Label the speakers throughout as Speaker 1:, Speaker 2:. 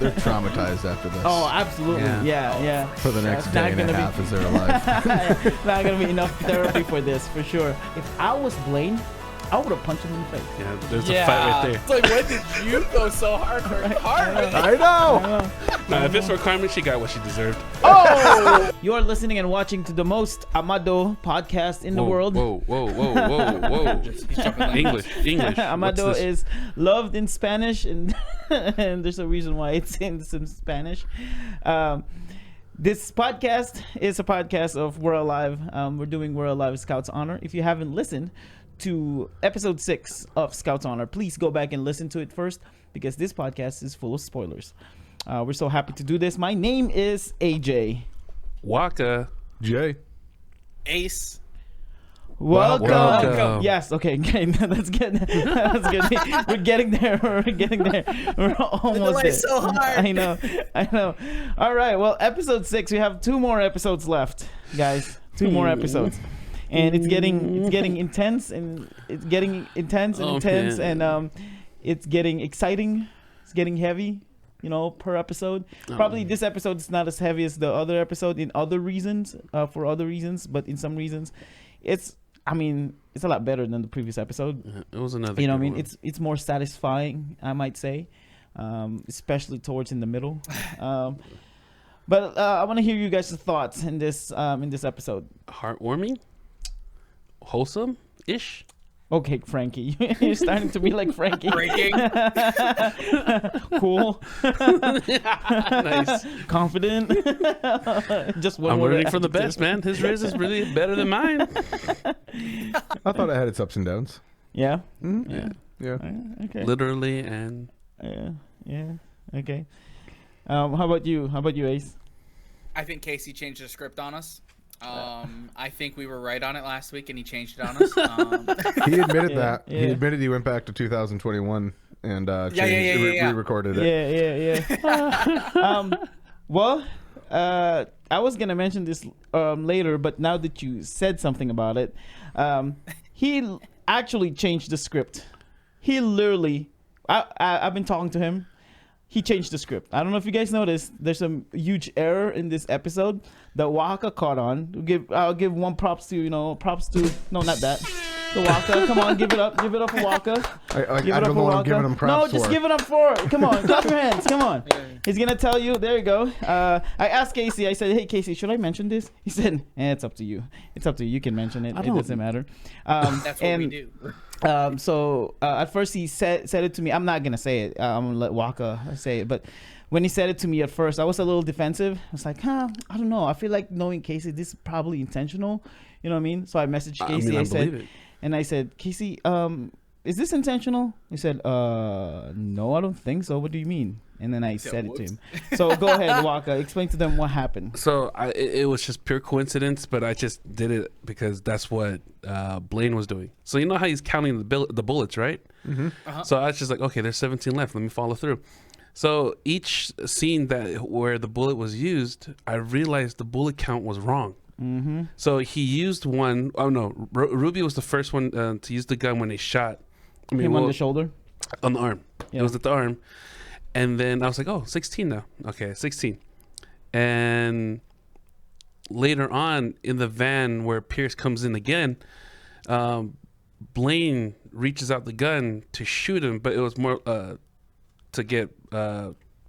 Speaker 1: They're traumatized after this.
Speaker 2: Oh, absolutely. Yeah.
Speaker 1: For the next
Speaker 2: It's
Speaker 1: day
Speaker 2: not
Speaker 1: and a
Speaker 2: gonna
Speaker 1: half as they're alive.
Speaker 2: Not gonna be enough therapy for this, for sure. If I was Blaine, I would have punched him in the face.
Speaker 3: Yeah, there's a fight right there.
Speaker 4: It's like, when did you go so hard for Carmen?
Speaker 1: I know.
Speaker 3: Nah, if it's for Carmen, she got what she deserved.
Speaker 2: Oh! You are listening and watching to the most Amado podcast in the world.
Speaker 3: Whoa. English.
Speaker 2: Amado is loved in Spanish, and and there's a reason why it's in Spanish. This podcast is a podcast of We're Alive. We're doing We're Alive Scouts Honor. If you haven't listened to episode 6 of Scouts Honor, please go back and listen to it first, because this podcast is full of spoilers. We're so happy to do this. My name is AJ.
Speaker 3: Wakka.
Speaker 1: Jay.
Speaker 4: Ace.
Speaker 2: Welcome. Yes. Okay. That's good. That's good. We're getting there. We're almost there.
Speaker 4: So hard.
Speaker 2: I know. All right. Well, episode 6. We have 2 more episodes left, guys. 2 more episodes, and it's getting intense, and it's getting intense, and it's getting exciting. It's getting heavy. Per episode. Probably this episode is not as heavy as the other episode in other reasons, for other reasons, but in some reasons, it's a lot better than the previous episode.
Speaker 3: It was another.
Speaker 2: One. It's more satisfying, I might say, especially towards in the middle. But I want to hear you guys' thoughts in this episode.
Speaker 3: Heartwarming, wholesome-ish.
Speaker 2: Okay, Frankie, you're starting to be like Frankie.
Speaker 4: Breaking.
Speaker 2: Cool.
Speaker 3: Nice.
Speaker 2: Confident. Just one
Speaker 3: I'm
Speaker 2: word
Speaker 3: rooting for the
Speaker 2: adjective.
Speaker 3: best, man. His riz is really better than mine.
Speaker 1: I thought it had its ups and downs.
Speaker 2: Yeah.
Speaker 1: Mm-hmm. Yeah.
Speaker 2: Okay.
Speaker 3: Literally and.
Speaker 2: Yeah. Okay. How about you? Ace?
Speaker 4: I think Casey changed the script on us. I think we were right on it last week, and he changed it on us.
Speaker 1: He admitted that.
Speaker 2: Yeah.
Speaker 1: He admitted he went back to 2021 and re-recorded it.
Speaker 2: Yeah. Well, I was gonna mention this later, but now that you said something about it, he actually changed the script. He literally, I've been talking to him. He changed the script. I don't know if you guys noticed. There's some huge error in this episode that Wakka caught on. I'll give one props to no, not that. The Wakka. Come on, give it up for Wakka.
Speaker 1: I don't know what I'm giving him props for.
Speaker 2: No, just give it up for. Come on, clap your hands. Come on. He's gonna tell you. There you go. I asked Casey. I said, "Hey, Casey, should I mention this?" He said, "It's up to you. It's up to you. You can mention it. It doesn't matter."
Speaker 4: That's what we do.
Speaker 2: So at first he said it to me. I'm not gonna say it. I'm gonna let Wakka say it. But when he said it to me at first, I was a little defensive. I was like, I don't know. I feel like knowing Casey, this is probably intentional. You know what I mean? So I messaged Casey. I said, Casey, is this intentional? He said, no, I don't think so. What do you mean? And then I said it to him. So go ahead, Wakka. Explain to them what happened.
Speaker 3: So it was just pure coincidence, but I just did it because that's what Blaine was doing. So you know how he's counting the bullets, right?
Speaker 1: Mm-hmm.
Speaker 4: Uh-huh.
Speaker 3: So I was just like, okay, there's 17 left. Let me follow through. So each scene where the bullet was used, I realized the bullet count was wrong.
Speaker 2: Mm-hmm.
Speaker 3: So he used one. Oh no, Ruby was the first one to use the gun when they shot.
Speaker 2: Him on the shoulder?
Speaker 3: On the arm.
Speaker 2: Yeah.
Speaker 3: It was at the arm. And then I was like, oh, 16 now. Okay, 16. And later on in the van where Pierce comes in again, Blaine reaches out the gun to shoot him, but it was more to get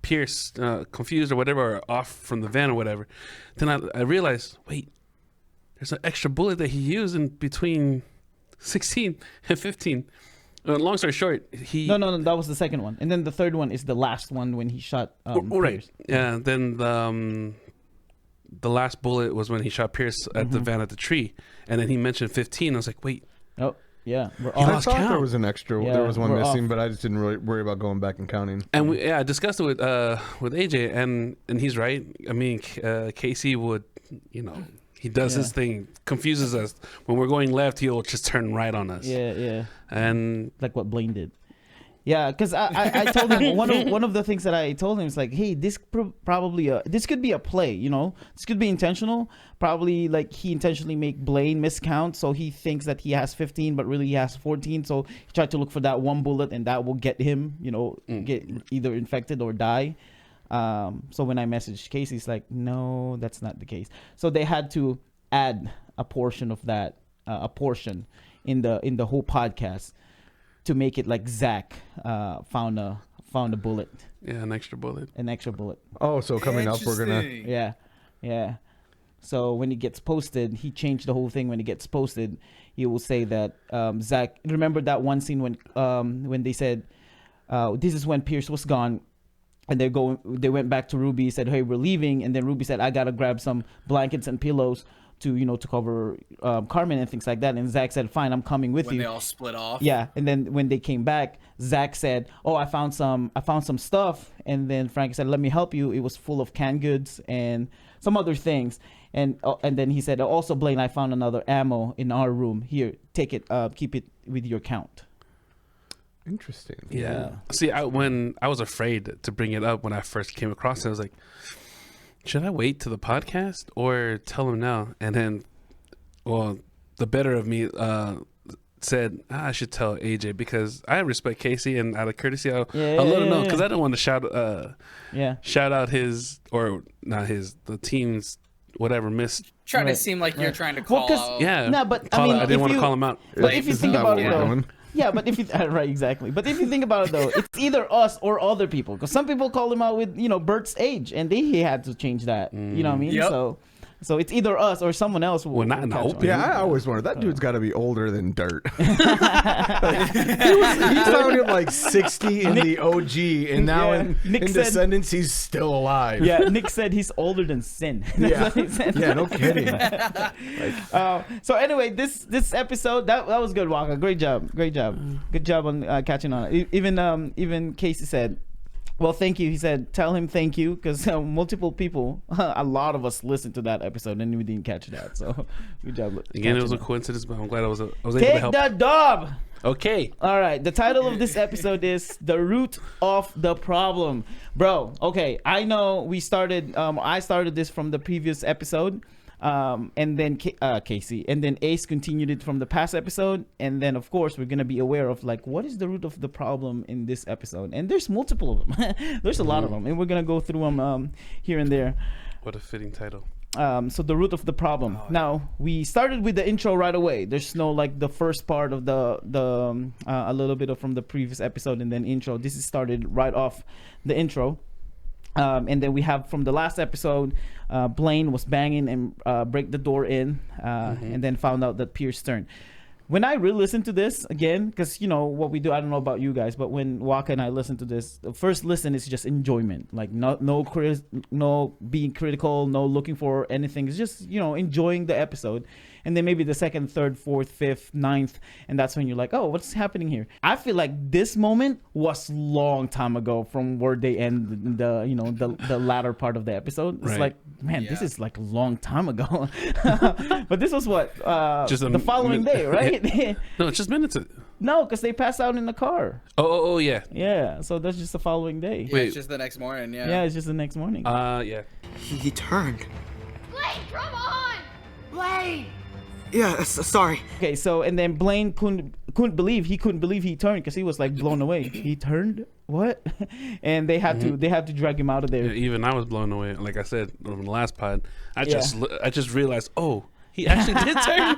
Speaker 3: Pierce confused or whatever, or off from the van or whatever. Then I realized, wait, there's an extra bullet that he used in between 16 and 15. Long story short,
Speaker 2: No, that was the second one. And then the third one is the last one when he shot
Speaker 3: right.
Speaker 2: Pierce.
Speaker 3: Yeah, then the last bullet was when he shot Pierce at the van at the tree. And then he mentioned 15. I was like, wait.
Speaker 2: Oh, yeah. We're
Speaker 1: I
Speaker 2: off.
Speaker 1: thought there was an extra.
Speaker 2: Yeah,
Speaker 1: there was one
Speaker 2: we're
Speaker 1: missing,
Speaker 2: off.
Speaker 1: but I just didn't really worry about going back and counting.
Speaker 3: And I discussed it with AJ, and he's right. I mean, Casey would, he does his thing, confuses us. When we're going left, he'll just turn right on us.
Speaker 2: Yeah.
Speaker 3: And
Speaker 2: Like what Blaine did. Yeah, because I told him one of the things that I told him is like, hey, this this could be a play, this could be intentional. Probably like he intentionally make Blaine miscount, so he thinks that he has 15, but really he has 14. So he tried to look for that one bullet, and that will get him, get either infected or die. So when I messaged Casey, it's like, no, that's not the case. So they had to add a portion of that, a portion in the whole podcast to make it like Zach found a bullet.
Speaker 3: Yeah, an extra bullet.
Speaker 1: Oh, so coming up, we're gonna.
Speaker 2: Yeah. So when it gets posted, he changed the whole thing. When it gets posted, he will say that Zach. Remember that one scene when they said, "This is when Pierce was gone," and they went back to Ruby. Said, "Hey, we're leaving," and then Ruby said, "I gotta grab some blankets and pillows to cover Carmen and things like that." And Zach said, "Fine, I'm coming with you."
Speaker 4: When they all split off.
Speaker 2: Yeah, and then when they came back, Zach said, "Oh, I found some stuff," and then Frankie said, "Let me help you." It was full of canned goods and some other things. And then he said, "Also, Blaine, I found another ammo in our room. Here, take it. Keep it with your count."
Speaker 1: Interesting.
Speaker 3: Yeah. See, when I was afraid to bring it up when I first came across it, I was like, should I wait to the podcast or tell him now? And then, well, the better of me said, I should tell AJ because I respect Casey, and out of courtesy, I'll let him know because I don't want to shout out the team's whatever missed.
Speaker 4: Trying to seem like you're trying to call out.
Speaker 3: Yeah.
Speaker 2: No, but
Speaker 3: I didn't want to call him out.
Speaker 2: But if you think about it, though,
Speaker 1: doing?
Speaker 2: yeah, but if you right, exactly. But if you think about it, though, it's either us or other people. Because some people call him out with Bert's age, and he had to change that. You know what I mean?
Speaker 4: Yep.
Speaker 2: So it's either us or someone else.
Speaker 3: Well, not in the open.
Speaker 1: Yeah, I always wondered that dude's got to be older than dirt. He sounded like 60 in the OG, and now in Descendants he's still alive.
Speaker 2: Yeah, Nick said he's older than sin.
Speaker 1: Yeah, no kidding.
Speaker 2: So anyway, this episode that was good, Wakka. Great job on catching on. Even Casey said, well, thank you. He said, tell him thank you, because multiple people, a lot of us listened to that episode and we didn't catch that. So good job.
Speaker 3: Again, it was a coincidence, but I'm glad I was able to help.
Speaker 2: Take the dub.
Speaker 3: Okay.
Speaker 2: All right. The title of this episode is The Root of the Problem. Bro, okay. I know we started, I started this from the previous episode. And then Casey, and then Ace continued it from the past episode, and then of course we're gonna be aware of like what is the root of the problem in this episode, and there's multiple of them. There's a lot of them, and we're gonna go through them here and there.
Speaker 3: What a fitting title.
Speaker 2: So the root of the problem. Now we started with the intro right away. There's no like the first part of the a little bit of from the previous episode and then intro. This is started right off the intro. And then we have from the last episode, Blaine was banging and break the door in, and then found out that Pierce turned. When I re-listened to this again, because what we do, I don't know about you guys, but when Wakka and I listen to this, the first listen is just enjoyment, like no being critical, no looking for anything. It's just enjoying the episode. And then maybe the second, third, fourth, fifth, ninth, and that's when you're like, oh, what's happening here? I feel like this moment was long time ago from where they end the latter part of the episode. It's like, man, this is like a long time ago. But this was what just the following day, right?
Speaker 3: No, it's just minutes.
Speaker 2: No, because they passed out in the car.
Speaker 3: Oh, yeah.
Speaker 2: Yeah, so that's just the following day.
Speaker 4: Yeah, it's just the next morning.
Speaker 2: Yeah, it's just the next morning.
Speaker 3: Yeah.
Speaker 5: He turned.
Speaker 6: Blaine, come on! Blaine!
Speaker 5: Yeah, sorry.
Speaker 2: Okay, so and then Blaine couldn't believe he turned because he was like blown away. He turned? What? And they had to drag him out of there.
Speaker 3: Yeah, even I was blown away. Like I said from the last pod, I just realized, oh, he actually did turn.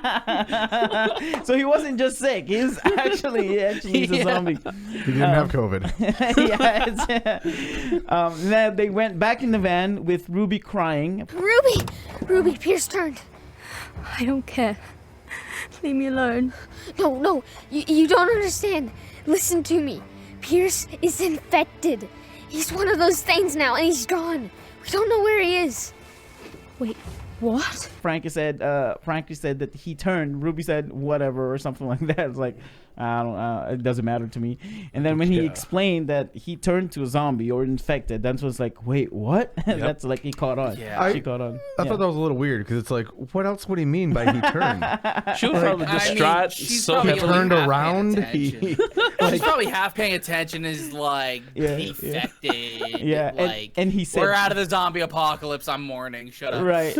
Speaker 2: So he wasn't just sick. He's actually a zombie.
Speaker 1: He didn't have COVID.
Speaker 2: Now they went back in the van with Ruby crying.
Speaker 6: Ruby, Pierce turned. I don't care. Leave me alone. No, you don't understand. Listen to me. Pierce is infected. He's one of those things now, and he's gone. We don't know where he is. Wait, what?
Speaker 2: Frankie said that he turned. Ruby said whatever or something like that. It's like, I don't. It doesn't matter to me. And then when he explained that he turned to a zombie or infected, that's was like, wait, what? Yep. That's like he caught on. Yeah, she caught on.
Speaker 1: I thought that was a little weird because it's like, what else would he mean by he turned?
Speaker 3: She was probably distraught.
Speaker 4: She's
Speaker 3: so
Speaker 4: probably
Speaker 1: he turned around.
Speaker 4: She's probably half paying attention. Is like infected.
Speaker 2: Yeah, and he said,
Speaker 4: "We're out of the zombie apocalypse. I'm mourning. Shut up."
Speaker 2: Right.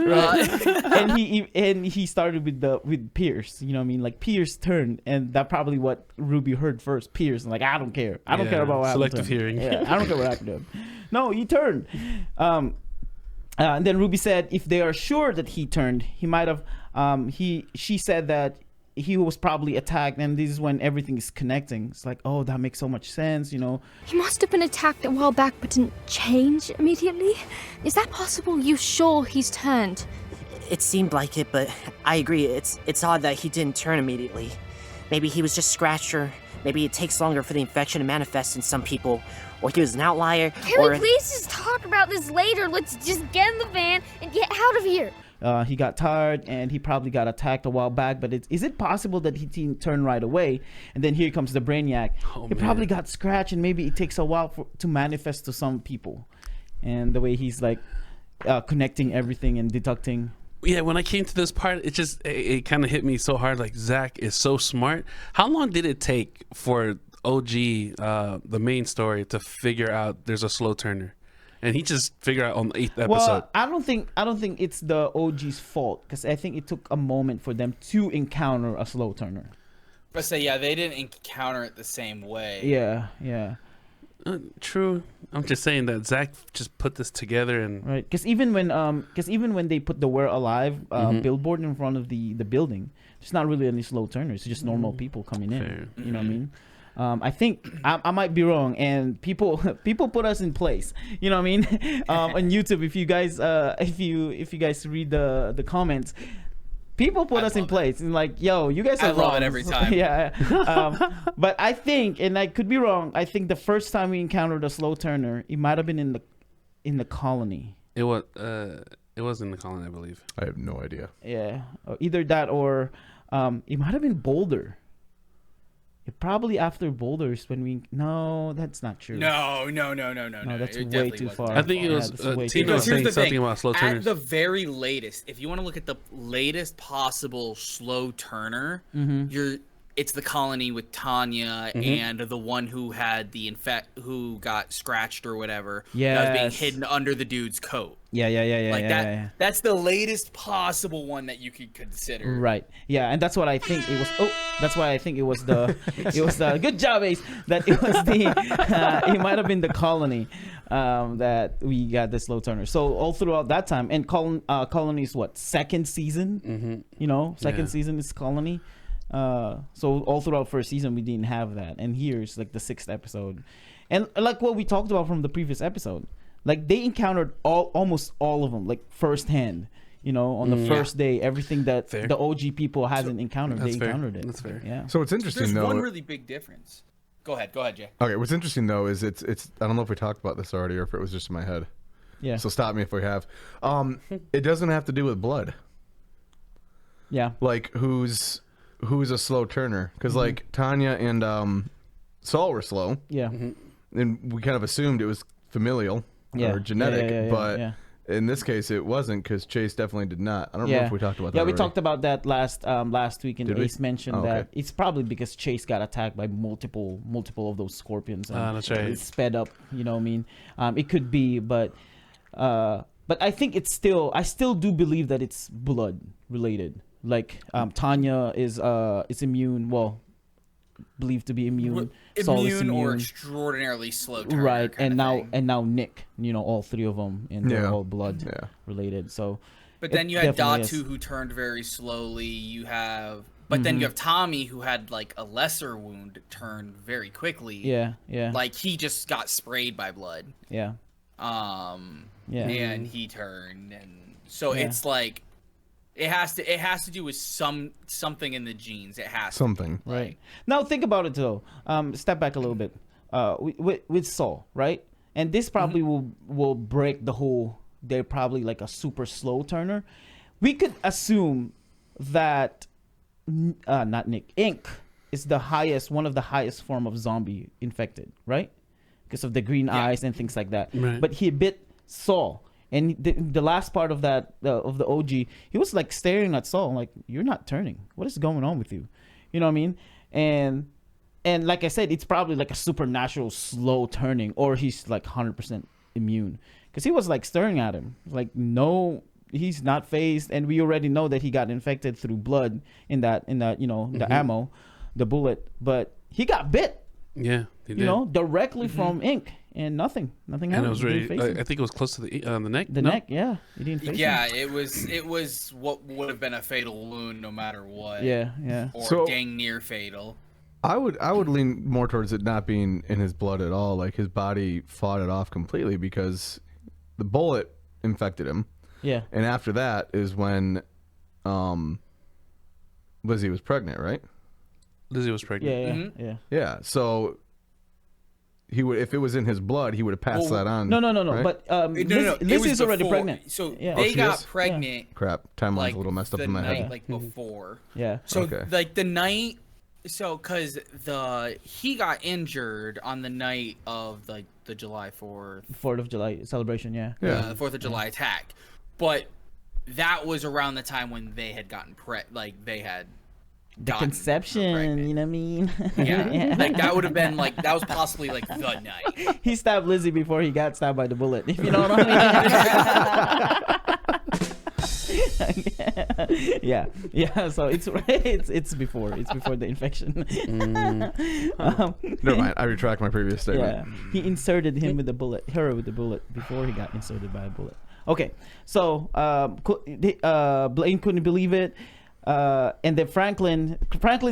Speaker 2: And he started with Pierce. You know what I mean? Like Pierce turned, and that probably what Ruby heard first. Pierce, like, I don't care. I don't care about what happened to him.
Speaker 3: Selective hearing.
Speaker 2: Yeah, I don't care what happened to him. No, he turned. And then Ruby said if they are sure that he turned, he might have. She said that he was probably attacked, and this is when everything is connecting. It's like, oh, that makes so much sense, you know.
Speaker 6: He must have been attacked a while back but didn't change immediately. Is that possible? You sure he's turned?
Speaker 7: It seemed like it, but I agree. It's odd that he didn't turn immediately. Maybe he was just scratched, or maybe it takes longer for the infection to manifest in some people, or he was an outlier.
Speaker 6: Can we please just talk about this later? Let's just get in the van and get out of here.
Speaker 2: He got tired, and he probably got attacked a while back. But is it possible that he didn't turn right away? And then here comes the Brainiac. He probably got scratched, and maybe it takes a while to manifest to some people. And the way he's like connecting everything and deducting.
Speaker 3: Yeah, when I came to this part, it kind of hit me so hard. Like, Zach is so smart. How long did it take for OG, the main story, to figure out there's a slow turner? And he just figured out on the 8th episode.
Speaker 2: Well, I don't think it's the OG's fault, because I think it took a moment for them to encounter a slow turner.
Speaker 4: But say, yeah, they didn't encounter it the same way.
Speaker 2: Yeah.
Speaker 3: True. I'm just saying that Zach just put this together, and
Speaker 2: right, because even when they put the "We're Alive" billboard in front of the building, there's not really any slow turners. It's just normal people coming in.
Speaker 3: Fair.
Speaker 2: You know what I mean? I think I might be wrong, and people put us in place. You know what I mean? On YouTube, if you guys read the comments, people put us in place, and like, yo, you guys are wrong.
Speaker 4: I love it every time.
Speaker 2: Yeah. But I think, and I could be wrong, I think the first time we encountered a slow turner, it might have been in the colony.
Speaker 3: it was in the colony, I believe.
Speaker 1: I have no idea.
Speaker 2: Yeah, either that or it might have been Boulder. Probably after Boulders when we... No, that's not true.
Speaker 4: No.
Speaker 2: No, that's
Speaker 4: It
Speaker 2: way
Speaker 4: definitely
Speaker 2: too
Speaker 4: wasn't.
Speaker 2: far.
Speaker 3: I think it was
Speaker 2: that's way too
Speaker 3: Tina
Speaker 2: far.
Speaker 3: was saying something about slow turners.
Speaker 4: At the very latest, if you want to look at the latest possible slow turner, it's the colony with Tanya and the one who had the who got scratched or whatever.
Speaker 2: Yes.
Speaker 4: That was being hidden under the dude's coat.
Speaker 2: Yeah.
Speaker 4: Like that.
Speaker 2: Yeah.
Speaker 4: That's the latest possible one that you could consider.
Speaker 2: Right. Yeah, and that's what I think it was. Oh, that's why I think it was the. It was the. Good job, Ace. That it was the. It might have been the colony, that we got the slow turner. So all throughout that time, and colony's what, second season? You know, second season is colony. So all throughout first season we didn't have that, and here's like the 6th episode, and like what we talked about from the previous episode, like they encountered almost all of them like firsthand. You know, on the first day, everything that the OG people hasn't encountered, they encountered it.
Speaker 3: That's fair.
Speaker 2: Yeah.
Speaker 1: So what's interesting
Speaker 4: There's
Speaker 1: though.
Speaker 4: one really big difference. Go ahead, Jay.
Speaker 1: Okay, what's interesting though is it's. I don't know if we talked about this already or if it was just in my head.
Speaker 2: Yeah.
Speaker 1: So stop me if we have. It doesn't have to do with blood.
Speaker 2: Yeah.
Speaker 1: Like who's a slow turner? Because like Tanya and Saul were slow.
Speaker 2: Yeah.
Speaker 1: And we kind of assumed it was familial or genetic, but in this case it wasn't, because Chase definitely did not. I don't know if we talked about that.
Speaker 2: Yeah, we
Speaker 1: already.
Speaker 2: talked about that last week, and
Speaker 1: Did we?
Speaker 2: Ace mentioned that it's probably because Chase got attacked by multiple of those scorpions. And
Speaker 3: That's right.
Speaker 2: It sped up. You know what I mean? It could be, but I think it's still. I still do believe that it's blood related. Like Tanya is immune. Well, believed to be immune. Saul is immune
Speaker 4: or extraordinarily slow turner.
Speaker 2: Right,
Speaker 4: kind
Speaker 2: and now Nick. You know, all 3 of them, and they're all blood related. So,
Speaker 4: but then you had
Speaker 2: definitely
Speaker 4: Datu who turned very slowly. You have, but then you have Tommy who had like a lesser wound turn very quickly.
Speaker 2: Yeah.
Speaker 4: Like he just got sprayed by blood.
Speaker 2: Yeah.
Speaker 4: And he turned, and so it's like it has to do with something in the genes. It has
Speaker 1: something.
Speaker 4: to be.
Speaker 2: Right. Now think about it though. Step back a little bit. With Saul, right? And this probably will break the whole. They're probably like a super slow turner. We could assume that not Nick, Ink is one of the highest form of zombie infected, right? Because of the green eyes and things like that.
Speaker 3: Right.
Speaker 2: But he bit Saul. And the last part of that of the OG, he was like staring at Saul, like, "You're not turning. What is going on with you?" You know what I mean? And like I said, it's probably like a supernatural slow turning, or he's like 100% immune, because he was like staring at him, like, no, he's not phased, and we already know that he got infected through blood in that the ammo. the bullet, but he got bit.
Speaker 3: Yeah, he did.
Speaker 2: You know, directly from ink, and nothing happened.
Speaker 3: And it was really, I think it was close to the neck.
Speaker 2: The neck, yeah. He didn't face him.
Speaker 4: It was what would have been a fatal wound no matter what.
Speaker 2: Yeah.
Speaker 4: Or dang near fatal.
Speaker 1: I would lean more towards it not being in his blood at all. Like his body fought it off completely because the bullet infected him.
Speaker 2: Yeah.
Speaker 1: And after that is when Lizzie was pregnant, right?
Speaker 3: Lizzie was pregnant.
Speaker 2: Yeah.
Speaker 1: So he would, if it was in his blood, he would have passed that on.
Speaker 2: No.
Speaker 1: Right?
Speaker 2: But
Speaker 4: No.
Speaker 2: Lizzie's already pregnant.
Speaker 4: So they got pregnant.
Speaker 1: Yeah. Crap, timeline's a little messed up in my head.
Speaker 4: Like before.
Speaker 2: Yeah.
Speaker 4: So like the night. So because he got injured on the night of like the July 4th
Speaker 2: of July celebration. Yeah.
Speaker 4: The 4th of July attack, but that was around the time when they had gotten they had
Speaker 2: the conception, you know what I mean?
Speaker 4: Yeah. Like that would have been like, that was possibly like the night.
Speaker 2: He stabbed Lizzie before he got stabbed by the bullet, if you know what I mean. Yeah. So it's before the infection.
Speaker 1: Never mind. I retract my previous statement.
Speaker 2: Yeah. He inserted her with the bullet before he got inserted by a bullet. Okay. So Blaine couldn't believe it. And then Franklin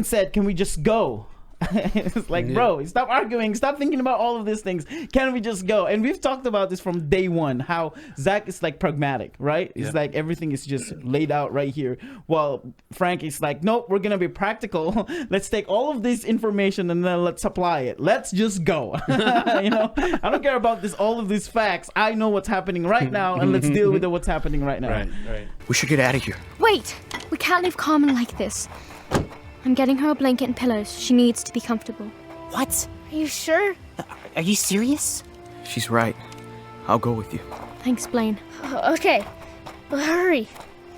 Speaker 2: said, "Can we just go?" It's like, bro, stop arguing, stop thinking about all of these things. Can we just go? And we've talked about this from day one, how Zach is like pragmatic, right? It's like everything is just laid out right here. Well, Frank is like, nope, we're gonna be practical. Let's take all of this information and then let's apply it. Let's just go. You know, I don't care about all of these facts. I know what's happening right now, and let's deal with what's happening right now.
Speaker 3: Right.
Speaker 5: We should get out of here.
Speaker 6: Wait! We can't leave Carmen like this. I'm getting her a blanket and pillows. She needs to be comfortable.
Speaker 7: What?
Speaker 6: Are you sure?
Speaker 7: Are you serious?
Speaker 5: She's right. I'll go with you.
Speaker 6: Thanks, Blaine. Okay, but hurry.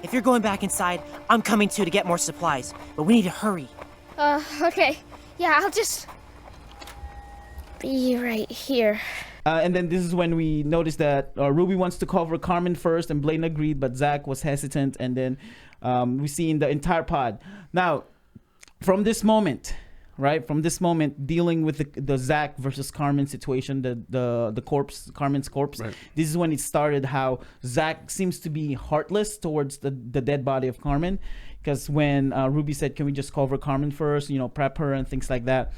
Speaker 7: If you're going back inside, I'm coming too to get more supplies. But we need to hurry.
Speaker 6: Okay. Yeah, I'll just be right here.
Speaker 2: And then this is when we noticed that Ruby wants to cover Carmen first, and Blaine agreed, but Zach was hesitant. And then we see in the entire pod. Now, from this moment, dealing with the Zach versus Carmen situation, the corpse, Carmen's corpse, this is when it started, how Zach seems to be heartless towards the dead body of Carmen. Because when Ruby said, "Can we just cover Carmen first, you know, prep her and things like that,"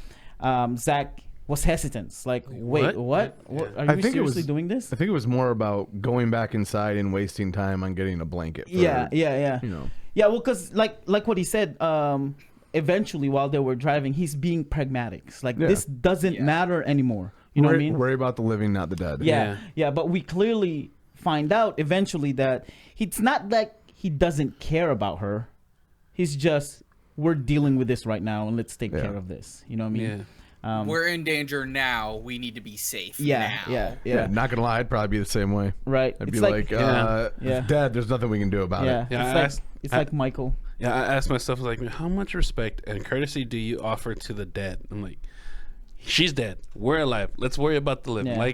Speaker 2: Zach was hesitant. It's like, wait, what? Are you seriously doing this?
Speaker 1: I think it was more about going back inside and wasting time on getting a blanket.
Speaker 2: Yeah.
Speaker 1: You know.
Speaker 2: Yeah, well, because like what he said, eventually while they were driving, he's being pragmatic. It's like, this doesn't matter anymore. You know what I mean?
Speaker 1: Worry about the living, not the dead.
Speaker 2: Yeah. But we clearly find out eventually that it's not like he doesn't care about her. He's just, we're dealing with this right now, and let's take care of this. You know what I mean?
Speaker 3: Yeah.
Speaker 4: We're in danger now. We need to be safe.
Speaker 2: Yeah.
Speaker 1: Not gonna lie, I'd probably be the same way.
Speaker 2: Right.
Speaker 1: I'd be like, it's dead. There's nothing we can do about it.
Speaker 2: It's like Michael.
Speaker 3: Yeah, I asked myself, like, how much respect and courtesy do you offer to the dead? I'm like, she's dead. We're alive. Let's worry about the living.
Speaker 2: Yeah.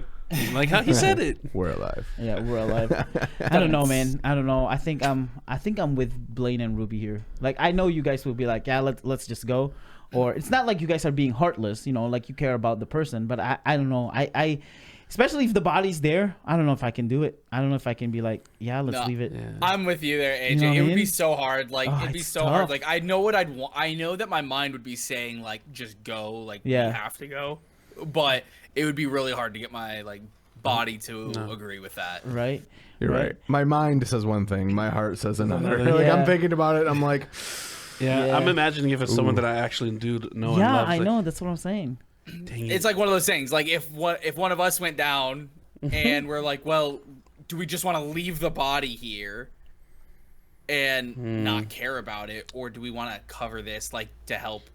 Speaker 3: Like how he said it.
Speaker 1: We're alive.
Speaker 2: Yeah, we're alive. I don't know, man. I don't know. I think I'm with Blaine and Ruby here. Like, I know you guys will be like, yeah, let's just go. Or it's not like you guys are being heartless, you know, like you care about the person. But I don't know. I especially if the body's there, I don't know if I can do it. I don't know if I can be like, yeah, let's leave it. Yeah.
Speaker 4: I'm with you there, AJ.
Speaker 2: You know
Speaker 4: it would be so hard. Like, it'd be so
Speaker 2: tough.
Speaker 4: hard. Like, I know what I'd want. I know that my mind would be saying, like, just go. Like, we have to go. But it would be really hard to get my, like, body to agree with that.
Speaker 2: Right?
Speaker 1: You're right. My mind says one thing. My heart says another. Like, I'm thinking about it. I'm like...
Speaker 3: Yeah, I'm imagining if it's someone that I actually do know and love.
Speaker 2: Yeah, I know. That's what I'm saying.
Speaker 3: Dang it.
Speaker 4: It's like one of those things. Like, if one of us went down and we're like, well, do we just want to leave the body here and not care about it? Or do we want to cover this, like, to help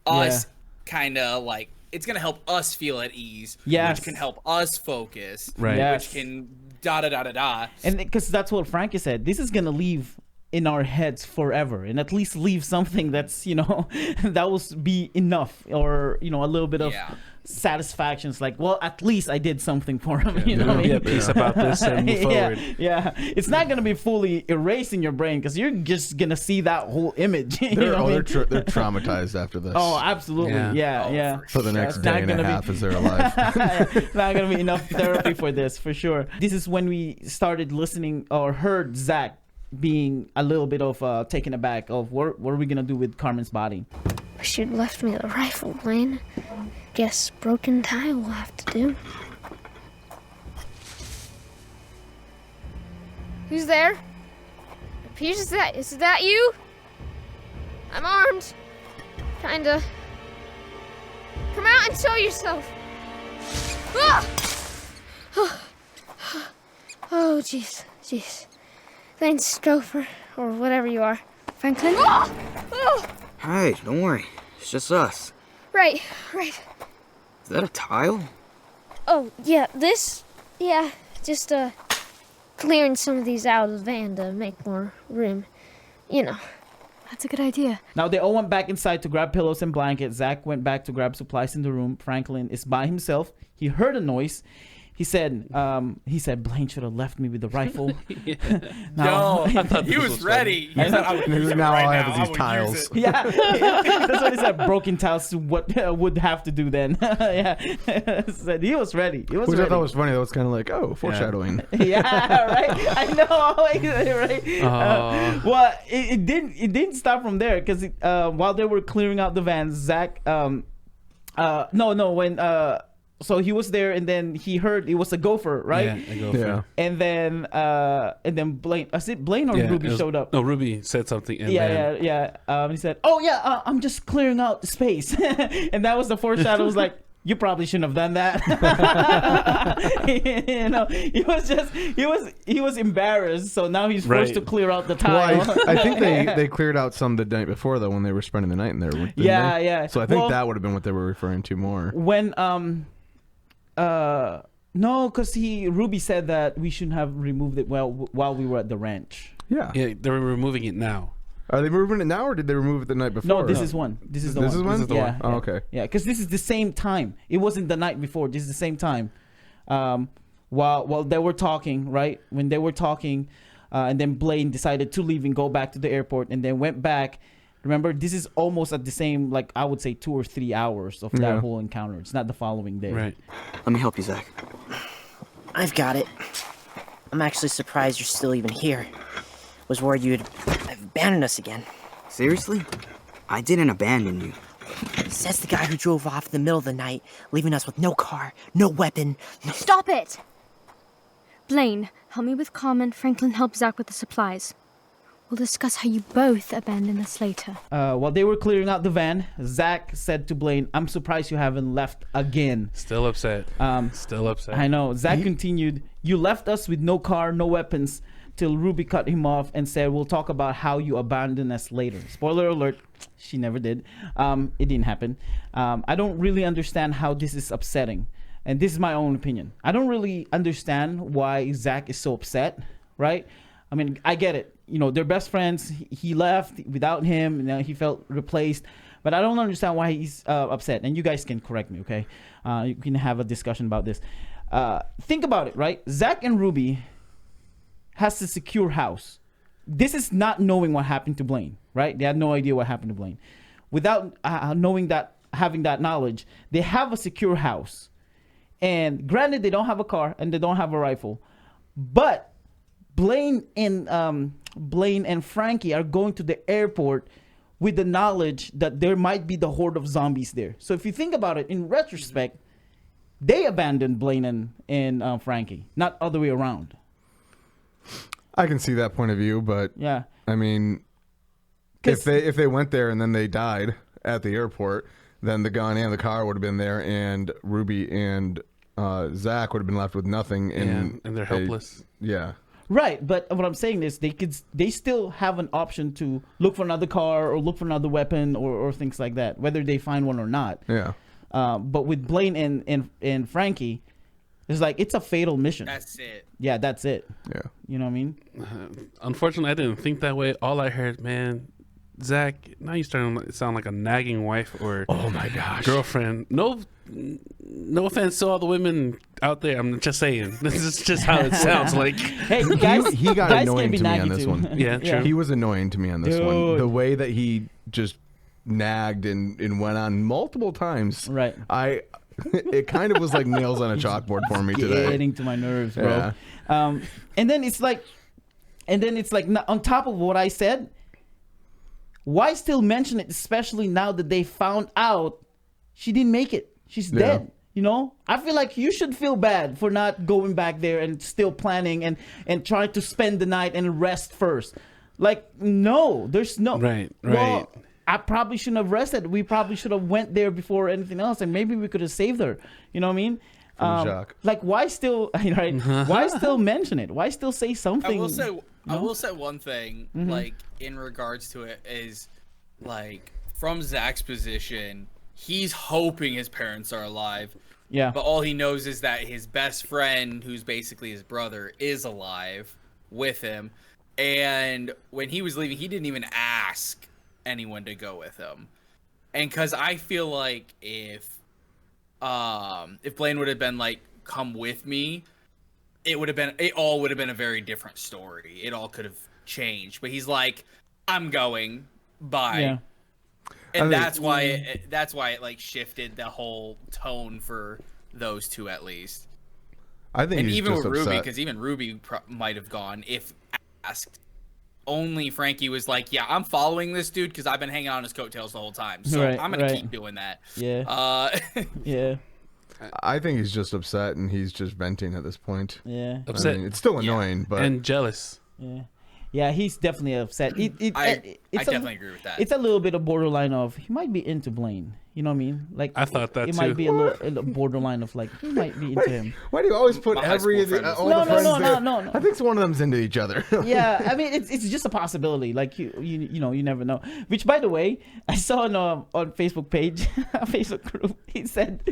Speaker 4: us kind of, like, it's going to help us feel at ease, which can help us focus,
Speaker 3: right?
Speaker 2: Yes.
Speaker 4: Which can da-da-da-da-da.
Speaker 2: And because that's what Frankie said. This is going to leave in our heads forever, and at least leave something that's that will be enough, or a little bit of satisfaction. It's like, well, at least I did something for him.
Speaker 3: Be at peace about this and move forward.
Speaker 2: Yeah, it's not gonna be fully erased in your brain because you're just gonna see that whole image.
Speaker 1: They're traumatized after this.
Speaker 2: Oh, absolutely. Yeah.
Speaker 1: For the next day and a half as they're alive.
Speaker 2: Not gonna be enough therapy for this, for sure. This is when we started listening or heard Zach being a little bit of taken aback of what are we gonna do with Carmen's body.
Speaker 6: Wish you'd left me the rifle, Blaine. Guess broken tie will have to do. Who's there? Pierce, is that you? I'm armed. Kinda. Come out and show yourself. Ah! Oh, jeez. Blaine Strofer, or whatever you are. Franklin? Ah! Oh!
Speaker 5: Hey, don't worry. It's just us.
Speaker 6: Right.
Speaker 5: Is that a tile?
Speaker 6: Oh, yeah, just clearing some of these out of the van to make more room.
Speaker 8: That's a good idea.
Speaker 2: Now they all went back inside to grab pillows and blankets. Zach went back to grab supplies in the room. Franklin is by himself. He heard a noise. He said, Blaine should have left me with the rifle.
Speaker 4: No, he was ready. He said,
Speaker 1: now all I have is these tiles.
Speaker 2: Yeah, that's what he said. Broken tiles. What would have to do then? Said he was ready.
Speaker 1: Which I thought was funny. That was kind of like, foreshadowing.
Speaker 2: Yeah, right. I know. Right. Well, it didn't stop from there because while they were clearing out the van, Zach. So he was there, and then he heard it was a gopher, right?
Speaker 3: Yeah, a gopher.
Speaker 1: Yeah.
Speaker 2: And then Blaine. I said Blaine or Ruby showed up.
Speaker 3: No, Ruby said something. And
Speaker 2: He said, "Oh yeah, I'm just clearing out the space," and that was the foreshadow. Was like, you probably shouldn't have done that. he was embarrassed, so now he's forced to clear out the tile.
Speaker 1: Well, I think they cleared out some the night before though when they were spending the night in there.
Speaker 2: Yeah.
Speaker 1: So I think that would have been what they were referring to more.
Speaker 2: When no, because Ruby said that we shouldn't have removed it while we were at the ranch.
Speaker 1: Yeah,
Speaker 3: they're removing it now.
Speaker 1: Are they moving it now, or did they remove it the night before?
Speaker 2: No, this is one. This is the
Speaker 1: one.
Speaker 2: This is
Speaker 1: the one. Oh, okay.
Speaker 2: Yeah, because this is the same time. It wasn't the night before. This is the same time. While they were talking, right? When they were talking, and then Blaine decided to leave and go back to the airport, and then went back. Remember, this is almost at the same, like I would say, 2 or 3 hours of that whole encounter. It's not the following day.
Speaker 3: Right.
Speaker 5: Let me help you, Zach.
Speaker 7: I've got it. I'm actually surprised you're still even here. Was worried you'd have abandoned us again.
Speaker 5: Seriously? I didn't abandon you.
Speaker 7: Says the guy who drove off in the middle of the night, leaving us with no car, no weapon, no...
Speaker 8: Stop it! Blaine, help me with Carmen. Franklin, help Zach with the supplies. We'll discuss how you both abandon us later.
Speaker 2: While they were clearing out the van, Zach said to Blaine, "I'm surprised you haven't left again."
Speaker 3: Still upset.
Speaker 2: I know. Zach continued, "You left us with no car, no weapons, till Ruby cut him off and said, we'll talk about how you abandon us later." Spoiler alert, she never did. It didn't happen. I don't really understand how this is upsetting. And this is my own opinion. I don't really understand why Zach is so upset, right? I mean, I get it. They're best friends. He left without him. He felt replaced. But I don't understand why he's upset. And you guys can correct me, okay? You can have a discussion about this. Think about it, right? Zach and Ruby has a secure house. This is not knowing what happened to Blaine, right? They had no idea what happened to Blaine. Without having that knowledge, they have a secure house. And granted, they don't have a car and they don't have a rifle. But Blaine and Frankie are going to the airport with the knowledge that there might be the horde of zombies there. So if you think about it, in retrospect, they abandoned Blaine and Frankie, not other way around.
Speaker 1: I can see that point of view, but
Speaker 2: yeah,
Speaker 1: I mean, if they went there and then they died at the airport, then the gun and the car would have been there, and Ruby and Zach would have been left with nothing.
Speaker 3: And they're helpless.
Speaker 2: Right, but what I'm saying is they still have an option to look for another car or look for another weapon or things like that, whether they find one or not.
Speaker 1: Yeah.
Speaker 2: But with Blaine and Frankie, It's like it's a fatal mission.
Speaker 4: That's it.
Speaker 2: Yeah, that's it.
Speaker 1: Yeah.
Speaker 2: You know what I mean?
Speaker 3: Unfortunately, I didn't think that way. All I heard, man, Zach, now you're starting to sound like a nagging wife or
Speaker 1: Oh my gosh.
Speaker 3: girlfriend. No offense to all the women out there. I'm just saying. This is just how it sounds like.
Speaker 2: Hey, guys,
Speaker 1: He got
Speaker 2: guys
Speaker 1: annoying
Speaker 2: can be
Speaker 1: to me on
Speaker 2: naggy
Speaker 1: this
Speaker 2: too.
Speaker 1: one.
Speaker 3: Yeah, true.
Speaker 1: He was annoying to me on this one.
Speaker 2: Dude.
Speaker 1: The way that he just nagged and went on multiple times.
Speaker 2: Right.
Speaker 1: It kind of was like nails on a chalkboard for me today.
Speaker 2: Getting to my nerves, bro. And then it's like on top of what I said, why still mention it, especially now that they found out she didn't make it. She's dead. You know, I feel like you should feel bad for not going back there and still planning and trying to spend the night and rest first. Like, no, there's no.
Speaker 3: Right.
Speaker 2: Well, I probably shouldn't have rested. We probably should have went there before anything else, and maybe we could have saved her. You know what I mean?
Speaker 1: shock.
Speaker 2: Like, why still? Right? Why still mention it? Why still say something?
Speaker 4: I will say one thing, like in regards to it, is like from Zach's position, he's hoping his parents are alive.
Speaker 2: Yeah.
Speaker 4: But all he knows is that his best friend, who's basically his brother, is alive with him. And when he was leaving, he didn't even ask anyone to go with him. And because I feel like if Blaine would have been like, come with me, it all would have been a very different story. It all could have changed. But he's like, I'm going. Bye. Yeah. And that's why it like shifted the whole tone for those two at least.
Speaker 1: I think
Speaker 4: and
Speaker 1: he's
Speaker 4: even
Speaker 1: just
Speaker 4: with Ruby,
Speaker 1: upset.
Speaker 4: because even Ruby might have gone if asked. Only Frankie was like, "Yeah, I'm following this dude because I've been hanging on his coattails the whole time, so I'm gonna keep doing that."
Speaker 2: Yeah. Yeah.
Speaker 1: I think he's just upset and he's just venting at this point.
Speaker 2: Yeah.
Speaker 3: Upset.
Speaker 1: I mean, it's still annoying, but
Speaker 3: and jealous.
Speaker 2: Yeah. Yeah, he's definitely upset.
Speaker 4: I definitely agree with that.
Speaker 2: It's a little bit of borderline of he might be into Blaine. You know what I mean? Like
Speaker 3: I thought that
Speaker 2: it
Speaker 3: too.
Speaker 2: might be a little borderline of like he might be into him.
Speaker 1: Why do you always put
Speaker 4: My high
Speaker 1: every
Speaker 4: school friend
Speaker 1: all
Speaker 2: No,
Speaker 1: the
Speaker 2: no,
Speaker 1: friends
Speaker 2: no,
Speaker 1: there?
Speaker 2: no.
Speaker 1: I think one of them's into each other.
Speaker 2: Yeah, I mean it's just a possibility. Like you know, you never know. Which, by the way, I saw on Facebook page, a Facebook group. He said,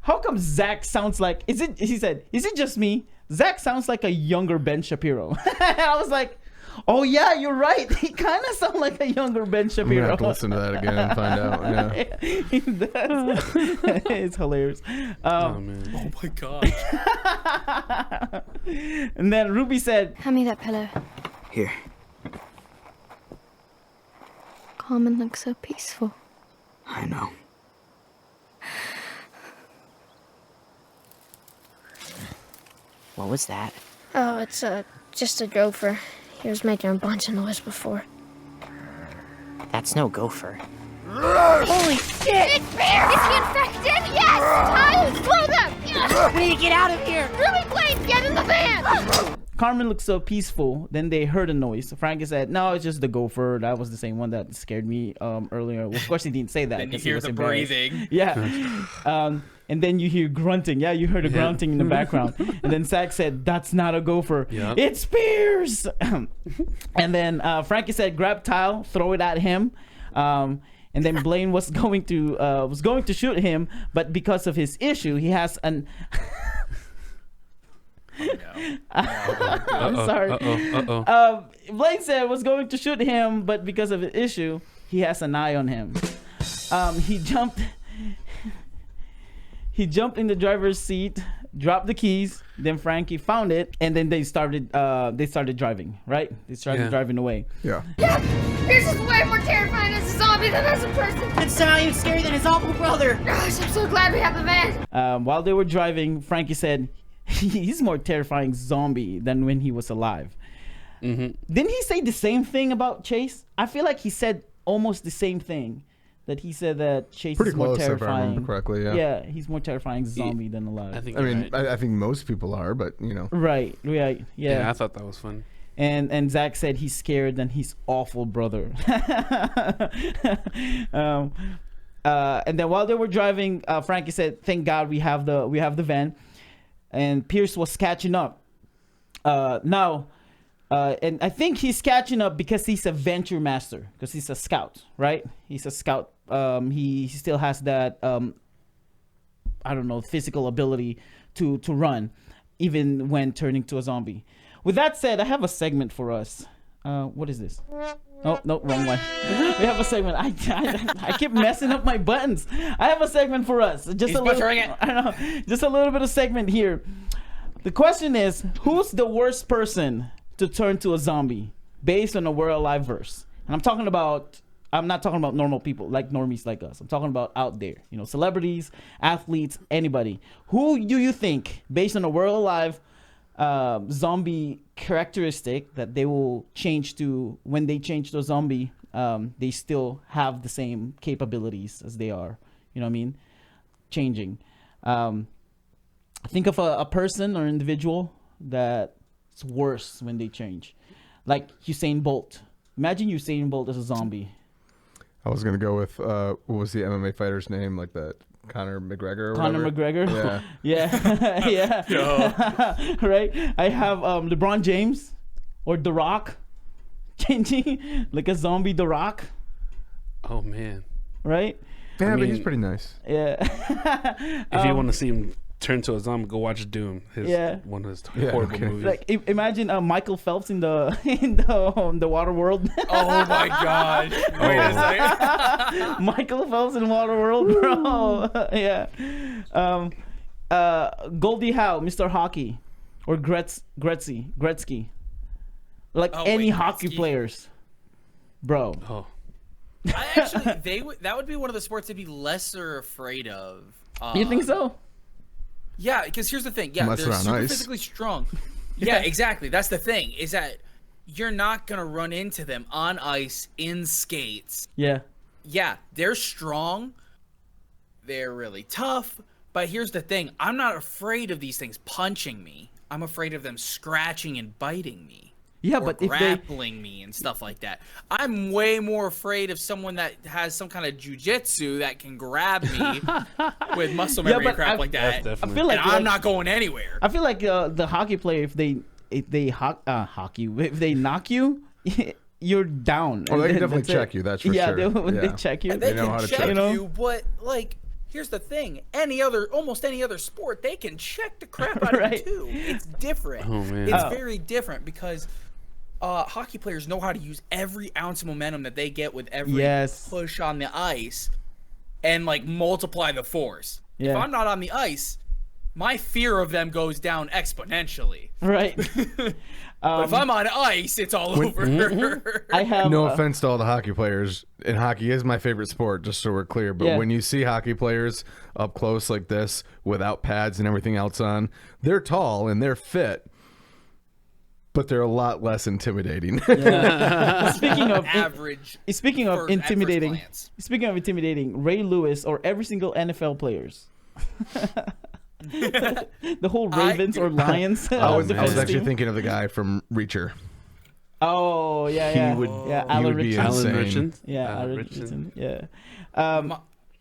Speaker 2: "How come Zach sounds like? He said, is it just me? Zach sounds like a younger Ben Shapiro." And I was like, oh yeah, you're right. He kind of sounds like a younger Ben
Speaker 1: I'm
Speaker 2: Shapiro.
Speaker 1: gonna have to listen to that again and find out. Yeah.
Speaker 2: He does. It's hilarious.
Speaker 3: Oh man.
Speaker 4: Oh my gosh.
Speaker 2: And then Ruby said,
Speaker 8: Hand me that pillow.
Speaker 5: Here.
Speaker 8: Carmen looks so peaceful.
Speaker 5: I know.
Speaker 7: What was that?
Speaker 6: Oh, it's just a gopher. He was making a bunch of noise before.
Speaker 7: That's no gopher.
Speaker 6: Holy shit! It's bear! Is he infected? Yes! Tyler, slow them!
Speaker 7: We need to get out of here!
Speaker 6: Ruby, Blaine, get in the van!
Speaker 2: Carmen looked so peaceful. Then they heard a noise. Frankie said, no, it's just the gopher. That was the same one that scared me earlier. Well, of course, he didn't say that.
Speaker 4: Then you
Speaker 2: 'cause he
Speaker 4: hear
Speaker 2: was
Speaker 4: the
Speaker 2: embarrassed.
Speaker 4: breathing.
Speaker 2: Yeah. And then you hear grunting. Yeah, you heard a grunting in the background. And then Zach said, that's not a gopher.
Speaker 3: Yep.
Speaker 2: It's Spears. And then Frankie said, grab tile, throw it at him. And then Blaine was going to shoot him, but because of his issue, he has an. I'm sorry. Blaine said was going to shoot him, but because of an issue, he has an eye on him. He jumped in the driver's seat, dropped the keys. Then Frankie found it, and then they started driving. Right? They started driving away.
Speaker 1: Yeah.
Speaker 6: Yeah! This is way more terrifying as a zombie than as a person!
Speaker 7: It's not even scarier than his awful brother!
Speaker 6: Gosh, I'm so glad we have the van!
Speaker 2: While they were driving, Frankie said he's more terrifying zombie than when he was alive. Didn't he say the same thing about Chase? I feel like he said almost the same thing. That he said that Chase
Speaker 1: Pretty
Speaker 2: is more
Speaker 1: close, if I
Speaker 2: terrifying.
Speaker 1: remember correctly, yeah.
Speaker 2: Yeah, he's more terrifying zombie than alive.
Speaker 3: I think.
Speaker 1: I
Speaker 3: you're
Speaker 1: mean,
Speaker 3: right.
Speaker 1: I think most people are, but you know.
Speaker 2: Right. Yeah.
Speaker 3: Yeah, I thought that was fun.
Speaker 2: And Zach said he's scared than his awful brother. And then while they were driving, Frankie said, "Thank God we have the van." And Pierce was catching up. Now, and I think he's catching up because he's a venture master, because he's a scout, right? He's a scout. He still has that I don't know, physical ability to run, even when turning to a zombie. With that said, I have a segment for us. What is this? Oh, no, wrong one. We have a segment. I keep messing up my buttons. I have a segment for us. Just a little, I don't know, just a little bit of segment here. The question is, who's the worst person to turn to a zombie based on a We're Alive verse? And I'm not talking about normal people, like normies like us. I'm talking about out there, celebrities, athletes, anybody. Who do you think, based on a We're Alive zombie characteristic, that they will change to, when they change to a zombie, they still have the same capabilities as they are, changing. Think of a person or individual that's worse when they change, like Usain Bolt. Imagine Usain Bolt as a zombie.
Speaker 1: I was gonna go with what was the MMA fighter's name, like that Conor McGregor. Or
Speaker 2: Conor
Speaker 1: whatever?
Speaker 2: McGregor. Yeah, yeah. Right. I have LeBron James or The Rock changing like a zombie. The Rock.
Speaker 3: Oh man.
Speaker 2: Right.
Speaker 1: Yeah, but he's pretty nice.
Speaker 2: Yeah.
Speaker 3: If you want to see him turn to a zombie, go watch Doom. One of his horrible movies.
Speaker 2: Like imagine Michael Phelps in the water world.
Speaker 4: Oh my gosh! Wait a second.
Speaker 2: Michael Phelps in water world, bro. Yeah. Goldie Howe, Mr. Hockey, or Gretzky. Like any hockey players, bro.
Speaker 3: Oh.
Speaker 4: That would be one of the sports they'd be lesser afraid of.
Speaker 2: You think so?
Speaker 4: Yeah, because here's the thing. Yeah,
Speaker 1: Unless
Speaker 4: they're super
Speaker 1: ice.
Speaker 4: physically strong. Yeah, exactly. That's the thing, is that you're not going to run into them on ice in skates.
Speaker 2: Yeah.
Speaker 4: Yeah, they're strong. They're really tough. But here's the thing. I'm not afraid of these things punching me. I'm afraid of them scratching and biting me.
Speaker 2: Yeah,
Speaker 4: or
Speaker 2: but if
Speaker 4: grappling me and stuff like that. I'm way more afraid of someone that has some kind of jujitsu that can grab me with muscle memory and crap like that.
Speaker 2: I feel like
Speaker 4: I'm not going anywhere.
Speaker 2: I feel like the hockey player, if they knock you, you're down.
Speaker 1: Oh, they can definitely check you. That's for sure.
Speaker 2: They check you.
Speaker 4: They
Speaker 1: know
Speaker 4: can
Speaker 1: how to
Speaker 4: check
Speaker 1: check.
Speaker 4: you, but like, here's the thing: almost any other sport, they can check the crap out of you too. It's different.
Speaker 3: Oh man,
Speaker 4: it's very different because hockey players know how to use every ounce of momentum that they get with every push on the ice, and like multiply the force.
Speaker 2: Yeah.
Speaker 4: If I'm not on the ice, my fear of them goes down exponentially.
Speaker 2: Right.
Speaker 4: But if I'm on ice, it's all over.
Speaker 2: I have
Speaker 1: no offense to all the hockey players, and hockey is my favorite sport, just so we're clear. But when you see hockey players up close like this, without pads and everything else on, they're tall and they're fit, but they're a lot less intimidating.
Speaker 2: Speaking of
Speaker 4: average.
Speaker 2: Speaking of intimidating.
Speaker 4: glance.
Speaker 2: Speaking of intimidating, Ray Lewis or every single NFL players. The whole Ravens or Lions.
Speaker 1: I was actually thinking of the guy from Reacher.
Speaker 2: Oh yeah. Alan Richardson.
Speaker 3: Alan Richardson.
Speaker 2: Yeah, Alan Richardson. Yeah.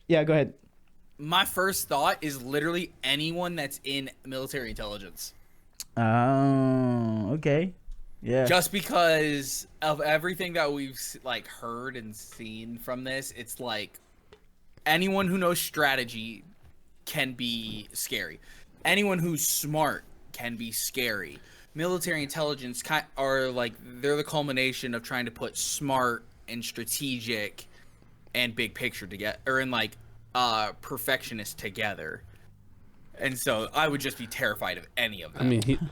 Speaker 2: Yeah, go ahead.
Speaker 4: My first thought is literally anyone that's in military intelligence.
Speaker 2: Oh, okay. Yeah.
Speaker 4: Just because of everything that we've like heard and seen from this, it's like anyone who knows strategy can be scary. Anyone who's smart can be scary. Military intelligence are like, they're the culmination of trying to put smart and strategic and big picture together, or in like perfectionist together. And so I would just be terrified of any of them.
Speaker 3: I mean,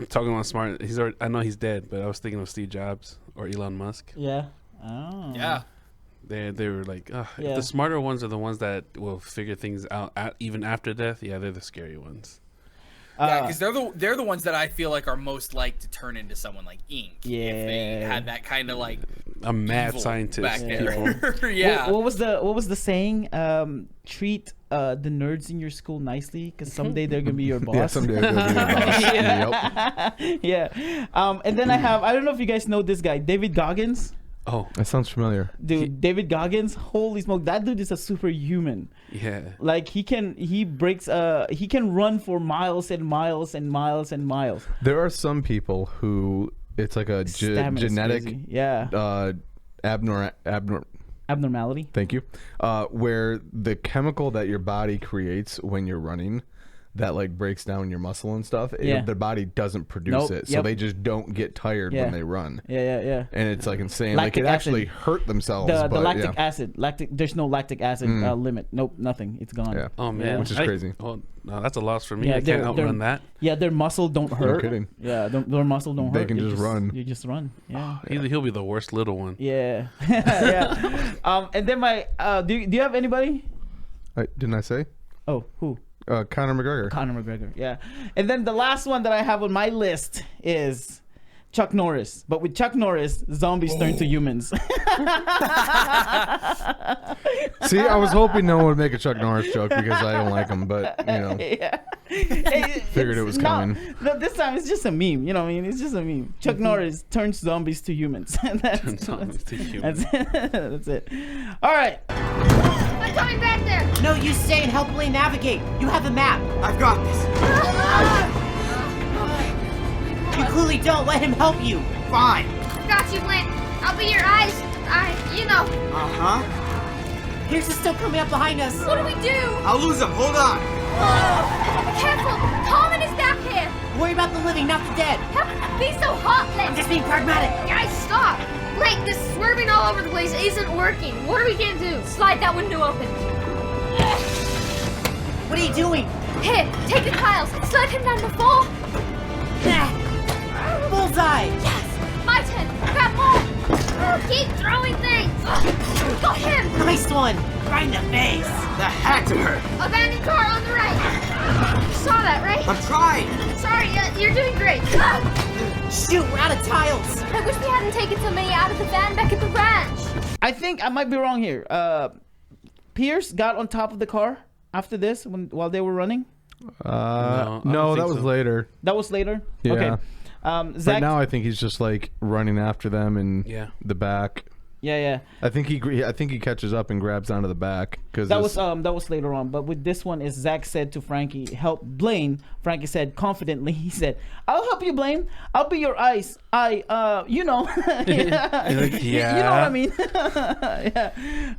Speaker 3: talking about smart, I know he's dead, but I was thinking of Steve Jobs or Elon Musk.
Speaker 2: Yeah. Oh.
Speaker 4: Yeah.
Speaker 3: They were like, if the smarter ones are the ones that will figure things out even after death. Yeah, they're the scary ones.
Speaker 4: Yeah, because they're the ones that I feel like are most like to turn into someone like Ink.
Speaker 2: Yeah.
Speaker 4: If they had that kind of like
Speaker 3: a mad
Speaker 4: evil
Speaker 3: scientist
Speaker 4: back there.
Speaker 2: Yeah. What was the saying? Treat the nerds in your school nicely, because someday they're gonna be your boss.
Speaker 1: Yeah, someday they'll be your boss.
Speaker 2: Yep. Yeah. And then I don't know if you guys know this guy, David Goggins.
Speaker 3: Oh,
Speaker 1: that sounds familiar.
Speaker 2: Dude, David Goggins, holy smoke, that dude is a superhuman.
Speaker 3: Yeah.
Speaker 2: Like he can run for miles and miles and miles and miles.
Speaker 1: There are some people who it's like a genetic
Speaker 2: abnormality.
Speaker 1: Thank you. Where the chemical that your body creates when you're running, that like breaks down your muscle and stuff.
Speaker 2: Yeah.
Speaker 1: Their body doesn't produce it, so they just don't get tired when they run.
Speaker 2: Yeah.
Speaker 1: And it's like insane.
Speaker 2: Lactic
Speaker 1: like it actually
Speaker 2: acid.
Speaker 1: hurt themselves.
Speaker 2: The
Speaker 1: but,
Speaker 2: lactic acid. There's no lactic acid limit. Nope, nothing. It's gone.
Speaker 1: Yeah.
Speaker 3: Oh man,
Speaker 1: which is crazy.
Speaker 3: Oh no, that's a loss for me.
Speaker 2: Yeah,
Speaker 3: I can't outrun that.
Speaker 2: Yeah, their muscle don't hurt.
Speaker 1: No kidding.
Speaker 2: Yeah, their muscle don't hurt.
Speaker 1: They can just run.
Speaker 2: You just run. Yeah.
Speaker 3: He'll be the worst little one.
Speaker 2: Yeah. Yeah. And then do you have anybody?
Speaker 1: Didn't I say?
Speaker 2: Oh, who?
Speaker 1: Conor McGregor.
Speaker 2: Conor McGregor. Yeah. And then the last one that I have on my list is Chuck Norris. But with Chuck Norris, zombies turn to humans.
Speaker 1: See, I was hoping no one would make a Chuck Norris joke because I don't like him, but you know,
Speaker 2: Yeah.
Speaker 1: figured it was coming.
Speaker 2: No, this time it's just a meme. You know what I mean? It's just a meme. Chuck Norris turns zombies to humans. That's it. All right.
Speaker 6: I'm coming back there.
Speaker 7: No, you stay and help Blaine navigate. You have a map.
Speaker 5: I've got this.
Speaker 7: You clearly don't. Let him help you.
Speaker 5: Fine.
Speaker 6: Got you, Blaine. I'll be your eyes. You know.
Speaker 5: Uh-huh.
Speaker 7: Pierce is still coming up behind us.
Speaker 6: What do we do?
Speaker 5: I'll lose him. Hold on.
Speaker 6: Be careful. Carmen is back here.
Speaker 7: Worry about the living, not the dead.
Speaker 6: Be so hot,
Speaker 7: I'm
Speaker 6: Blaine.
Speaker 7: just being pragmatic.
Speaker 6: Guys, stop. Blaine, this swerving all over the place isn't working. What are we gonna do? Slide that window open.
Speaker 7: What are you doing?
Speaker 6: Here, take the tiles. Slide him down the fall.
Speaker 7: Bullseye.
Speaker 6: Yes. My turn. Grab more. Keep throwing things. Got him.
Speaker 7: Nice one. Right in the face.
Speaker 5: That had to hurt.
Speaker 6: Abandoned car on the right. You saw that, right?
Speaker 5: I'm trying.
Speaker 6: Sorry, you're doing great.
Speaker 7: Shoot, we're out of tiles.
Speaker 6: I wish we hadn't taken so many out of the van back at the ranch.
Speaker 2: I think I might be wrong here. Pierce got on top of the car after this while they were running.
Speaker 1: No, that was later.
Speaker 2: That was later.
Speaker 1: Yeah.
Speaker 2: Okay.
Speaker 1: But
Speaker 2: Zach.
Speaker 1: now I think he's just like running after them in
Speaker 3: Yeah.
Speaker 1: the back.
Speaker 2: Yeah.
Speaker 1: I think he catches up and grabs onto the back because
Speaker 2: That was later on. But with this one, is Zach said to Frankie, "Help Blaine." Frankie said confidently, he said, "I'll help you, Blaine. I'll be your eyes. You know."
Speaker 3: Yeah.
Speaker 2: You know what I mean?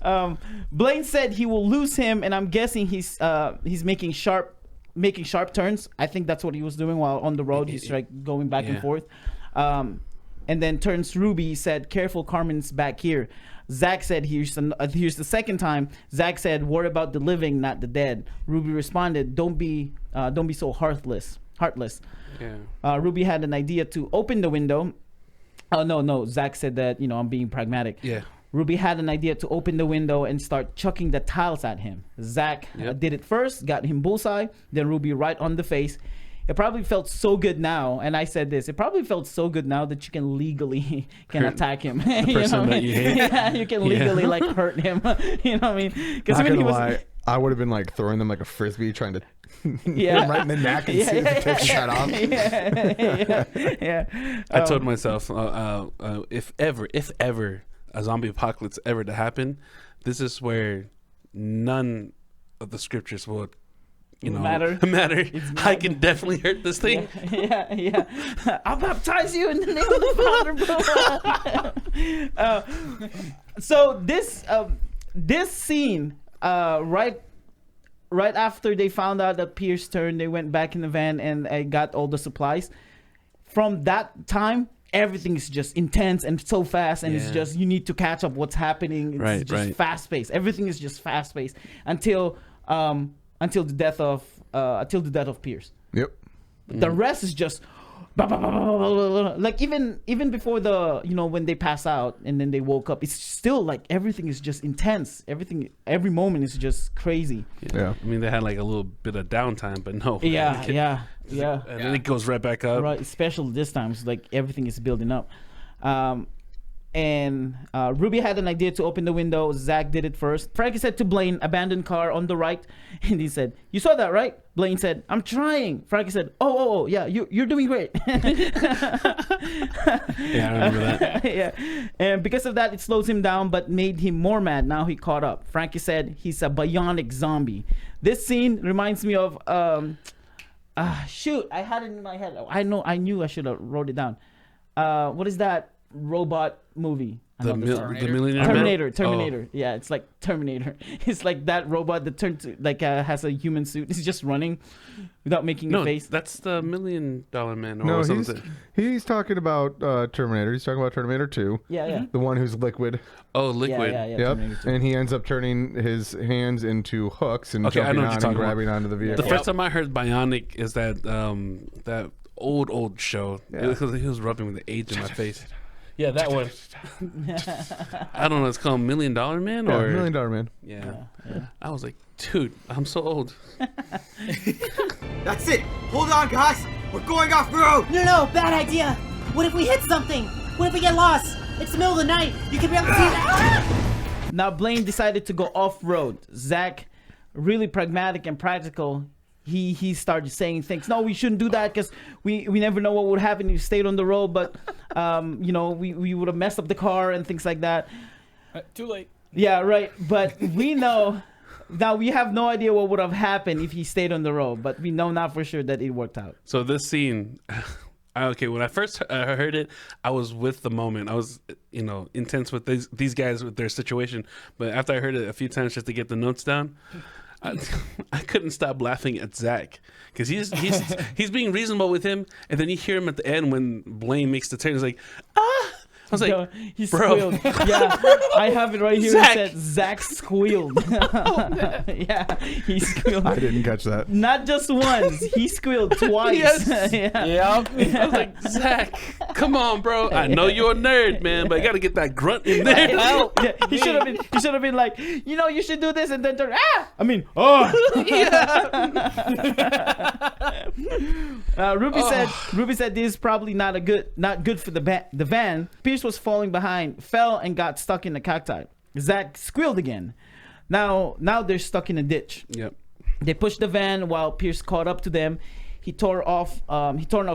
Speaker 2: Yeah. Blaine said he will lose him, and I'm guessing he's making sharp turns. I think that's what he was doing while on the road. He's like going back and forth. And then turns Ruby. He said, "Careful, Carmen's back here." Zach said, here's the second time. Zach said, "Worry about the living, not the dead." Ruby responded, don't be so heartless."
Speaker 3: Yeah.
Speaker 2: Ruby had an idea to open the window. Oh no. Zach said that, I'm being pragmatic.
Speaker 3: Yeah.
Speaker 2: Ruby had an idea to open the window and start chucking the tiles at him. Zach did it first, got him bullseye, then Ruby right on the face. It probably felt so good now, and I said this, it probably felt so good now that you can legally attack him.
Speaker 3: The person that you hate.
Speaker 2: Yeah, you can legally like hurt him. You know what I mean? Because
Speaker 1: Not gonna lie, I would have been like throwing them like a frisbee, trying to hit him right in the neck and see if it takes his head off.
Speaker 2: Yeah.
Speaker 3: I told myself, if ever a zombie apocalypse ever to happen, this is where none of the scriptures will matter. I can definitely hurt this thing.
Speaker 2: Yeah. I'll baptize you in the name of the Father. So this scene, right after they found out that Pierce turned, they went back in the van and got all the supplies. From that time, everything is just intense and so fast, and it's just you need to catch up what's happening. It's just fast paced. Everything is just fast paced until the death of Pierce.
Speaker 1: Yep.
Speaker 2: The rest is just like even before when they pass out and then they woke up, it's still like everything is just intense. Every moment is just crazy.
Speaker 1: Yeah.
Speaker 3: I mean, they had like a little bit of downtime, but no.
Speaker 2: Yeah.
Speaker 3: And then it goes right back up.
Speaker 2: Right, especially this time, it's like everything is building up. And Ruby had an idea to open the window. Zach did it first. Frankie said to Blaine, "Abandoned car on the right." And he said, "You saw that, right?" Blaine said, "I'm trying." Frankie said, Oh, yeah, you're doing great.
Speaker 3: Yeah, I remember that.
Speaker 2: Yeah. And because of that, it slows him down, but made him more mad. Now he caught up. Frankie said he's a bionic zombie. This scene reminds me of, shoot, I had it in my head. I knew I should have wrote it down. What is that robot movie?
Speaker 3: The Millionaire
Speaker 2: Terminator.
Speaker 3: Man?
Speaker 2: Terminator. Yeah, it's like Terminator. It's like that robot that turns has a human suit. He's just running without making a face.
Speaker 3: That's the $1 Million Man. Or
Speaker 1: No,
Speaker 3: something.
Speaker 1: he's talking about Terminator. He's talking about Terminator 2.
Speaker 2: Yeah.
Speaker 1: The one who's liquid.
Speaker 3: Oh, liquid.
Speaker 2: Yeah.
Speaker 1: Yep.
Speaker 2: Terminator 2.
Speaker 1: And he ends up turning his hands into hooks and
Speaker 3: Okay, I
Speaker 1: jumping
Speaker 3: know what you're
Speaker 1: on and
Speaker 3: talking
Speaker 1: grabbing
Speaker 3: about.
Speaker 1: onto the vehicle.
Speaker 3: The first time I heard Bionic is that old show.
Speaker 1: Yeah.
Speaker 3: It was 'cause he was rubbing with the age in my face. Yeah, that one. I don't know. It's called $1 Million Man,
Speaker 1: Yeah,
Speaker 3: or
Speaker 1: $1 Million Man.
Speaker 3: Yeah. I was like, dude, I'm so old.
Speaker 5: That's it. Hold on, guys. We're going off road.
Speaker 7: No, bad idea. What if we hit something? What if we get lost? It's the middle of the night. You can be able to see that.
Speaker 2: Now Blaine decided to go off-road. Zach, really pragmatic and practical, he started saying things. No, we shouldn't do that because we never know what would happen if you stayed on the road. But we would have messed up the car and things like that.
Speaker 9: Too late.
Speaker 2: Yeah, right. But we know now we have no idea what would have happened if he stayed on the road. But we know now for sure that it worked out.
Speaker 3: So this scene, okay, when I first heard it, I was with the moment. I was, intense with these guys with their situation. But after I heard it a few times just to get the notes down, I couldn't stop laughing at Zach because he's being reasonable with him, and then you hear him at the end when Blaine makes the turn. He's like, ah. I was like,
Speaker 2: he
Speaker 3: bro.
Speaker 2: squealed. Yeah, I have it right here.
Speaker 3: Zach.
Speaker 2: It said Zach squealed. Yeah, he squealed.
Speaker 1: I didn't catch that.
Speaker 2: Not just once. He squealed twice.
Speaker 3: Yes.
Speaker 2: Yeah.
Speaker 3: I was like, Zach, come on, bro. I know you're a nerd, man, but I got to get that grunt in there.
Speaker 2: Yeah, he should have been like, you should do this, and then turn. Oh. Ruby said this is probably not good for the van. Pierce was falling behind, fell and got stuck in the cacti. Zach squealed again. Now they're stuck in a ditch.
Speaker 3: Yep.
Speaker 2: They pushed the van while Pierce caught up to them. He tore off.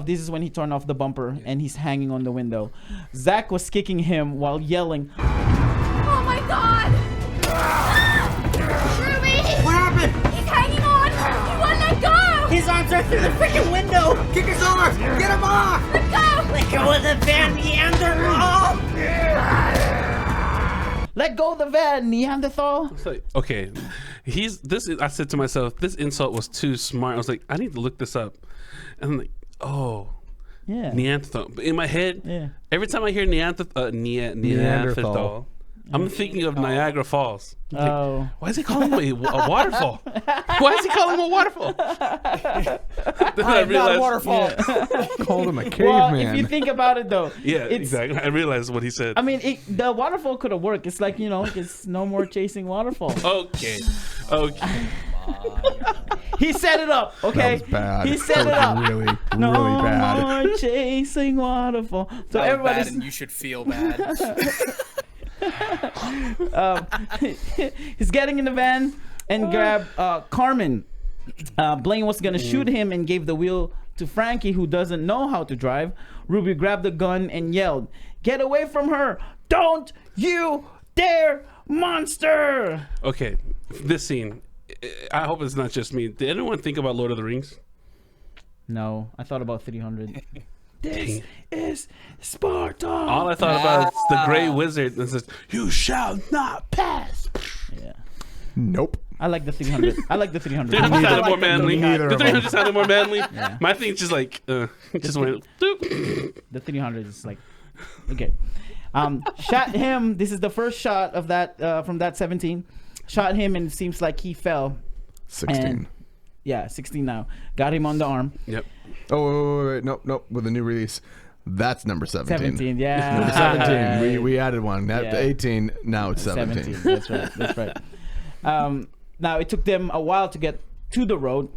Speaker 2: This is when he tore off the bumper, and he's hanging on the window. Zach was kicking him while yelling,
Speaker 6: Oh my god! Ruby!
Speaker 5: What happened?
Speaker 6: He's hanging on! He won't let go!
Speaker 7: His arms are through the freaking window.
Speaker 5: Kick his arms. Get him off.
Speaker 6: Let go!
Speaker 7: Let go of the van, Neanderthal.
Speaker 2: "Let go of the van, Neanderthal!"
Speaker 3: It's like, okay, I said to myself, this insult was too smart. I was like, I need to look this up. And I'm like, oh,
Speaker 2: Yeah.
Speaker 3: Neanderthal. But in my head,
Speaker 2: Yeah.
Speaker 3: every time I hear Neanderthal, I'm thinking of Niagara Falls. I'm like,
Speaker 2: Oh.
Speaker 3: why is he calling me a waterfall? Why is he calling him a waterfall? Then I realized,
Speaker 9: Waterfall.
Speaker 1: Called him a
Speaker 2: Well,
Speaker 1: caveman.
Speaker 2: if you think about it, though,
Speaker 3: yeah,
Speaker 2: it's,
Speaker 3: exactly. I realized what he said.
Speaker 2: I mean, the waterfall could have worked. It's like it's no more chasing waterfall.
Speaker 3: Okay.
Speaker 2: He set it up. Okay,
Speaker 1: That was bad.
Speaker 2: he set it up.
Speaker 1: Really,
Speaker 2: No
Speaker 1: really bad.
Speaker 2: more chasing waterfall. So
Speaker 4: That was bad,
Speaker 2: everybody's
Speaker 4: and you should feel bad.
Speaker 2: he's getting in the van and grab Carmen. Blaine was gonna shoot him and gave the wheel to Frankie, who doesn't know how to drive. Ruby grabbed the gun and yelled, "Get away from her! Don't you dare, monster!"
Speaker 3: Okay, this scene. I hope it's not just me. Did anyone think about Lord of the Rings?
Speaker 2: No, I thought about 300. This is Sparta.
Speaker 3: All I thought about is the Grey Wizard that says, "You shall not pass."
Speaker 2: Yeah,
Speaker 1: Nope.
Speaker 2: I like the 300. I like the 300.
Speaker 3: 300 sounded more manly.
Speaker 1: Neither
Speaker 3: The
Speaker 1: of
Speaker 3: 300 sounded more manly. My thing's just like, just went. Doop.
Speaker 2: The 300 is like, okay. Shot him. This is the first shot of that from that 17. Shot him, and it seems like he fell.
Speaker 1: 16.
Speaker 2: And, yeah, 16 now. Got him on the arm.
Speaker 3: Yep.
Speaker 1: Oh, wait. Nope. With the new release, that's number 17.
Speaker 2: 17, yeah.
Speaker 1: Number 17. We added one. At
Speaker 2: Yeah.
Speaker 1: 18, now it's 17.
Speaker 2: That's right. Now, it took them a while to get to the road.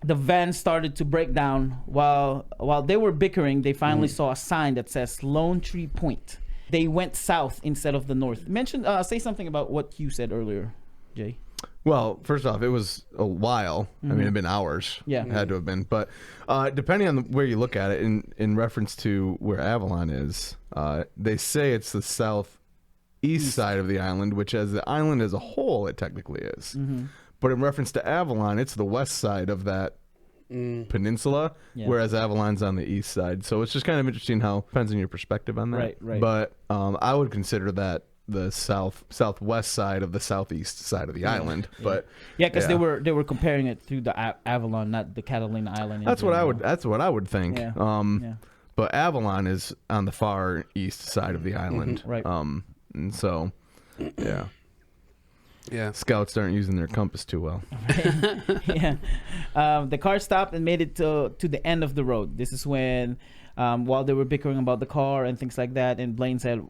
Speaker 2: The van started to break down. While they were bickering, they finally saw a sign that says Lone Tree Point. They went south instead of the north. Say something about what you said earlier, Jay.
Speaker 1: Well, first off, it was a while. I mean, it had been hours.
Speaker 2: Yeah.
Speaker 1: It had to have been. But depending on where you look at it, in reference to where Avalon is, they say it's the southeast side of the island, which as the island as a whole, it technically is. But in reference to Avalon, it's the west side of that peninsula, whereas Avalon's on the east side. So it's just kind of interesting how depends on your perspective on that.
Speaker 2: Right.
Speaker 1: But I would consider that the southwest side of the southeast side of the island. But
Speaker 2: because they were comparing it to the Avalon, not the Catalina Island.
Speaker 1: That's what I would think. But Avalon is on the far east side of the island.
Speaker 2: Right.
Speaker 1: And so
Speaker 3: Yeah.
Speaker 1: Scouts aren't using their compass too well.
Speaker 2: The car stopped and made it to the end of the road. This is when while they were bickering about the car and things like that, and Blaine said,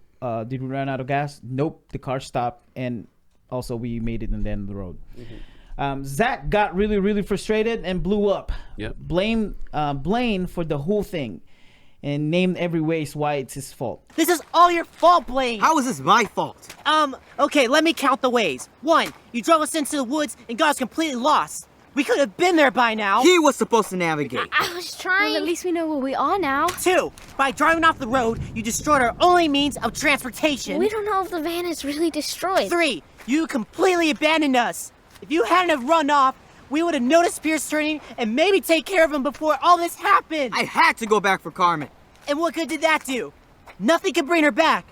Speaker 2: did we run out of gas? Nope, the car stopped, and also we made it in the end of the road. Zach got really, really frustrated and blew up.
Speaker 3: Yep.
Speaker 2: Blamed Blaine for the whole thing and named every ways why it's his fault.
Speaker 7: This is all your fault, Blaine.
Speaker 5: How is this my fault?
Speaker 7: Okay, let me count the ways. 1, you drove us into the woods and got us completely lost. We could have been there by now.
Speaker 5: He was supposed to navigate.
Speaker 6: I was trying.
Speaker 8: Well, at least we know where we are now.
Speaker 7: 2, by driving off the road, you destroyed our only means of transportation.
Speaker 6: We don't know if the van is really destroyed.
Speaker 7: 3, you completely abandoned us. If you hadn't have run off, we would have noticed Pierce turning and maybe take care of him before all this happened.
Speaker 5: I had to go back for Carmen.
Speaker 7: And what good did that do? Nothing could bring her back.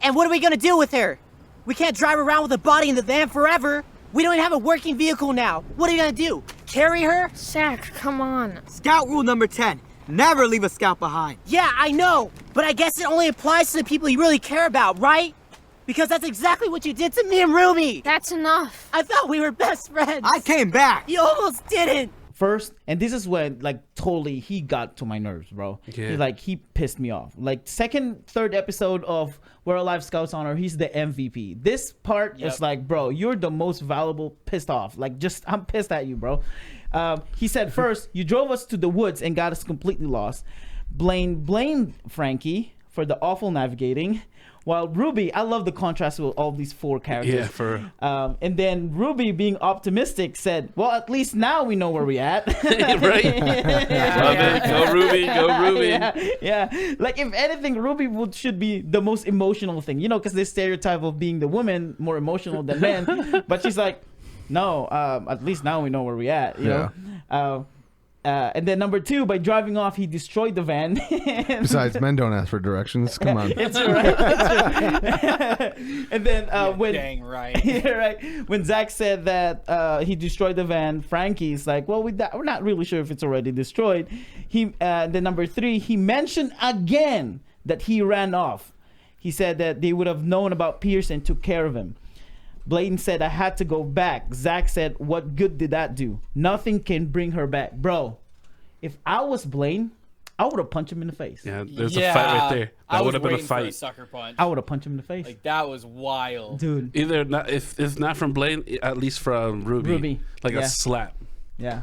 Speaker 7: And what are we gonna do with her? We can't drive around with a body in the van forever. We don't even have a working vehicle now. What are you gonna do? Carry her?
Speaker 6: Zach, come on.
Speaker 5: Scout rule number 10. Never leave a scout behind.
Speaker 7: Yeah, I know. But I guess it only applies to the people you really care about, right? Because that's exactly what you did to me and Ruby.
Speaker 6: That's enough.
Speaker 7: I thought we were best friends.
Speaker 5: I came back.
Speaker 7: You almost didn't.
Speaker 2: First, and this is when totally he got to my nerves, bro.
Speaker 3: Yeah.
Speaker 2: He pissed me off. Second, third episode of We're Alive Scouts Honor, he's the MVP. This part is bro, you're the most valuable pissed off. I'm pissed at you, bro. He said, first, you drove us to the woods and got us completely lost. Blamed Frankie for the awful navigating. While Ruby, I love the contrast with all these 4 characters.
Speaker 3: Yeah, for
Speaker 2: and then Ruby, being optimistic, said, well, at least now we know where we at.
Speaker 3: right? Love it. Go Ruby, go Ruby.
Speaker 2: Yeah. If anything, Ruby should be the most emotional thing. Because this stereotype of being the woman more emotional than men. But she's like, no, at least now we know where we at. You know? And then number 2, by driving off, he destroyed the van.
Speaker 1: Besides, men don't ask for directions. Come on.
Speaker 2: It's right. And then when
Speaker 4: dang right.
Speaker 2: right, when Zach said that he destroyed the van, Frankie's like, well, we're not really sure if it's already destroyed. Then number 3, he mentioned again that he ran off. He said that they would have known about Pierce and took care of him. Blaine said, I had to go back. Zach said, what good did that do? Nothing can bring her back. Bro, if I was Blaine, I would have punched him in the face.
Speaker 3: Yeah, there's a fight right there. That would have been a fight.
Speaker 4: For a sucker punch.
Speaker 2: I would have punched him in the face.
Speaker 4: That was wild.
Speaker 2: Dude.
Speaker 3: Either not, if it's not from Blaine, at least from Ruby. A slap.
Speaker 2: Yeah.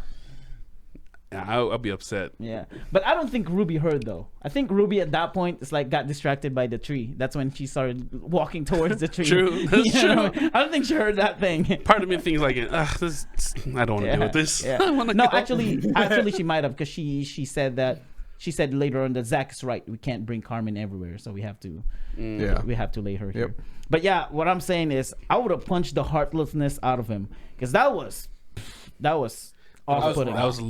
Speaker 3: Yeah, I'll be upset.
Speaker 2: Yeah, but I don't think Ruby heard though. I think Ruby at that point is got distracted by the tree. That's when she started walking towards the tree.
Speaker 3: True, that's true.
Speaker 2: I don't think she heard that thing.
Speaker 3: Part of me thinks this. I don't want to deal with this.
Speaker 2: Yeah.
Speaker 3: I want to
Speaker 2: No,
Speaker 3: go.
Speaker 2: actually, she might have because she said that. She said later on that Zach is right. We can't bring Carmen everywhere, so we have to. We have to lay her here. But yeah, what I'm saying is, I would have punched the heartlessness out of him because that was off-putting.
Speaker 3: That was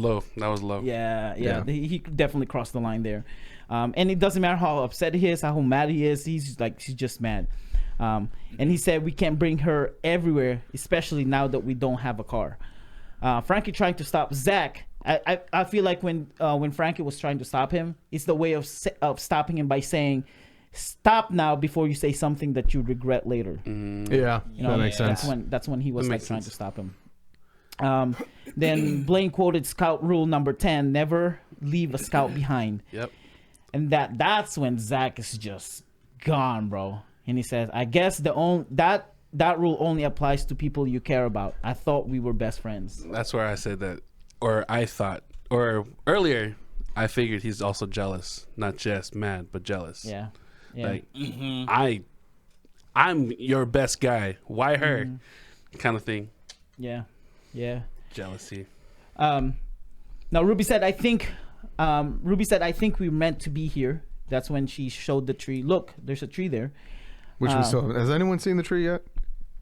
Speaker 3: low.
Speaker 2: Yeah. He definitely crossed the line there. And it doesn't matter how upset he is, how mad he is. He's just mad. And he said we can't bring her everywhere, especially now that we don't have a car. Frankie trying to stop Zach. I feel like when Frankie was trying to stop him, it's the way of stopping him by saying, "Stop now before you say something that you regret later."
Speaker 1: That makes sense.
Speaker 2: That's when he was trying to stop him. Then Blaine quoted Scout rule number 10: never leave a scout behind.
Speaker 3: Yep.
Speaker 2: And that's when Zach is just gone, bro. And he says, I guess that rule only applies to people you care about. I thought we were best friends.
Speaker 3: That's where I said that, or I thought, or earlier, I figured he's also jealous, not just mad, but jealous.
Speaker 2: Yeah.
Speaker 3: I'm your best guy. Why her? Kind of thing.
Speaker 2: Yeah.
Speaker 3: Jealousy.
Speaker 2: Now Ruby said, I think we're meant to be here. That's when she showed the tree. Look, there's a tree there.
Speaker 1: Which we still haven't. Has anyone seen the tree yet?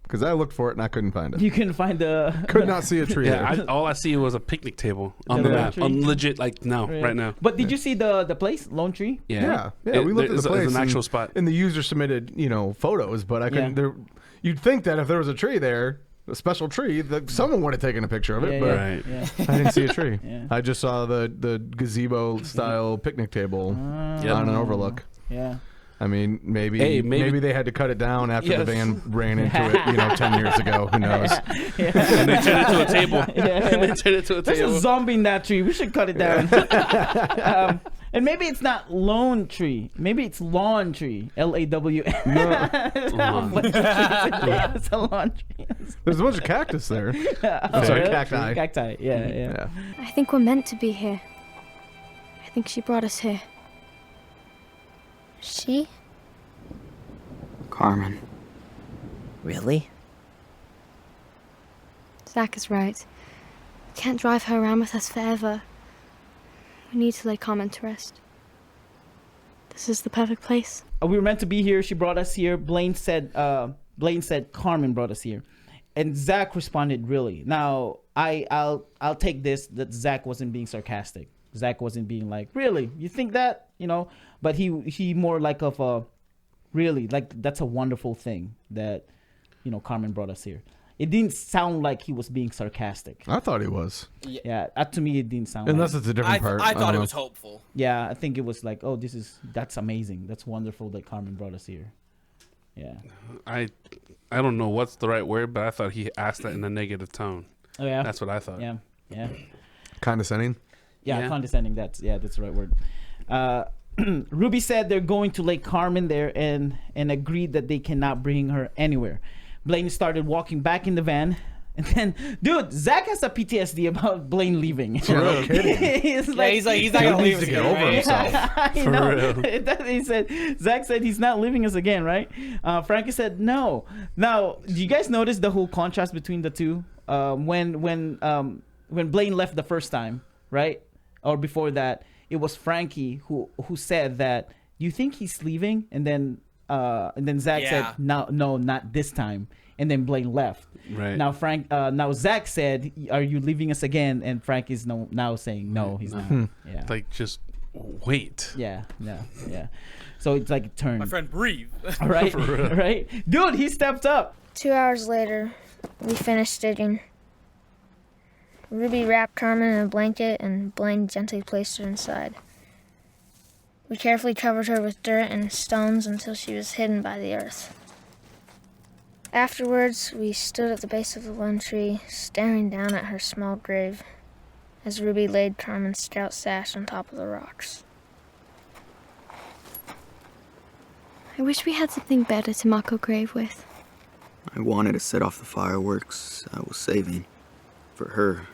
Speaker 1: Because I looked for it and I couldn't find it.
Speaker 2: You couldn't find the.
Speaker 1: Could not see a tree there.
Speaker 3: All I see was a picnic table on the map. On legit, like right now.
Speaker 2: But did you see the place, Lone Tree?
Speaker 1: Yeah. We looked at the place.
Speaker 3: It's an actual spot.
Speaker 1: And the user submitted, photos, but I couldn't. You'd think that if there was a tree there, a special tree, that someone would have taken a picture of it, but I didn't see a tree. I just saw the gazebo style picnic table on an overlook.
Speaker 2: Yeah.
Speaker 1: I mean, maybe they had to cut it down after the van ran into it, 10 years ago. Who knows?
Speaker 3: And they turned it to a table. And they turned it to a
Speaker 2: There's
Speaker 3: table.
Speaker 2: a zombie in that tree. We should cut it down. And maybe it's not lone tree. Maybe it's lawn tree. LAW. It's a lawn tree.
Speaker 1: There's a bunch of cactus there. Sorry, cacti.
Speaker 2: Cacti. Yeah.
Speaker 8: I think we're meant to be here. I think she brought us here.
Speaker 6: She?
Speaker 5: Carmen.
Speaker 7: Really?
Speaker 8: Zach is right. We can't drive her around with us forever. We need to lay Carmen to rest. This is the perfect place.
Speaker 2: We were meant to be here. She brought us here. Blaine said Carmen brought us here. And Zach responded, really. Now, I'll take this that Zach wasn't being sarcastic. Zach wasn't being like, really? You think that? But he more like of a, really, like that's a wonderful thing that, Carmen brought us here. It didn't sound like he was being sarcastic.
Speaker 1: I thought he was.
Speaker 2: Yeah, to me it didn't sound
Speaker 1: Unless
Speaker 2: like.
Speaker 1: it's a different part.
Speaker 4: I thought it was hopeful.
Speaker 2: Yeah, I think it was like, oh, that's amazing. That's wonderful that Carmen brought us here. Yeah.
Speaker 3: I don't know what's the right word, but I thought he asked that in a negative tone.
Speaker 2: Oh yeah.
Speaker 3: That's what I thought.
Speaker 2: Yeah.
Speaker 1: Condescending?
Speaker 2: Yeah, condescending. That's the right word. Ruby said they're going to lay Carmen there and agreed that they cannot bring her anywhere. Blaine started walking back in the van. And then, dude, Zach has a PTSD about Blaine leaving.
Speaker 1: No kidding.
Speaker 4: he's not gonna leave us
Speaker 1: to get
Speaker 4: again,
Speaker 1: over
Speaker 4: right?
Speaker 1: himself.
Speaker 2: I know. Zach said he's not leaving us again, right? Frankie said no. Now, do you guys notice the whole contrast between the two? When Blaine left the first time, right? Or before that, it was Frankie who said that, do you think he's leaving? And then Zach said, no, not this time. And then Blaine left.
Speaker 3: Right.
Speaker 2: Now Zach said, are you leaving us again? And Frank is now saying, no, he's not. Yeah.
Speaker 3: Like, just wait.
Speaker 2: Yeah. So it's like a turn.
Speaker 4: My friend, breathe.
Speaker 2: Right? Right? Dude, he stepped up.
Speaker 6: 2 hours later, we finished digging. Ruby wrapped Carmen in a blanket and Blaine gently placed her inside. We carefully covered her with dirt and stones until she was hidden by the earth. Afterwards, we stood at the base of the lone tree, staring down at her small grave, as Ruby laid Carmen's scout sash on top of the rocks.
Speaker 8: I wish we had something better to mark her grave with.
Speaker 9: I wanted to set off the fireworks I was saving for her.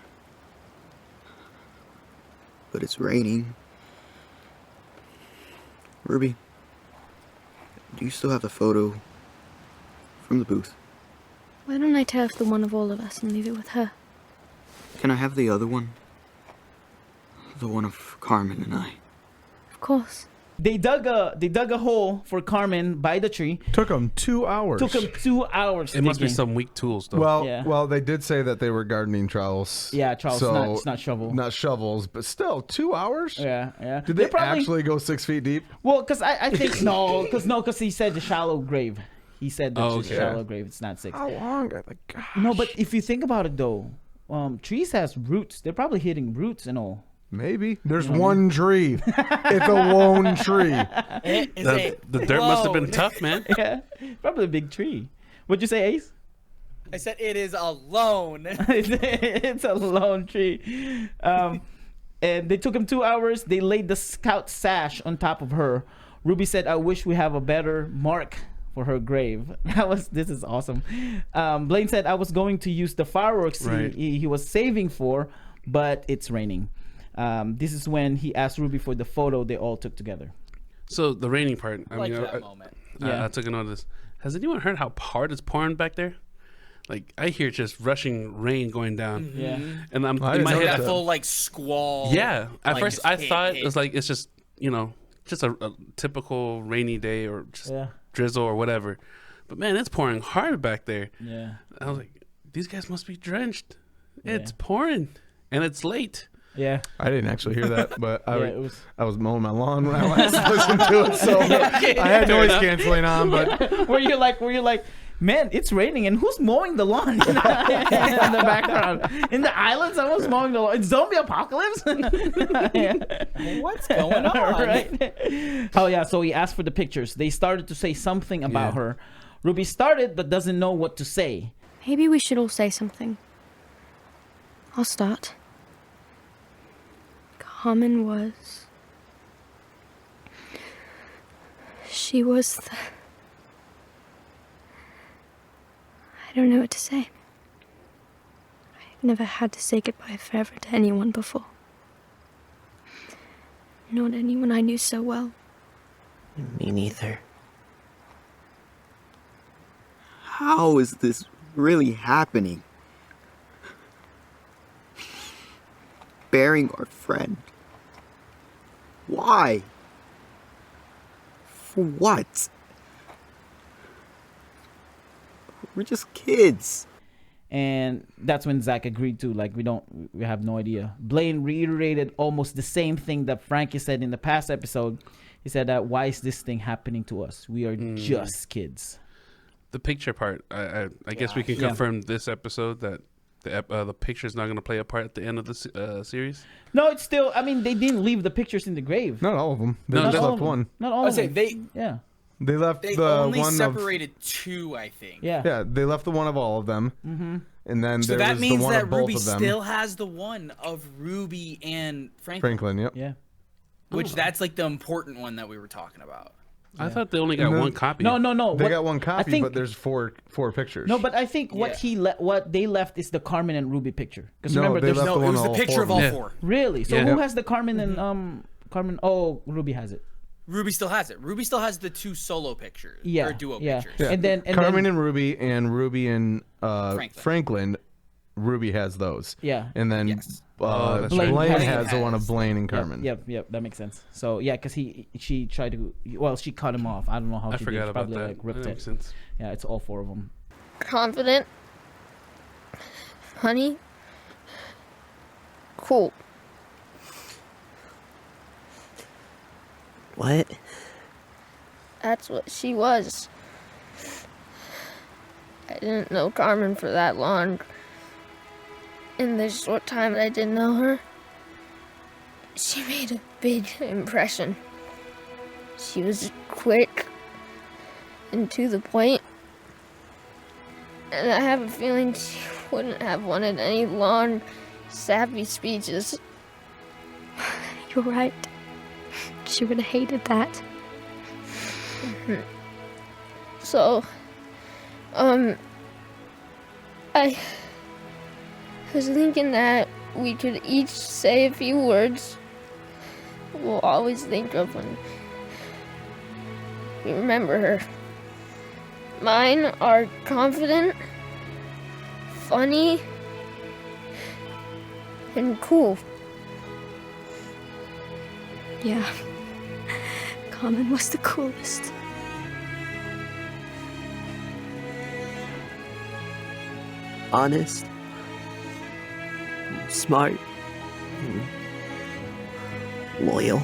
Speaker 9: But it's raining. Ruby, do you still have the photo from the booth?
Speaker 8: Why don't I tear off the one of all of us and leave it with her?
Speaker 9: Can I have the other one? The one of Carmen and I.
Speaker 8: Of course.
Speaker 2: They dug a hole for Carmen by the tree.
Speaker 1: Took them 2 hours.
Speaker 2: Took them 2 hours.
Speaker 3: It must be some weak tools, though.
Speaker 1: Well, they did say that they were gardening trowels.
Speaker 2: Yeah, trowels,
Speaker 1: so
Speaker 2: not shovel.
Speaker 1: Not shovels, but still 2 hours.
Speaker 2: Yeah.
Speaker 1: Did they actually go 6 feet deep?
Speaker 2: Well, because I think because he said the shallow grave. He said it's a shallow grave. It's not 6.
Speaker 1: How long? Gosh.
Speaker 2: No, but if you think about it though, trees has roots. They're probably hitting roots and all.
Speaker 1: Maybe there's one tree. It's a lone tree.
Speaker 3: The dirt must have been tough, man.
Speaker 2: Yeah, probably a big tree. What'd you say, Ace?
Speaker 4: I said it is alone.
Speaker 2: It's a lone tree. And they took him 2 hours. They laid the scout sash on top of her. Ruby said, "I wish we have a better mark for her grave." This is awesome. Blaine said, "I was going to use the fireworks he was saving for, but it's raining." This is when he asked Ruby for the photo they all took together.
Speaker 3: So the raining part. I
Speaker 4: like
Speaker 3: mean,
Speaker 4: that moment.
Speaker 3: I took a note of this. Has anyone heard how hard it's pouring back there? Like, I hear just rushing rain going down.
Speaker 4: Mm-hmm.
Speaker 2: Yeah.
Speaker 3: And I'm
Speaker 1: I
Speaker 3: in my
Speaker 1: didn't know
Speaker 3: head.
Speaker 4: That full like squall.
Speaker 3: Yeah. At
Speaker 4: like,
Speaker 3: first,
Speaker 4: just
Speaker 3: I
Speaker 4: hit,
Speaker 3: thought
Speaker 4: hit.
Speaker 3: it was like it's just just a typical rainy day or just drizzle or whatever. But man, it's pouring hard back there.
Speaker 2: Yeah.
Speaker 3: I was like, these guys must be drenched. It's pouring, and it's late.
Speaker 2: Yeah.
Speaker 1: I didn't actually hear that, but
Speaker 2: Yeah,
Speaker 1: I was mowing my lawn when I last listened to it, so I had noise canceling on. But
Speaker 2: were you like, man, it's raining, and who's mowing the lawn in the background? In the islands, someone's mowing the lawn. It's zombie apocalypse.
Speaker 4: What's going on?
Speaker 2: Right? Oh yeah. So he asked for the pictures. They started to say something about her. Ruby started, but doesn't know what to say.
Speaker 8: Maybe we should all say something. I'll start. Carmen was... She was the... I don't know what to say. I've never had to say goodbye forever to anyone before. Not anyone I knew so well.
Speaker 7: Me neither.
Speaker 9: How is this really happening? Burying our friend. Why? For what? We're just kids.
Speaker 2: And that's when Zach agreed to, like, we have no idea. Blaine reiterated almost the same thing that Frankie said in the past episode. He said that, why is this thing happening to us? We are just kids.
Speaker 3: The picture part, I guess we can confirm this episode that the picture is not going to play a part at the end of the series.
Speaker 2: No, it's still, I mean, they didn't leave the pictures in the grave.
Speaker 1: not all of them. They
Speaker 3: No,
Speaker 1: just
Speaker 3: not
Speaker 1: left one.
Speaker 2: Not all
Speaker 4: I
Speaker 2: of
Speaker 4: say
Speaker 2: them.
Speaker 1: They left
Speaker 4: they
Speaker 1: the
Speaker 4: only
Speaker 1: one
Speaker 4: separated 2, I think.
Speaker 2: Yeah.
Speaker 1: of. Yeah, they left the one of all of them. Mm-hmm. And then
Speaker 4: So
Speaker 1: there
Speaker 4: that
Speaker 1: was
Speaker 4: means
Speaker 1: the one
Speaker 4: that
Speaker 1: of both
Speaker 4: Ruby
Speaker 1: of them.
Speaker 4: still has the one of Ruby and Franklin.
Speaker 1: Yep.
Speaker 2: Yeah.
Speaker 4: Which that's like the important one that we were talking about.
Speaker 3: I thought they only got one copy.
Speaker 2: No.
Speaker 1: They
Speaker 2: What-
Speaker 1: got one
Speaker 2: I
Speaker 1: copy,
Speaker 2: think-
Speaker 1: but there's four pictures.
Speaker 2: No, but I think what they left is the Carmen and Ruby picture. Because
Speaker 1: No,
Speaker 2: remember,
Speaker 1: they
Speaker 2: there's
Speaker 1: left
Speaker 4: No,
Speaker 1: the
Speaker 4: it
Speaker 1: one
Speaker 4: was the
Speaker 1: all
Speaker 4: picture
Speaker 1: four
Speaker 4: of all
Speaker 3: them.
Speaker 4: 4.
Speaker 2: really. So
Speaker 3: Yeah.
Speaker 2: who has the Carmen and Carmen? Oh, Ruby has it.
Speaker 4: Ruby still has it. Ruby still has the 2 solo pictures.
Speaker 2: Yeah.
Speaker 4: Or duo
Speaker 2: yeah.
Speaker 4: pictures.
Speaker 1: Yeah.
Speaker 2: And then
Speaker 1: Carmen and Ruby and
Speaker 4: Franklin.
Speaker 1: Franklin. Ruby has those.
Speaker 2: Yeah.
Speaker 1: And then
Speaker 4: Yes.
Speaker 3: that's
Speaker 1: Blaine,
Speaker 2: right.
Speaker 1: has the one of Blaine and Carmen.
Speaker 2: Yep, that makes sense. So yeah, because she tried to, she cut him off. I don't know how
Speaker 3: I
Speaker 2: she did.
Speaker 3: forgot
Speaker 2: She
Speaker 3: about
Speaker 2: probably
Speaker 3: that.
Speaker 2: like ripped
Speaker 3: That
Speaker 2: it.
Speaker 3: makes sense.
Speaker 2: Yeah, it's all 4 of them.
Speaker 6: Confident. Funny. Cool.
Speaker 7: What?
Speaker 6: That's what she was. I didn't know Carmen for that long. In the short time that I didn't know her, she made a big impression. She was quick and to the point, and I have a feeling she wouldn't have wanted any long, sappy speeches.
Speaker 8: You're right. She would have hated that.
Speaker 6: So, I was thinking that we could each say a few words we'll always think of when we remember her. Mine are confident, funny, and cool.
Speaker 8: Yeah. Carmen was the coolest.
Speaker 7: Honest. Smart. Loyal.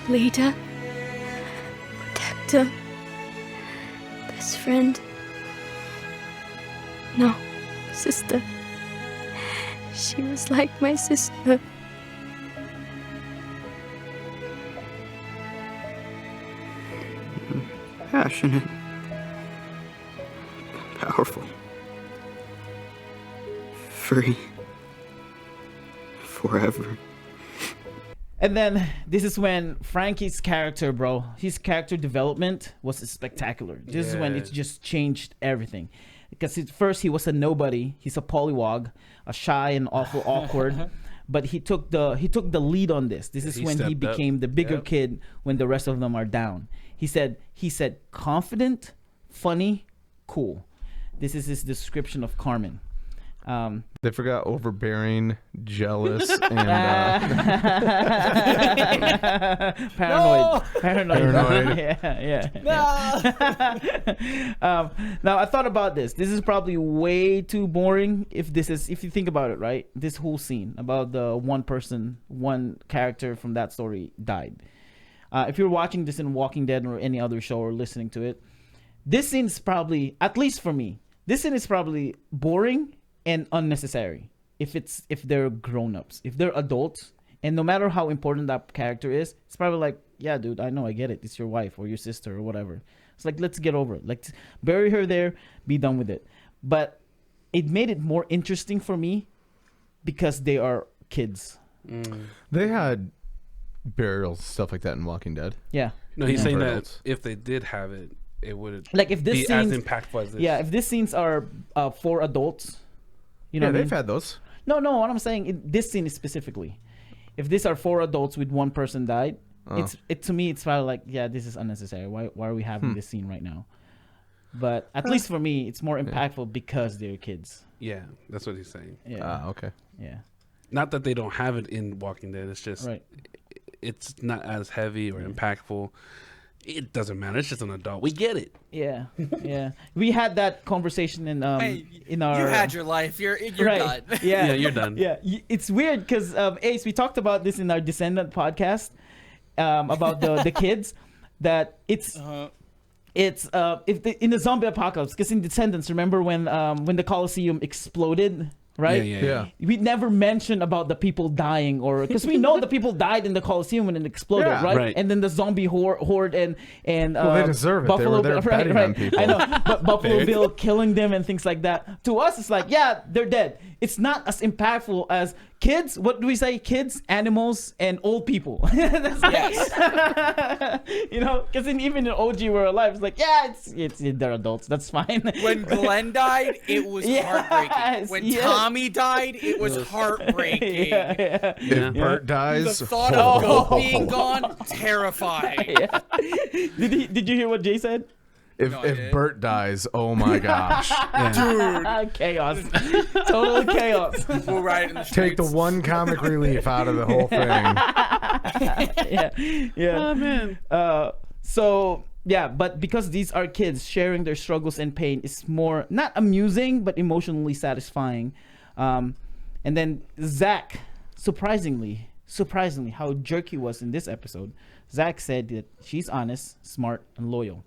Speaker 8: Leader. Protector. Best friend. No, sister. She was like my sister.
Speaker 9: Passionate. Powerful. Free. Forever.
Speaker 2: And then this is when Frankie's character, bro, his character development was spectacular. This is when it just changed everything. Because at first he was a nobody. He's a pollywog, a shy and awful awkward. But he took the lead on this. This is
Speaker 3: he
Speaker 2: when he
Speaker 3: stepped up.
Speaker 2: became the bigger kid when the rest of them are down. He said confident, funny, cool. This is his description of Carmen.
Speaker 1: They forgot overbearing, jealous, and
Speaker 2: paranoid.
Speaker 1: Paranoid.
Speaker 2: Yeah. Now I thought about this. This is probably way too boring. If you think about it, right? This whole scene about the one character from that story died. If you're watching this in Walking Dead or any other show or listening to it, this scene is probably, at least for me, this scene is probably boring and unnecessary if they're grown-ups, if they're adults, and no matter how important that character is, it's probably like, yeah, dude, I know, I get it, it's your wife or your sister or whatever. It's like, let's get over it, like bury her there, be done with it. But it made it more interesting for me because they are kids.
Speaker 1: They had burials, stuff like that in Walking Dead.
Speaker 2: Yeah.
Speaker 3: No, he's saying
Speaker 1: Adults.
Speaker 3: that if they did have it, it would
Speaker 2: like if this
Speaker 3: be as impactful as this.
Speaker 2: Yeah, if these scenes are for adults, you know,
Speaker 1: Yeah, they've had those.
Speaker 2: No, what I'm saying, this scene is specifically, if these are 4 adults with 1 person died, to me it's probably like, yeah, this is unnecessary. Why are we having this scene right now? But at least for me, it's more impactful because they're kids.
Speaker 3: Yeah, that's what he's saying.
Speaker 2: Yeah.
Speaker 1: Okay.
Speaker 2: Yeah.
Speaker 3: Not that they don't have it in Walking Dead. It's just it's not as heavy or impactful. It doesn't matter. It's just an adult. We get it.
Speaker 2: Yeah. We had that conversation in our.
Speaker 4: You had your life. You're
Speaker 2: right.
Speaker 4: done.
Speaker 2: Yeah,
Speaker 3: you're done.
Speaker 2: Yeah, it's weird because Ace, we talked about this in our Descendant podcast about the kids, that it's if in the zombie apocalypse, because in Descendants, remember when the Colosseum exploded. Right?
Speaker 1: Yeah.
Speaker 2: We never mentioned about the people dying, or because we know the people died in the Colosseum when it exploded, right? And then the zombie horde and
Speaker 1: well, they deserve it.
Speaker 2: Buffalo,
Speaker 1: they were there betting on people.
Speaker 2: I know, but Buffalo Bill killing them and things like that. To us, it's like, yeah, they're dead. It's not as impactful as kids. What do we say? Kids, animals, and old people.
Speaker 4: Yes.
Speaker 2: You know, because even in OG we're alive. It's like, yeah, it's they're adults. That's fine.
Speaker 4: When Glenn died, it was heartbreaking. When Tommy died, it was heartbreaking.
Speaker 1: If Bert dies,
Speaker 4: The thought of Goat being gone, terrifying.
Speaker 2: Did you hear what Jay said?
Speaker 1: If Bert dies, oh my gosh.
Speaker 2: Dude. Chaos. Total chaos.
Speaker 4: We'll ride it in the streets.
Speaker 1: Take the one comic relief out of the whole thing.
Speaker 2: Yeah.
Speaker 3: Oh, man.
Speaker 2: So, yeah, but because these are kids, sharing their struggles and pain is more, not amusing, but emotionally satisfying. And then Zach, surprisingly, how jerky was in this episode, Zach said that she's honest, smart, and loyal.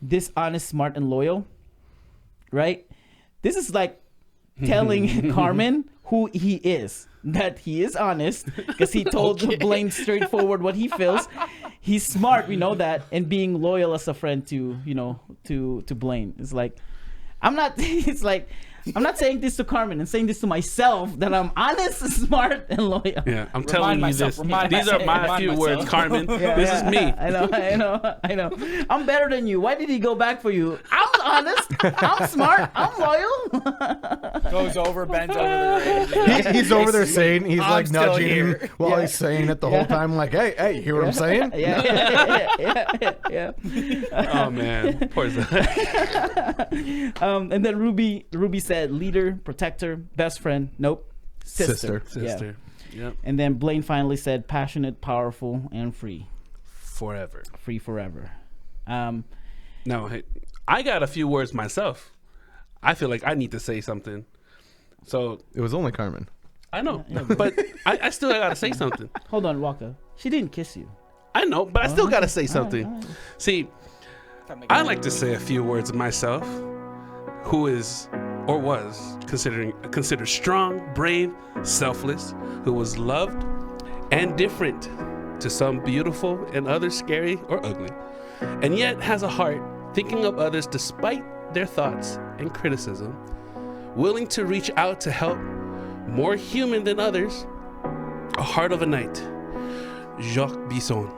Speaker 2: This honest, smart, and loyal, right? This is like telling Carmen who he is. That he is honest because he told Blaine straightforward what he feels. He's smart, we know that, and being loyal as a friend to Blaine. It's like, I'm not saying this to Carmen. I'm saying this to myself, that I'm honest, smart, and loyal.
Speaker 3: Yeah, I'm telling you this. These are my few words, Carmen. This is me.
Speaker 2: I know. I'm better than you. Why did he go back for you? I'm honest. I'm smart. I'm loyal.
Speaker 4: Goes over, bends over the
Speaker 1: He's over there saying, he's
Speaker 4: I'm
Speaker 1: like
Speaker 4: still
Speaker 1: nudging him
Speaker 4: here.
Speaker 1: while he's saying it the whole time. Like, hey, you hear what I'm saying?
Speaker 2: Yeah.
Speaker 3: Oh man, poor Zach.
Speaker 2: And then Ruby said leader, protector, best friend. Nope. Sister.
Speaker 3: Sister. Yep.
Speaker 2: And then Blaine finally said passionate, powerful, and free.
Speaker 3: Forever.
Speaker 2: Free forever.
Speaker 3: No, hey, I got a few words myself. I feel like I need to say something. So
Speaker 1: It was only Carmen.
Speaker 3: I know, but I still gotta say something.
Speaker 2: Hold on, Wakka. She didn't kiss you.
Speaker 3: I know, but I still gotta say something.
Speaker 2: All right.
Speaker 3: See, I like to say a few words myself. Who is or was considered strong, brave, selfless, who was loved and different, to some beautiful and others scary or ugly, and yet has a heart thinking of others despite their thoughts and criticism, willing to reach out to help, more human than others, a heart of a knight, Jacques Bisson.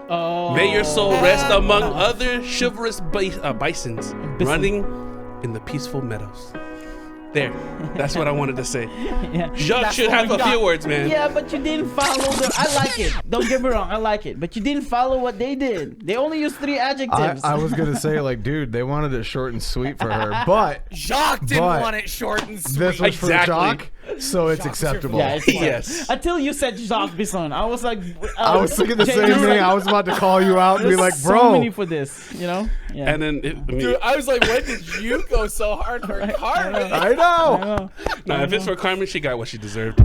Speaker 2: Oh.
Speaker 3: May your soul rest among other chivalrous bisons running in the peaceful meadows. There. That's what I wanted to say.
Speaker 2: Yeah.
Speaker 3: Jacques
Speaker 2: That's
Speaker 3: should
Speaker 2: what
Speaker 3: have
Speaker 2: we
Speaker 3: a
Speaker 2: got.
Speaker 3: few words, man.
Speaker 2: Yeah, but you didn't follow the. I like it. Don't get me wrong. I like it. But you didn't follow what they did. They only used 3 adjectives.
Speaker 1: I was gonna say, like, dude, they wanted it short and sweet for her, but
Speaker 4: Jacques didn't want it short and sweet.
Speaker 1: this was
Speaker 3: Exactly.
Speaker 1: for Jacques, so it's acceptable.
Speaker 2: Yeah, it's
Speaker 3: Yes.
Speaker 2: Until you said Jacques Bisson, I was like,
Speaker 1: I was thinking the
Speaker 2: Jay,
Speaker 1: same
Speaker 2: you were
Speaker 1: thing.
Speaker 2: like,
Speaker 1: I was about to call you out and be
Speaker 2: "There's
Speaker 1: like,
Speaker 2: so
Speaker 1: bro.
Speaker 2: many for this, you know? Yeah.
Speaker 3: And then,
Speaker 4: Dude, I was like, when did you go so hard for Carmen?
Speaker 1: I know.
Speaker 3: no, if it's for Carmen, she got what she deserved.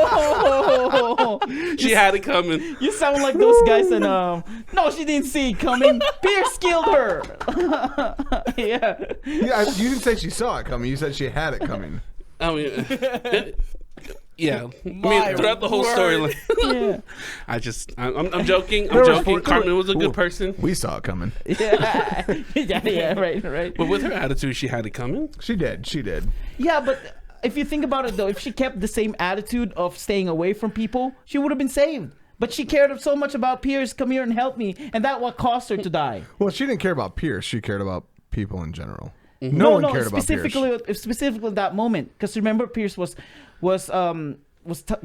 Speaker 2: Whoa!
Speaker 3: She had it coming.
Speaker 2: You sound like those guys in no, she didn't see it coming. Pierce killed her. Yeah.
Speaker 1: Yeah, you didn't say she saw it coming. You said she had it coming.
Speaker 3: I mean, yeah. I
Speaker 4: My
Speaker 3: mean, throughout the whole
Speaker 4: word.
Speaker 3: storyline.
Speaker 2: Yeah.
Speaker 3: I'm joking. I'm
Speaker 1: There was
Speaker 3: joking.
Speaker 1: four-
Speaker 3: Carmen was a
Speaker 1: Ooh.
Speaker 3: good person.
Speaker 1: We saw it coming.
Speaker 2: Yeah, right.
Speaker 3: But with her attitude, she had it coming.
Speaker 1: She did.
Speaker 2: Yeah, but if you think about it though, if she kept the same attitude of staying away from people, she would have been saved. But she cared so much about Pierce, come here and help me, and that what caused her to die.
Speaker 1: Well, she didn't care about Pierce. She cared about people in general. No one cared about Pierce.
Speaker 2: Specifically that moment, because remember Pierce was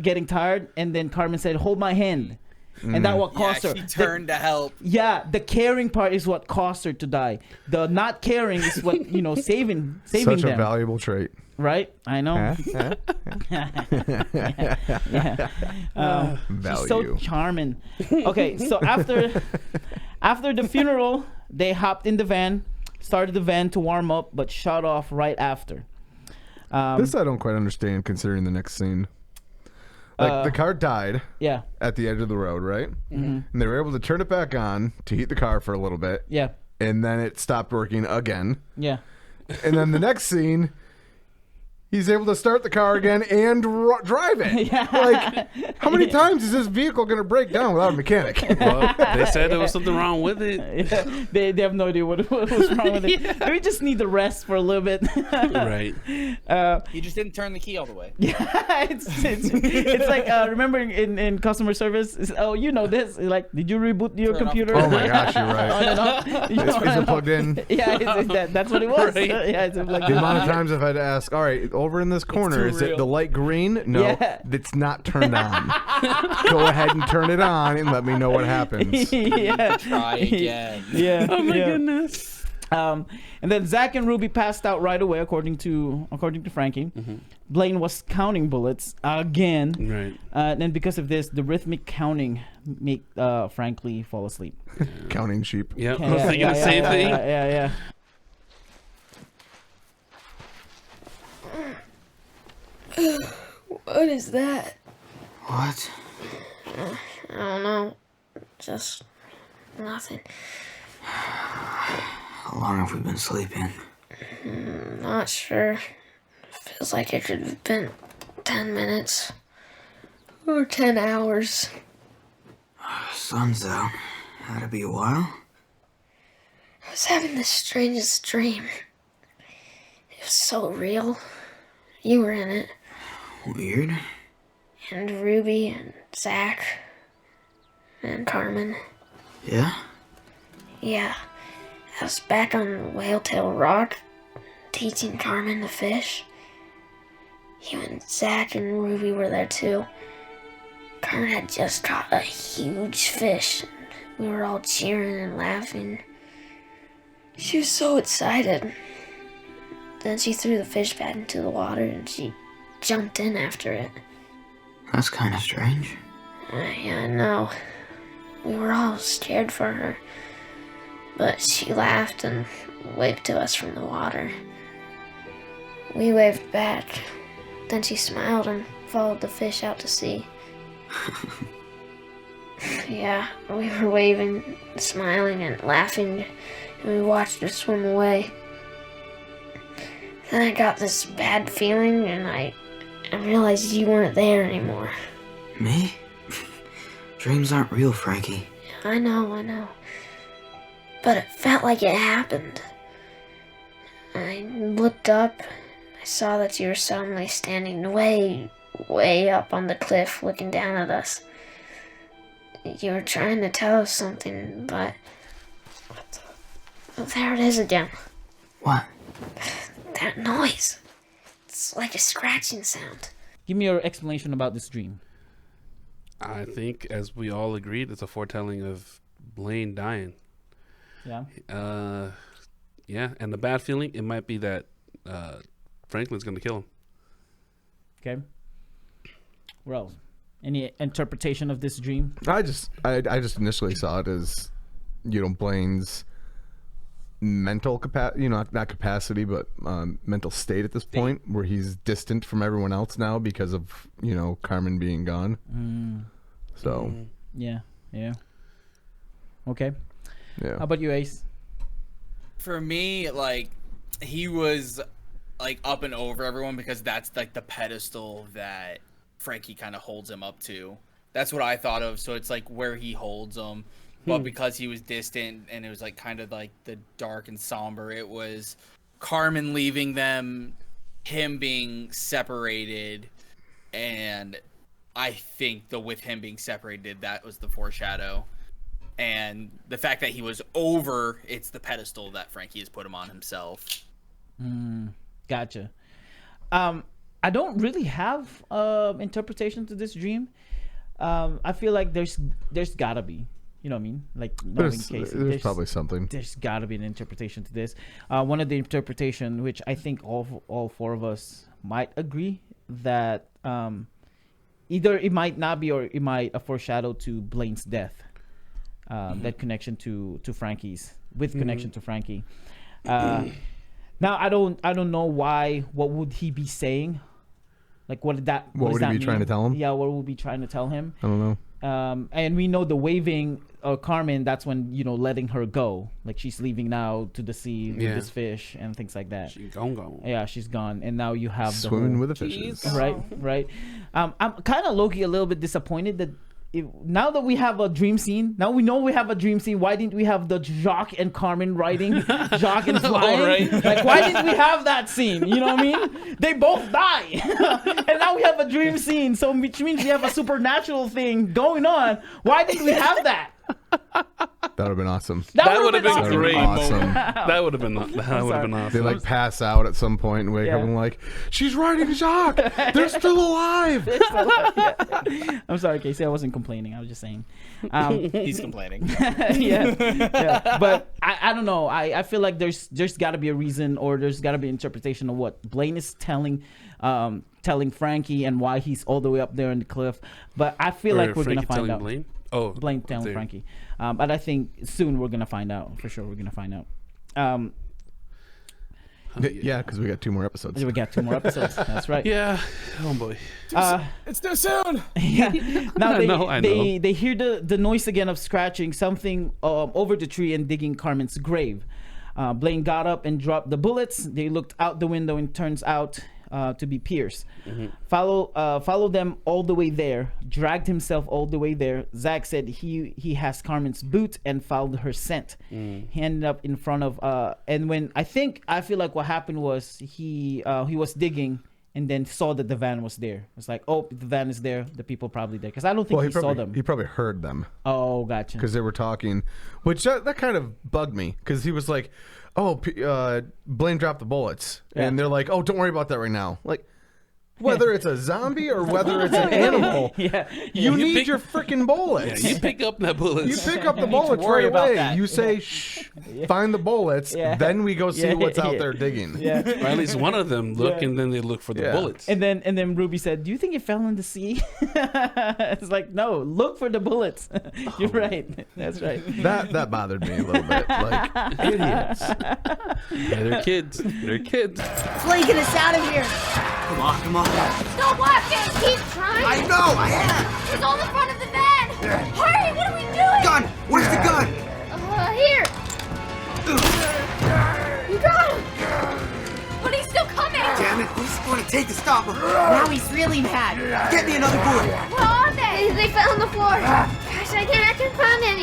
Speaker 2: getting tired, and then Carmen said, "Hold my hand," and that what cost her.
Speaker 4: She turned to help.
Speaker 2: Yeah, the caring part is what cost her to die. The not caring is what saving
Speaker 1: Such
Speaker 2: them.
Speaker 1: a valuable trait.
Speaker 2: Right? I know. She's so
Speaker 1: Value.
Speaker 2: charming. Okay, so after the funeral, they hopped in the van, started the van to warm up, but shut off right after.
Speaker 1: This I don't quite understand, considering the next scene. Like the car died.
Speaker 2: Yeah.
Speaker 1: At the edge of the road, right? And they were able to turn it back on to heat the car for a little bit.
Speaker 2: Yeah.
Speaker 1: And then it stopped working again.
Speaker 2: Yeah.
Speaker 1: And then the next scene, he's able to start the car again and drive it.
Speaker 2: Yeah.
Speaker 1: Like, how many times is this vehicle going to break down without a mechanic?
Speaker 3: Well, they said there was something wrong with it.
Speaker 2: Yeah, they have no idea what was wrong with it. We just need the rest for a little bit.
Speaker 3: Right.
Speaker 4: He just didn't turn the key all the way.
Speaker 2: Yeah, it's like remember in customer service. Oh, you know this. Like, did you reboot your
Speaker 4: Turn off
Speaker 2: computer?
Speaker 1: Oh my gosh, you're right.
Speaker 2: On and off.
Speaker 1: Is it plugged in?
Speaker 2: Yeah, that's what it was.
Speaker 3: Right.
Speaker 2: Yeah, it's like
Speaker 1: The amount of times I've had to ask, all right, over in this corner,
Speaker 4: too
Speaker 1: is it
Speaker 4: real.
Speaker 1: the light green? No,
Speaker 2: Yeah.
Speaker 1: it's not turned on. Go ahead and turn it on and let me know what happens.
Speaker 2: Yeah.
Speaker 4: Try again.
Speaker 2: Yeah.
Speaker 3: Oh my
Speaker 2: yeah.
Speaker 3: goodness.
Speaker 2: And then Zach and Ruby passed out right away, according to Frankie. Blaine was counting bullets again.
Speaker 3: Right.
Speaker 2: And then because of this, the rhythmic counting make Frankie fall asleep.
Speaker 1: Counting sheep.
Speaker 3: Yep. I was thinking the same thing.
Speaker 2: Yeah.
Speaker 6: What is that?
Speaker 9: What?
Speaker 6: I don't know. Just nothing.
Speaker 9: How long have we been sleeping?
Speaker 6: Not sure. Feels like it could have been 10 minutes. Or 10 hours.
Speaker 9: Sun's out. Had to be a while.
Speaker 6: I was having the strangest dream. It was so real. You were in it.
Speaker 9: Weird.
Speaker 6: And Ruby and Zach. And Carmen.
Speaker 9: Yeah?
Speaker 6: Yeah. I was back on Whaletail Rock, teaching Carmen to fish. You and Zach and Ruby were there too. Carmen had just caught a huge fish. We were all cheering and laughing. She was so excited. Then she threw the fish back into the water and she jumped in after it.
Speaker 9: That's kind of strange.
Speaker 6: Yeah, I know. We were all scared for her. But she laughed and waved to us from the water. We waved back. Then she smiled and followed the fish out to sea. Yeah, we were waving, smiling, and laughing, and we watched her swim away. Then I got this bad feeling, and I realized you weren't there anymore.
Speaker 9: Me? Dreams aren't real, Frankie.
Speaker 6: I know. But it felt like it happened. I looked up. I saw that you were suddenly standing way up on the cliff looking down at us. You were trying to tell us something, but there it is again.
Speaker 9: What?
Speaker 6: That noise. It's like a scratching sound.
Speaker 2: Give me your explanation about this dream.
Speaker 3: I think, as we all agreed, it's a foretelling of Blaine dying.
Speaker 2: Yeah.
Speaker 3: Yeah, and the bad feeling, it might be that Franklin's going to kill him.
Speaker 2: Okay. What else? Any interpretation of this dream?
Speaker 1: I just initially saw it as, Blaine's mental capacity, not capacity, but mental state at this point, where he's distant from everyone else now because of, Carmen being gone. So.
Speaker 2: Yeah. Okay.
Speaker 1: Yeah.
Speaker 2: How about you, Ace?
Speaker 4: For me, like, he was like up and over everyone because that's like the pedestal that Frankie kind of holds him up to. That's what I thought of. So it's like where he holds him, but because he was distant and it was like kind of like the dark and somber, it was Carmen leaving them, him being separated, and I think with him being separated, that was the foreshadow. And the fact that he was over, it's the pedestal that Frankie has put him on himself.
Speaker 2: Gotcha. I don't really have interpretation to this dream. I feel like there's gotta be, you know what I mean? Like knowing Casey,
Speaker 1: there's probably something.
Speaker 2: There's gotta be an interpretation to this. One of the interpretation, which I think all four of us might agree, that either it might not be or it might a foreshadow to Blaine's death. That connection to Frankie's connection to Frankie. Now I don't know why. What would he be saying? Like what would he be
Speaker 1: trying to tell him?
Speaker 2: Yeah, what would we trying to tell him?
Speaker 1: I don't know.
Speaker 2: And we know the waving Carmen. That's when letting her go. Like she's leaving now to the sea with this fish and things like that.
Speaker 3: She's gone.
Speaker 2: Yeah, she's gone, and now you have
Speaker 1: swimming with the fishes.
Speaker 2: Right. I'm kind of low-key a little bit disappointed that. Now that we have a dream scene, why didn't we have the Jacques and Carmen riding, Jacques and flying?
Speaker 3: Right.
Speaker 2: Like, why didn't we have that scene? You know what I mean? They both die. And now we have a dream scene, so which means we have a supernatural thing going on. Why didn't we have that?
Speaker 1: That would have been awesome.
Speaker 3: That would have been
Speaker 2: awesome.
Speaker 3: great.
Speaker 1: Awesome.
Speaker 3: That would have been awesome.
Speaker 1: They like pass out at some point and wake up and like, she's riding Jacques. They're still alive.
Speaker 2: I'm sorry, Casey. I wasn't complaining. I was just saying.
Speaker 4: He's complaining.
Speaker 2: yeah. But I don't know. I feel like there's got to be a reason, or there's got to be an interpretation of what Blaine is telling Frankie and why he's all the way up there in the cliff. But I feel like we're gonna find out.
Speaker 3: Blaine?
Speaker 2: Blaine telling Frankie. But I think soon we're gonna find out. For sure, we're gonna find out.
Speaker 1: Yeah, because we got 2 more episodes.
Speaker 2: We got 2 more episodes. That's right.
Speaker 3: Yeah. Oh boy.
Speaker 4: It's too soon.
Speaker 2: Yeah. Now
Speaker 3: I know.
Speaker 2: They hear the noise again of scratching something over the tree and digging Carmen's grave. Blaine got up and dropped the bullets. They looked out the window and turns out to be Pierce. Followed them all the way there, dragged himself all the way there. Zach said he has Carmen's boot and followed her scent. He ended up in front of and when I feel like what happened was he was digging and then saw that the van was there. It's like, oh, the van is there, the people probably there, because I don't think he saw them.
Speaker 1: He probably heard them.
Speaker 2: Oh, gotcha.
Speaker 1: Because they were talking, which that kind of bugged me, because he was like, oh, Blaine dropped the bullets. And they're like, oh, don't worry about that right now. Like, whether it's a zombie or whether it's an animal, you need your freaking bullets.
Speaker 3: Yeah, you pick up that bullet.
Speaker 1: You pick up the bullets right away. You say, shh, find the bullets. Then we go see what's out there digging.
Speaker 3: Or at least one of them look, and then they look for the bullets.
Speaker 2: And then Ruby said, do you think it fell in the sea? It's like, no, look for the bullets. You're right. That's right.
Speaker 1: That bothered me a little bit. Like, idiots.
Speaker 3: Yeah, they're kids. They're kids.
Speaker 5: Blaine, get us out of here. Come on.
Speaker 6: Stop walking! Keep trying!
Speaker 5: I know, I am.
Speaker 6: He's on the front of the van! Hurry! What are we doing?
Speaker 5: Gun! Where's the gun?
Speaker 6: Here! You got him! But he's still coming!
Speaker 5: Damn it, what's it going to take to stop him?
Speaker 7: Now he's really mad.
Speaker 5: Get me another bullet.
Speaker 6: Where are they? They fell on the floor. Gosh, I can't find any.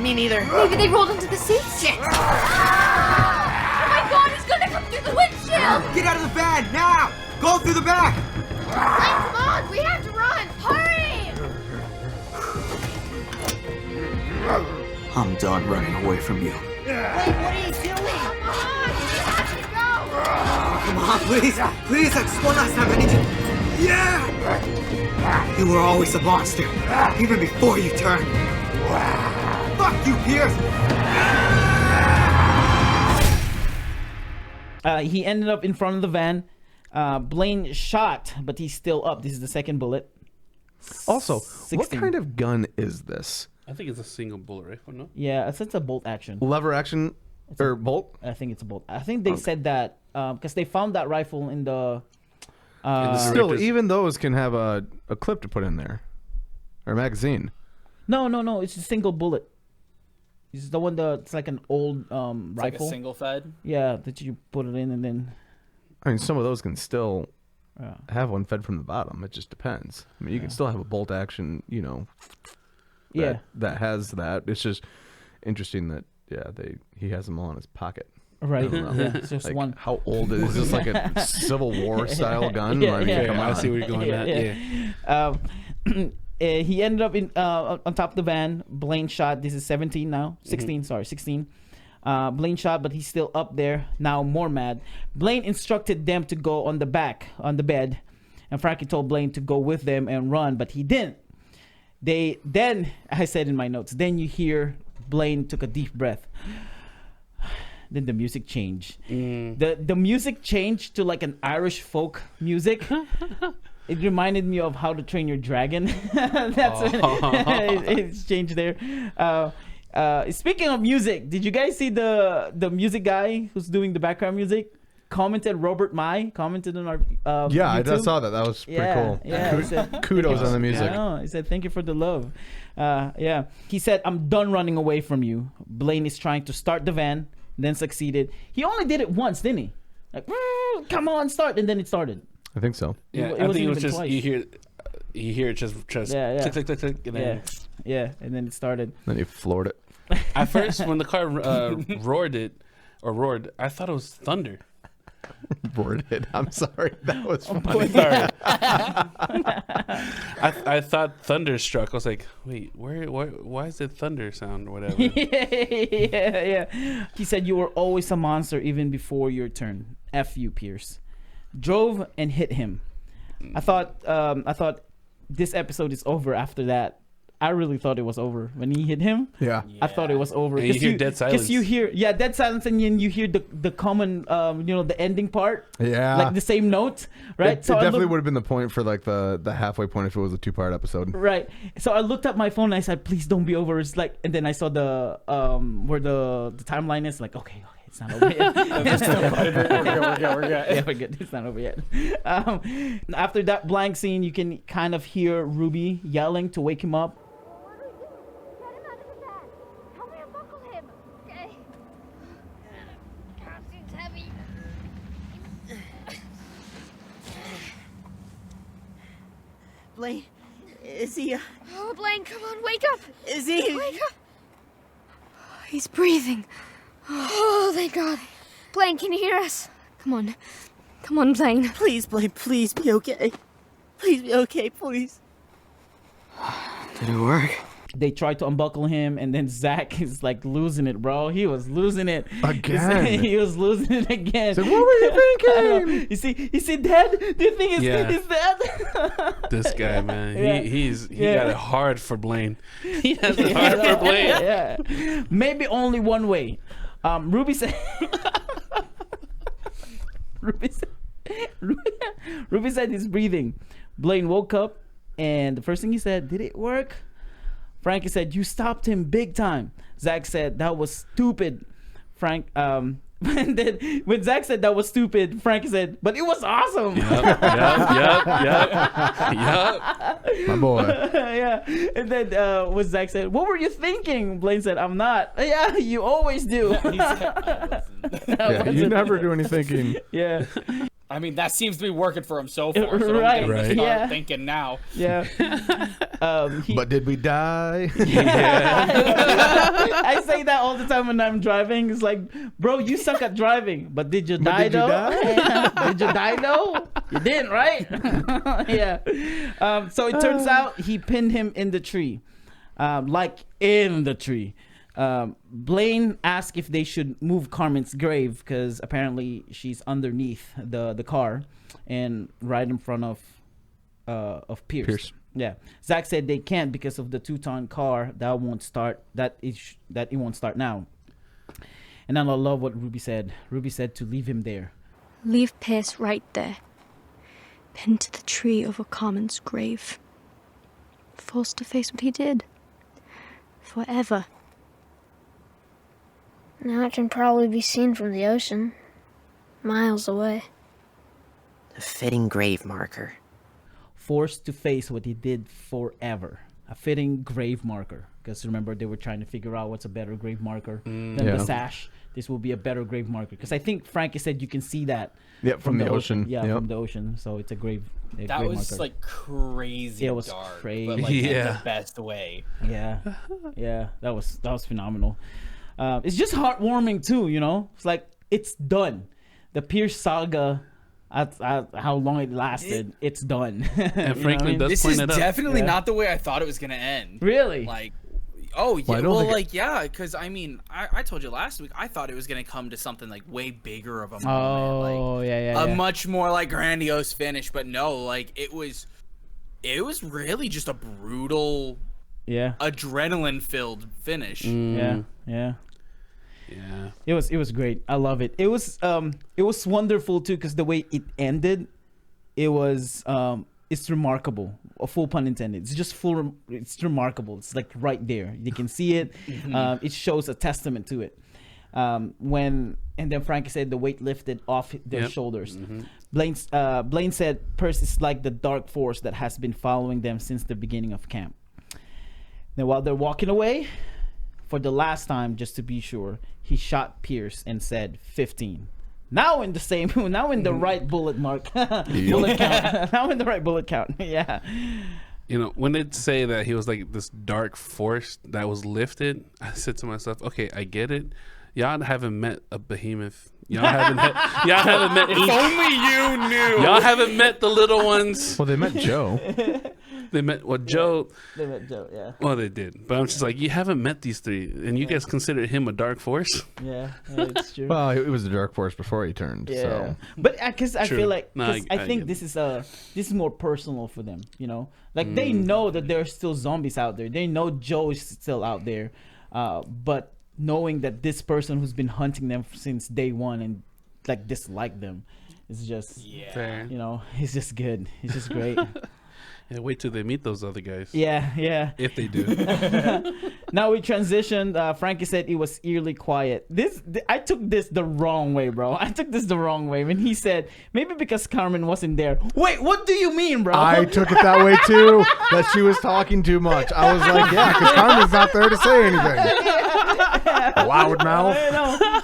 Speaker 7: Me neither.
Speaker 6: Maybe they rolled into the seat? Shit! Oh my god, he's gonna come through the windshield!
Speaker 5: Get out of the van, now! Go through the back!
Speaker 6: Blaine, come on! We have to run! Hurry!
Speaker 9: I'm done running away from you.
Speaker 6: Blaine, what are you doing? Come on! We have
Speaker 5: Come on, please. Please, just one last time. I need you. Yeah! You were always a monster, even before you turned. Fuck you, Pierce!
Speaker 2: He ended up in front of the van. Blaine shot, but he's still up. This is the second bullet.
Speaker 1: Also,
Speaker 2: 16.
Speaker 1: what kind of gun is this?
Speaker 3: I think it's a single bullet rifle, no?
Speaker 2: Yeah, it's a bolt action.
Speaker 1: Lever action or bolt?
Speaker 2: I think it's a bolt. I think they said that because they found that rifle in the.
Speaker 1: Still, even those can have a clip to put in there, or a magazine.
Speaker 2: No. It's a single bullet. It's the one that's like an old rifle.
Speaker 4: Like a single fed.
Speaker 2: Yeah, that you put it in and then.
Speaker 1: I mean, some of those can still have one fed from the bottom. It just depends. I mean, you can still have a bolt action, that has that. It's just interesting that he has them all in his pocket.
Speaker 2: Right. Yeah, it's just
Speaker 1: like,
Speaker 2: one.
Speaker 1: how old is this? Like a Civil War style gun? I mean, come on.
Speaker 3: I see where you're going at.
Speaker 2: He ended up in on top of the van. Blaine shot. This is 17 now. 16. Sorry, 16. Blaine shot, but he's still up there. Now more mad. Blaine instructed them to go on the bed, and Frankie told Blaine to go with them and run, but he didn't. Then I said in my notes. Then you hear Blaine took a deep breath. Then the music changed. The music changed to like an Irish folk music. It reminded me of How to Train Your Dragon. It's changed there. Speaking of music, did you guys see the music guy who's doing the background music? Robert Mai commented on our
Speaker 1: I
Speaker 2: YouTube.
Speaker 1: just saw that. That was pretty cool.
Speaker 2: Yeah, he said,
Speaker 1: kudos on the music.
Speaker 2: He said, thank you for the love. He said, I'm done running away from you. Blaine is trying to start the van, then succeeded. He only did it once, didn't he? Like, come on, start, and then it started.
Speaker 1: I think so.
Speaker 3: Yeah, I think it was just twice. you hear it just click, click, click, click, and then
Speaker 2: and then it started.
Speaker 1: Then he floored it.
Speaker 3: At first, when the car roared, I thought it was thunder.
Speaker 1: Roared it. I'm sorry. That was funny.
Speaker 3: Sorry. I thought thunder struck. I was like, wait, why is it thunder sound or whatever?
Speaker 2: yeah. He said, you were always a monster even before your turn. F you, Pierce. Drove and hit him. I thought this episode is over after that. I really thought it was over when he hit him.
Speaker 1: Yeah.
Speaker 2: I thought it was over.
Speaker 3: And you hear dead silence.
Speaker 2: Because you hear, dead silence, and then you hear the common, the ending part.
Speaker 1: Yeah.
Speaker 2: Like the same note, right?
Speaker 1: It definitely would have been the point for like the halfway point if it was a 2-part episode.
Speaker 2: Right. So I looked at my phone and I said, please don't be over. It's like, and then I saw the where the timeline is. Like, okay, it's not over yet. We're good. It's not over yet. After that blank scene, you can kind of hear Ruby yelling to wake him up.
Speaker 7: Blaine, is he...
Speaker 6: Oh, Blaine, come on, wake up!
Speaker 7: Is he...
Speaker 6: Wake up! He's breathing. Oh, thank God. Blaine, can you hear us? Come on, Blaine.
Speaker 7: Please, Blaine, please be okay. Please be okay, please.
Speaker 9: Did it work?
Speaker 2: They tried to unbuckle him, and then Zach is like losing it, bro. He was losing it
Speaker 1: again.
Speaker 2: He was losing it again.
Speaker 1: So what were you thinking?
Speaker 2: You see, Dad? Do you think his kid is dead?
Speaker 3: This guy, man, he got it hard for Blaine. He has it hard for Blaine.
Speaker 2: Yeah. Maybe only one way. Ruby said. Ruby said he's breathing. Blaine woke up, and the first thing he said, "Did it work?" Frankie said, "You stopped him big time." Zach said, "That was stupid." And then when Zach said that was stupid, Frankie said, "But it was awesome."
Speaker 3: Yep.
Speaker 1: My boy.
Speaker 2: Yeah. And then when Zach said, "What were you thinking?" Blaine said, "I'm not." Yeah, you always do.
Speaker 1: You never do any thinking.
Speaker 2: Yeah.
Speaker 4: I mean, that seems to be working for him so far. So
Speaker 2: Right.
Speaker 4: Don't start thinking now.
Speaker 2: Yeah.
Speaker 1: But did we die?
Speaker 2: I say that all the time when I'm driving. It's like, bro, you suck at driving. But did you die though? Did you die though? You didn't, right? Yeah. So it turns out he pinned him in the tree. Like in the tree. Blaine asked if they should move Carmen's grave because apparently she's underneath the car and right in front of Pierce. Yeah, Zach said they can't because of the 2-ton car that won't start. That it won't start now. And then I love what Ruby said. Ruby said to leave him there.
Speaker 8: Leave Pierce right there, pinned to the tree over Carmen's grave, forced to face what he did. Forever.
Speaker 6: Now it can probably be seen from the ocean, miles away.
Speaker 7: A fitting grave marker.
Speaker 2: Forced to face what he did forever. A fitting grave marker. Because remember, they were trying to figure out what's a better grave marker than the sash. This will be a better grave marker. Because I think Frankie said you can see that.
Speaker 1: Yeah, from the ocean.
Speaker 2: Yeah, from the ocetion. So it's a grave
Speaker 4: That
Speaker 2: grave
Speaker 4: was
Speaker 2: marker.
Speaker 4: like crazy.
Speaker 2: It was
Speaker 4: dark,
Speaker 2: crazy.
Speaker 4: but like in the best way.
Speaker 2: Yeah, that was phenomenal. It's just heartwarming too, you know. It's like it's done. The Pierce saga, at how long it lasted, it's done.
Speaker 3: And Franklin does
Speaker 4: This
Speaker 3: point
Speaker 4: is
Speaker 3: it out.
Speaker 4: definitely not the way I thought it was gonna end.
Speaker 2: Really?
Speaker 4: Like, oh yeah,
Speaker 1: Well, I don't
Speaker 4: well,
Speaker 1: think
Speaker 4: like yeah, because I mean, I told you last week I thought it was gonna come to something like way bigger of a moment,
Speaker 2: Oh
Speaker 4: like
Speaker 2: yeah.
Speaker 4: a much more like grandiose finish, but no, like it was really just a brutal, adrenaline filled finish.
Speaker 2: Yeah. It was great. I love it. It was wonderful too because the way it ended, it was it's remarkable. A full pun intended. It's just it's remarkable. It's like right there. You can see it. It shows a testament to it. And then Frankie said the weight lifted off their shoulders. Blaine said Percy is like the dark force that has been following them since the beginning of camp. Now while they're walking away, for the last time, just to be sure, he shot Pierce and said 15. Now in the right bullet mark, bullet count. Now in the right bullet count. Yeah.
Speaker 3: You know, when they say that he was like this dark force that was lifted, I said to myself, okay, I get it. Y'all haven't met a behemoth. Y'all haven't met.
Speaker 4: If only you knew.
Speaker 3: Y'all haven't met the little ones.
Speaker 1: Well, they met Joe.
Speaker 3: They met Joe.
Speaker 2: They met Joe. Yeah.
Speaker 3: Well, they did, but I'm just like, you haven't met these three, and you guys consider him a dark force.
Speaker 2: Yeah, it's true.
Speaker 1: Well, it was the dark force before he turned.
Speaker 2: Yeah,
Speaker 1: so.
Speaker 2: but because I
Speaker 3: True.
Speaker 2: feel like
Speaker 3: No,
Speaker 2: I think this is more personal for them. You know, like they know that there are still zombies out there. They know Joe is still out there, but knowing that this person who's been hunting them since day one and like dislike them is just
Speaker 3: Fair.
Speaker 2: you know, it's just good. It's just great.
Speaker 3: Yeah, wait till they meet those other guys.
Speaker 2: Yeah.
Speaker 3: If they do.
Speaker 2: Now we transitioned. Frankie said it was eerily quiet. I took this the wrong way, bro. I took this the wrong way when he said maybe because Carmen wasn't there. Wait, what do you mean, bro?
Speaker 1: I took it that way too. That she was talking too much. I was like, yeah, because Carmen's not there to say anything. Loud mouth.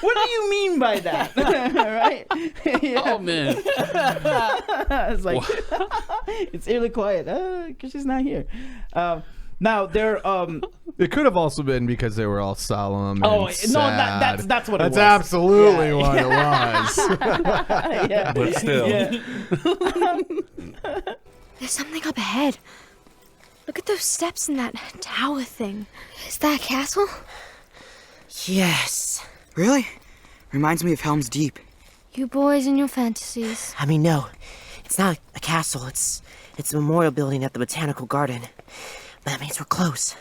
Speaker 2: What do you mean by that? Right?
Speaker 3: Oh man.
Speaker 2: It's like it's eerily quiet because she's not here. Now they're
Speaker 1: It could have also been because they were all solemn. And sad.
Speaker 2: That's what it was.
Speaker 1: That's absolutely what it was.
Speaker 2: Yeah.
Speaker 3: But still.
Speaker 8: There's something up ahead. Look at those steps in that tower thing.
Speaker 6: Is that a castle?
Speaker 5: Yes. Really? Reminds me of Helm's Deep.
Speaker 6: You boys and your fantasies.
Speaker 7: I mean, no. It's not a castle. It's a memorial building at the Botanical Garden. But that means we're close.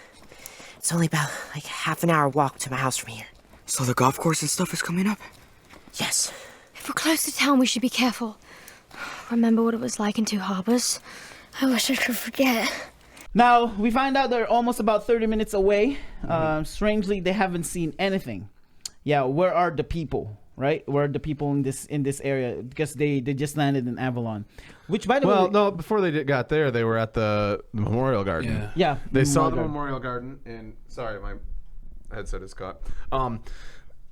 Speaker 7: It's only about like half an hour walk to my house from here.
Speaker 5: So the golf course and stuff is coming up?
Speaker 7: Yes.
Speaker 8: If we're close to town, we should be careful. Remember what it was like in Two Harbors?
Speaker 6: I wish I could forget.
Speaker 2: Now we find out they're almost about 30 minutes away. Strangely, they haven't seen anything. Yeah, where are the people? Right? Where are the people in this area? Because they just landed in Avalon. Which, by the way,
Speaker 1: No, before they got there, they were at the Memorial Garden.
Speaker 2: Yeah,
Speaker 1: They saw the
Speaker 2: Garden.
Speaker 1: Memorial Garden, and sorry, my headset is caught.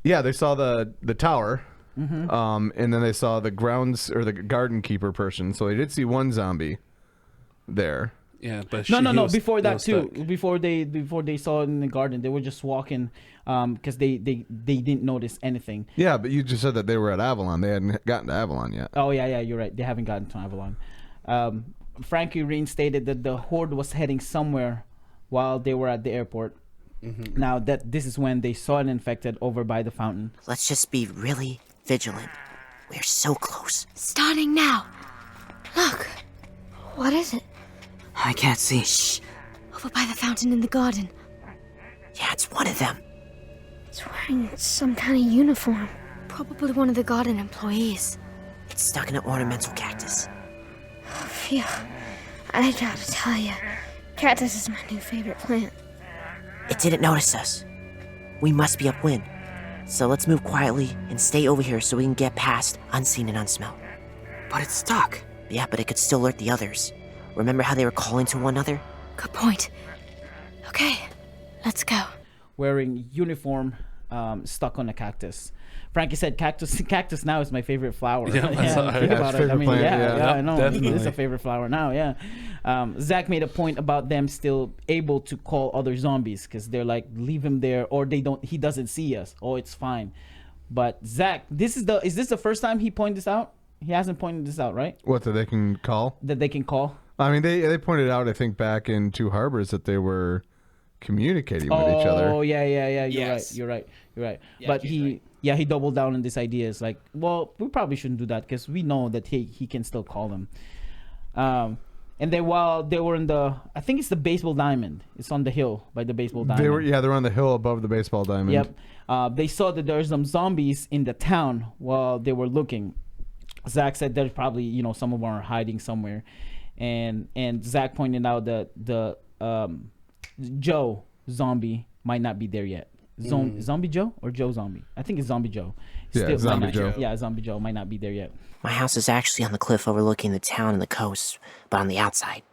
Speaker 1: Yeah, they saw the tower, and then they saw the grounds or the garden keeper person. So they did see one zombie there.
Speaker 3: Yeah, but
Speaker 2: No. Before that too. Before they saw it in the garden, they were just walking, because they didn't notice anything.
Speaker 1: Yeah, but you just said that they were at Avalon. They hadn't gotten to Avalon yet.
Speaker 2: Oh yeah, you're right. They haven't gotten to Avalon. Frankie reinstated that the horde was heading somewhere while they were at the airport. Now that this is when they saw an infected over by the fountain.
Speaker 7: Let's just be really vigilant. We're so close.
Speaker 6: Starting now. Look. What is it?
Speaker 5: I can't see.
Speaker 6: Shh. Over by the fountain in the garden.
Speaker 7: Yeah, it's one of them.
Speaker 6: It's wearing some kind of uniform. Probably one of the garden employees.
Speaker 7: It's stuck in an ornamental cactus.
Speaker 6: Phew. I gotta tell you, cactus is my new favorite plant.
Speaker 7: It didn't notice us. We must be upwind. So let's move quietly and stay over here so we can get past unseen and unsmelled.
Speaker 5: But it's stuck.
Speaker 7: Yeah, but it could still alert the others. Remember how they were calling to one another?
Speaker 6: Good point. Okay, let's go.
Speaker 2: Wearing uniform, stuck on a cactus. Frankie said cactus now is my favorite flower.
Speaker 3: Yeah,
Speaker 2: Think about it. I mean,
Speaker 1: plant,
Speaker 2: yeah, I know.
Speaker 3: definitely.
Speaker 2: It's a favorite flower now, yeah. Zach made a point about them still able to call other zombies because they're like, leave him there, or he doesn't see us. Oh, it's fine. But Zach, is this the first time he pointed this out? He hasn't pointed this out, right?
Speaker 1: What, that they can call?
Speaker 2: That they can call?
Speaker 1: I mean, they pointed out, I think, back in Two Harbors that they were communicating with each other.
Speaker 2: Oh, yeah.
Speaker 4: Yes.
Speaker 2: You're right.
Speaker 4: Yeah,
Speaker 2: But
Speaker 4: he's
Speaker 2: he
Speaker 4: right.
Speaker 2: he doubled down on this idea. It's like, well, we probably shouldn't do that because we know that he can still call them. And then while they were in I think it's the baseball diamond. It's on the hill by the baseball diamond.
Speaker 1: They're on the hill above the baseball diamond.
Speaker 2: Yep. They saw that there's some zombies in the town while they were looking. Zach said there's probably, some of them are hiding somewhere. And Zach pointed out that the Joe zombie might not be there yet. Zombie Joe or Joe Zombie? I think it's Zombie Joe.
Speaker 1: Zombie Joe.
Speaker 2: Yeah, Zombie Joe might not be there yet.
Speaker 7: My house is actually on the cliff overlooking the town and the coast, but on the outside.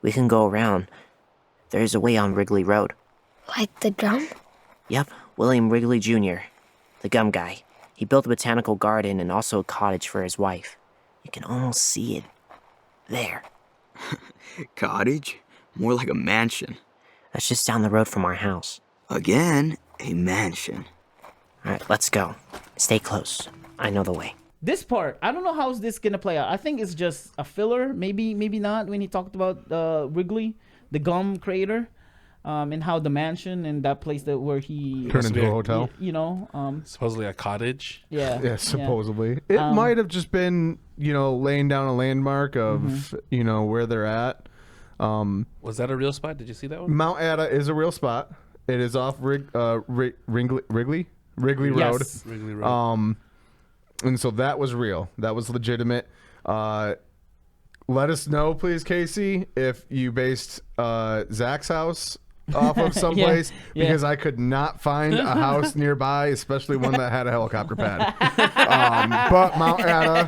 Speaker 7: We can go around. There's a way on Wrigley Road.
Speaker 6: Like the drum?
Speaker 7: Yep, William Wrigley Jr., the gum guy. He built a botanical garden and also a cottage for his wife. You can almost see it. There.
Speaker 9: Cottage? More like a mansion.
Speaker 7: That's just down the road from our house.
Speaker 9: Again, a mansion.
Speaker 7: Alright, let's go. Stay close. I know the way.
Speaker 2: This part, I don't know how this gonna play out. I think it's just a filler, maybe not, when he talked about Wrigley, the gum creator, and how the mansion and that place where he
Speaker 1: Turned into a hotel.
Speaker 3: Supposedly a cottage.
Speaker 2: Yeah.
Speaker 1: Yeah, supposedly. It might have just been, laying down a landmark of, where they're at.
Speaker 3: Was that a real spot? Did you see that one?
Speaker 1: Mount Ada is a real spot. It is off Wrigley Road.
Speaker 2: Yes.
Speaker 3: Wrigley Road.
Speaker 1: And so that was real. That was legitimate. Let us know, please, Casey, if you based Zach's house off of someplace, because I could not find a house nearby, especially one that had a helicopter pad. But Mount Ada,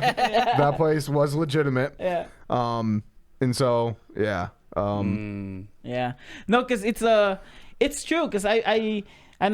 Speaker 1: that place was legitimate.
Speaker 2: Yeah.
Speaker 1: And so, yeah.
Speaker 2: Yeah. No, because it's true, because I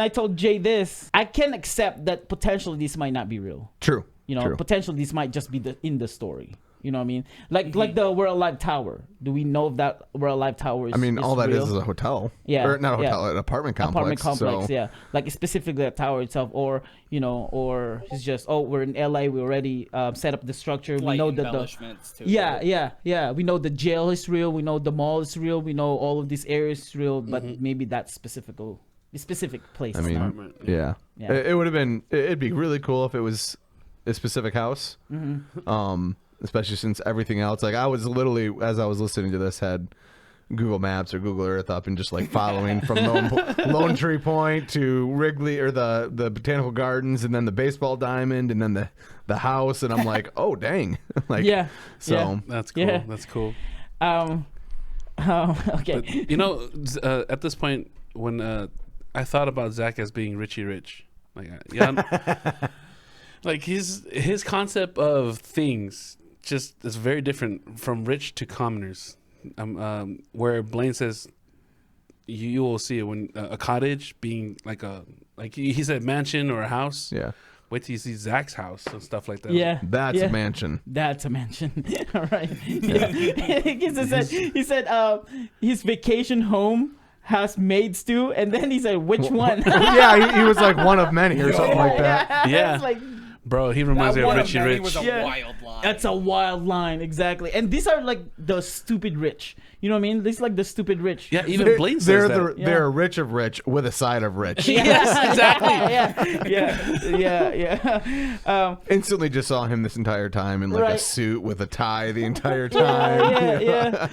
Speaker 2: told Jay this. I can accept that potentially this might not be real.
Speaker 1: True. True.
Speaker 2: Potentially this might just be in the story. You know what I mean? Like the We're Alive Tower. Do we know if that We're Alive Tower is
Speaker 1: all that
Speaker 2: real?
Speaker 1: is a hotel.
Speaker 2: Yeah.
Speaker 1: Or not a hotel, an apartment complex.
Speaker 2: Apartment complex,
Speaker 1: so.
Speaker 2: yeah. Like specifically the tower itself, or it's just, we're in LA, we already set up the structure.
Speaker 4: Light
Speaker 2: we know that
Speaker 4: embellishments too.
Speaker 2: yeah. We know the jail is real, we know the mall is real, we know all of these areas is real, but maybe that specific place.
Speaker 1: I mean, yeah. It would have been. It'd be really cool if it was a specific house. Especially since everything else, like I was literally, as I was listening to this, had Google Maps or Google Earth up and just like following from Lone Tree Point to Wrigley or the Botanical Gardens, and then the baseball diamond, and then the house, and I'm like, oh dang, like So
Speaker 3: that's cool.
Speaker 2: Yeah.
Speaker 3: That's cool.
Speaker 2: Okay.
Speaker 3: But, at this point, when I thought about Zach as being Richie Rich, like like his concept of things just is very different from rich to commoners. Where Blaine says you will see it when a cottage being like he said mansion or a house.
Speaker 1: Yeah.
Speaker 3: Wait till you see Zach's house and stuff like that.
Speaker 2: Yeah.
Speaker 1: That's a mansion.
Speaker 2: That's a mansion. All right. Yeah. he said his vacation home has maids too, and then he said which one?
Speaker 1: Yeah, he was like one of many or something like that.
Speaker 3: Yeah.
Speaker 2: It's like,
Speaker 3: Bro, he reminds me of
Speaker 4: one
Speaker 3: Richie
Speaker 4: many
Speaker 3: Rich.
Speaker 4: was a
Speaker 2: Yeah.
Speaker 4: wild line.
Speaker 2: That's a wild line, exactly. And these are like the stupid rich. You know what I mean? These like the stupid rich.
Speaker 3: Yeah, even Blaine says that.
Speaker 1: They're rich of rich with a side of rich.
Speaker 3: Yes, exactly.
Speaker 2: Yeah.
Speaker 1: Instantly just saw him this entire time in like a
Speaker 2: Right.
Speaker 1: suit with a tie the entire time.
Speaker 2: Yeah.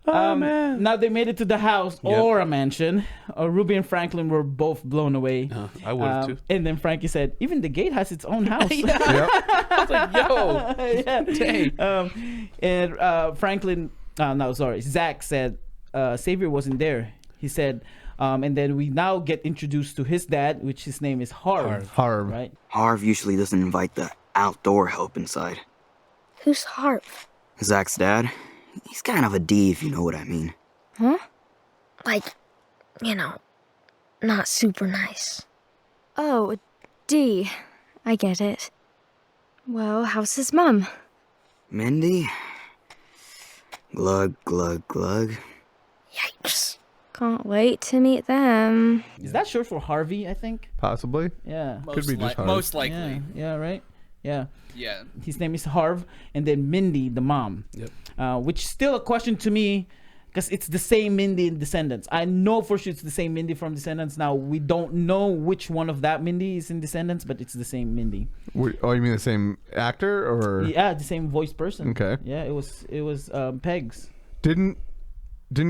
Speaker 2: Man. Now they made it to the house or a mansion. Ruby and Franklin were both blown away.
Speaker 3: I would have too.
Speaker 2: And then Frankie said, "Even the gate has its own house."
Speaker 1: Yep.
Speaker 3: I was like, yo.
Speaker 2: Dang. And Franklin, Zach said Xavier wasn't there. He said, and then we now get introduced to his dad, which his name is Harv.
Speaker 1: Harv.
Speaker 2: Right?
Speaker 9: Harv usually doesn't invite the outdoor help inside.
Speaker 6: Who's Harv?
Speaker 9: Zach's dad, he's kind of a D, if you know what I mean.
Speaker 6: Huh? Like, not super nice.
Speaker 8: Oh, D. I get it. Well, how's his mum?
Speaker 9: Mindy? Glug, glug, glug.
Speaker 6: Yikes.
Speaker 8: Can't wait to meet them.
Speaker 2: Is that short for Harvey, I think?
Speaker 1: Possibly.
Speaker 2: Yeah.
Speaker 1: Could be just Harv.
Speaker 4: most likely.
Speaker 2: Yeah, right? Yeah.
Speaker 4: Yeah.
Speaker 2: His name is Harv, and then Mindy, the mom.
Speaker 3: Yep.
Speaker 2: Which still a question to me, because it's the same Mindy in Descendants. I know for sure it's the same Mindy from Descendants. Now, we don't know which one of that Mindy is in Descendants, but it's the same Mindy.
Speaker 1: Oh, you mean the same actor or?
Speaker 2: Yeah, the same voice person.
Speaker 1: Okay.
Speaker 2: Yeah, it was Pegs.
Speaker 1: Didn't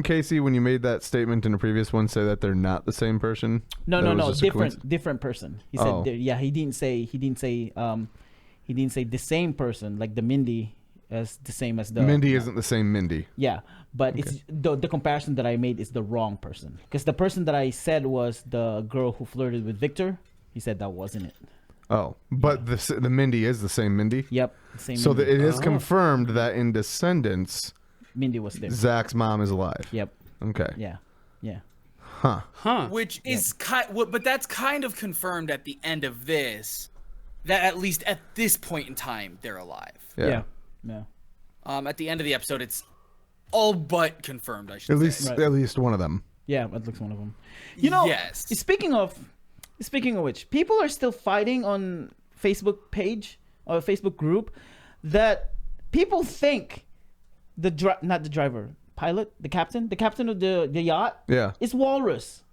Speaker 1: Casey, when you made that statement in a previous one, say that they're not the same person?
Speaker 2: No,
Speaker 1: That was
Speaker 2: no,
Speaker 1: just a
Speaker 2: different person. He said,
Speaker 1: Oh.
Speaker 2: he didn't say the same person, like the Mindy as the same as the
Speaker 1: Mindy isn't the same Mindy.
Speaker 2: Yeah, but it's the comparison that I made is the wrong person, because the person that I said was the girl who flirted with Victor. He said that wasn't it.
Speaker 1: Oh, but the Mindy is the same Mindy.
Speaker 2: Yep, the same.
Speaker 1: So
Speaker 2: Mindy.
Speaker 1: it is confirmed that in Descendants,
Speaker 2: Mindy was there.
Speaker 1: Zach's mom is alive.
Speaker 2: Yep.
Speaker 1: Okay.
Speaker 2: Yeah.
Speaker 3: Huh.
Speaker 4: Which is but that's kind of confirmed at the end of this, that at least at this point in time they're alive.
Speaker 1: Yeah.
Speaker 4: At the end of the episode, it's all but confirmed. I should say.
Speaker 2: Right.
Speaker 1: At least one of them.
Speaker 2: Yeah, that looks one of them. You know,
Speaker 4: Yes.
Speaker 2: Speaking of which, people are still fighting on Facebook page or Facebook group that people think not the driver, pilot, the captain of the yacht, is Walrus,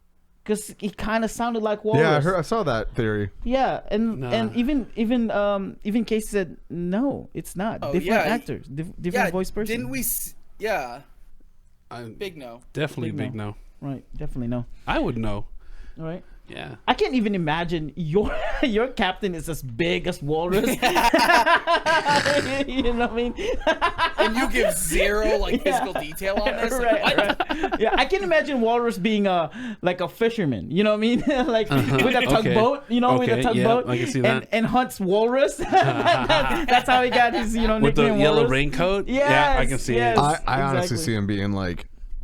Speaker 2: because he kind of sounded like Walrus.
Speaker 1: Yeah, I saw that theory.
Speaker 2: Yeah, and even Casey said no, it's not. Different actors, different voice person.
Speaker 4: Didn't we? Yeah. Big no.
Speaker 3: Definitely big no.
Speaker 2: Right, definitely no.
Speaker 3: I would know.
Speaker 2: All right.
Speaker 3: Yeah.
Speaker 2: I can't even imagine your captain is as big as Walrus. You know what I mean?
Speaker 4: And you give zero physical detail on this.
Speaker 2: Right. Yeah, I can imagine Walrus being a fisherman. You know what I mean? With a tugboat. You know, with a tugboat.
Speaker 3: I can see that.
Speaker 2: And hunts walrus. That's how he got his nickname.
Speaker 3: With the yellow
Speaker 2: Walrus.
Speaker 3: raincoat.
Speaker 2: Yes,
Speaker 3: Yeah, I can see
Speaker 2: yes.
Speaker 3: it.
Speaker 1: I honestly
Speaker 2: Exactly.
Speaker 1: see him being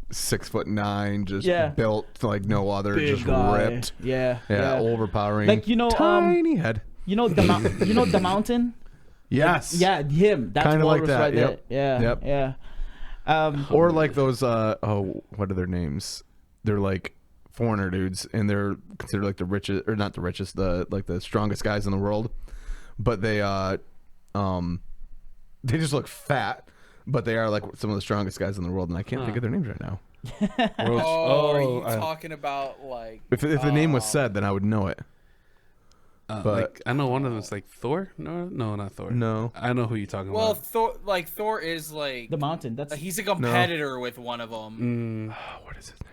Speaker 1: 6'9", just built like no other,
Speaker 2: Big
Speaker 1: just
Speaker 2: guy.
Speaker 1: ripped.
Speaker 2: Yeah.
Speaker 1: Overpowering.
Speaker 2: Tiny
Speaker 1: head.
Speaker 2: You know the mountain.
Speaker 1: Yes.
Speaker 2: Yeah, him. That's
Speaker 1: Kinda like
Speaker 2: Walrus
Speaker 1: that,
Speaker 2: right
Speaker 1: yep.
Speaker 2: there. Yeah.
Speaker 1: Yep.
Speaker 2: Yeah.
Speaker 1: Or like those. What are their names? They're like foreigner dudes, and they're considered like the richest, or not the richest, the strongest guys in the world. But they just look fat, but they are like some of the strongest guys in the world, and I can't think of their names right now.
Speaker 4: Are you talking about
Speaker 1: If the name was said, then I would know it. But
Speaker 3: I know one of them is like Thor. No, not Thor.
Speaker 1: No,
Speaker 3: I know who you're talking
Speaker 4: well,
Speaker 3: about.
Speaker 4: Thor is
Speaker 2: the mountain. That's
Speaker 4: he's a competitor with one of them.
Speaker 1: What is his name?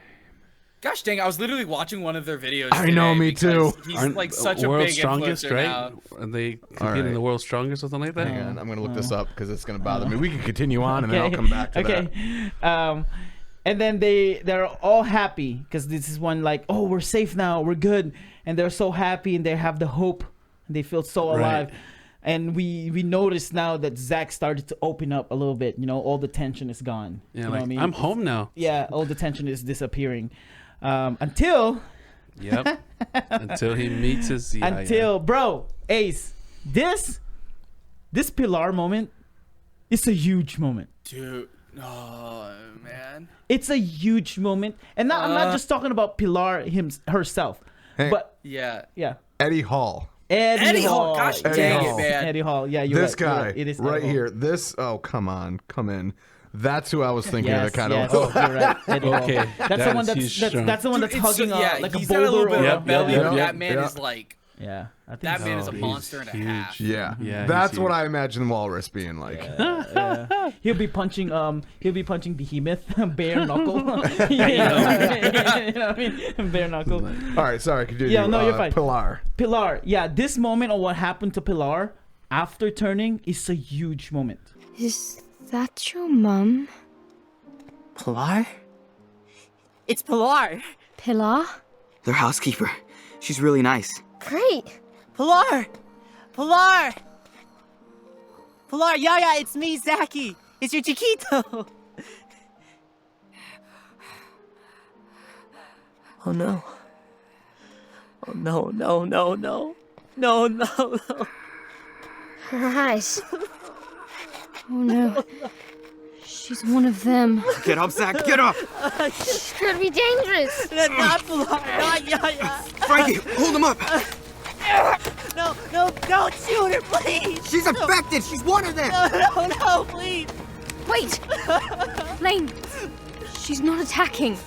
Speaker 4: Gosh dang! I was literally watching one of their videos.
Speaker 1: I know,
Speaker 4: today
Speaker 1: me too.
Speaker 4: because He's such a
Speaker 3: World's
Speaker 4: big
Speaker 3: strongest,
Speaker 4: influencer
Speaker 3: right?
Speaker 4: now.
Speaker 3: Are they
Speaker 1: All
Speaker 3: competing in
Speaker 1: right.
Speaker 3: the world's strongest or something like that?
Speaker 1: Hang on, I'm gonna look this up because it's gonna bother me. We can continue on, and then I'll come back to that.
Speaker 2: And then they're all happy because this is one oh, we're safe now, we're good, and they're so happy and they have the hope and they feel so alive.
Speaker 3: Right.
Speaker 2: And we notice now that Zach started to open up a little bit. You know, all the tension is gone.
Speaker 3: Yeah,
Speaker 2: you know what I mean?
Speaker 3: I'm home now.
Speaker 2: Yeah, all the tension is disappearing. Until
Speaker 3: Until he meets his
Speaker 2: bro, Ace, this Pilar moment is a huge moment.
Speaker 4: Dude, oh man,
Speaker 2: it's a huge moment, and I'm not just talking about Pilar herself,
Speaker 1: Hey.
Speaker 2: but
Speaker 4: yeah.
Speaker 1: Eddie Hall.
Speaker 2: Eddie Hall.
Speaker 4: Gosh
Speaker 1: Eddie
Speaker 4: dang
Speaker 1: Hall.
Speaker 4: it, man.
Speaker 2: Eddie Hall. Yeah, you're
Speaker 1: This
Speaker 2: right.
Speaker 1: guy
Speaker 2: It is
Speaker 1: right
Speaker 2: Eddie Hall.
Speaker 1: here. This. Oh, come on, come in. That's who I was thinking
Speaker 2: Yes,
Speaker 1: of. It kind
Speaker 2: yes,
Speaker 1: of.
Speaker 2: you're right. Eddie Hall.
Speaker 3: Okay,
Speaker 2: That's
Speaker 3: that
Speaker 2: the one
Speaker 3: is
Speaker 2: that's
Speaker 3: huge strong.
Speaker 2: that's the one that's
Speaker 4: Dude,
Speaker 2: hugging
Speaker 4: yeah,
Speaker 2: like a
Speaker 4: he's got a little
Speaker 2: boulder
Speaker 4: bit
Speaker 2: or
Speaker 4: of
Speaker 2: a
Speaker 4: a belly.
Speaker 3: Yep,
Speaker 4: but
Speaker 3: yep,
Speaker 4: that man
Speaker 1: yep.
Speaker 4: is like
Speaker 2: Yeah, I think
Speaker 4: that
Speaker 2: so.
Speaker 4: man is a
Speaker 3: he's
Speaker 4: monster and a
Speaker 3: huge.
Speaker 4: half.
Speaker 1: Yeah,
Speaker 3: Yeah,
Speaker 1: that's
Speaker 3: he's
Speaker 1: what
Speaker 3: huge.
Speaker 1: I imagine Walrus being like.
Speaker 2: Yeah. He'll be punching Behemoth bare knuckle. You know what I mean? Bare knuckle.
Speaker 1: All right, sorry, continue.
Speaker 2: Yeah, no, you're fine.
Speaker 1: Pilar.
Speaker 2: Yeah, this moment of what happened to Pilar after turning is a huge moment.
Speaker 8: Is that your mum?
Speaker 7: Pilar? It's Pilar!
Speaker 8: Pilar?
Speaker 9: Their housekeeper. She's really nice.
Speaker 6: Great.
Speaker 7: Pilar! Pilar! Pilar, yeah, it's me, Zaki. It's your Chiquito. Oh no. Oh no. No.
Speaker 6: Her eyes.
Speaker 8: Oh no. She's one of them.
Speaker 9: Get up, Zach, get up!
Speaker 6: She's gonna be dangerous.
Speaker 7: Not Pilar, not Yaya.
Speaker 9: Frankie, hold him up!
Speaker 7: No, don't shoot her, please.
Speaker 9: She's infected! She's one of them!
Speaker 7: No, please.
Speaker 6: Wait.
Speaker 8: Blaine, she's not attacking.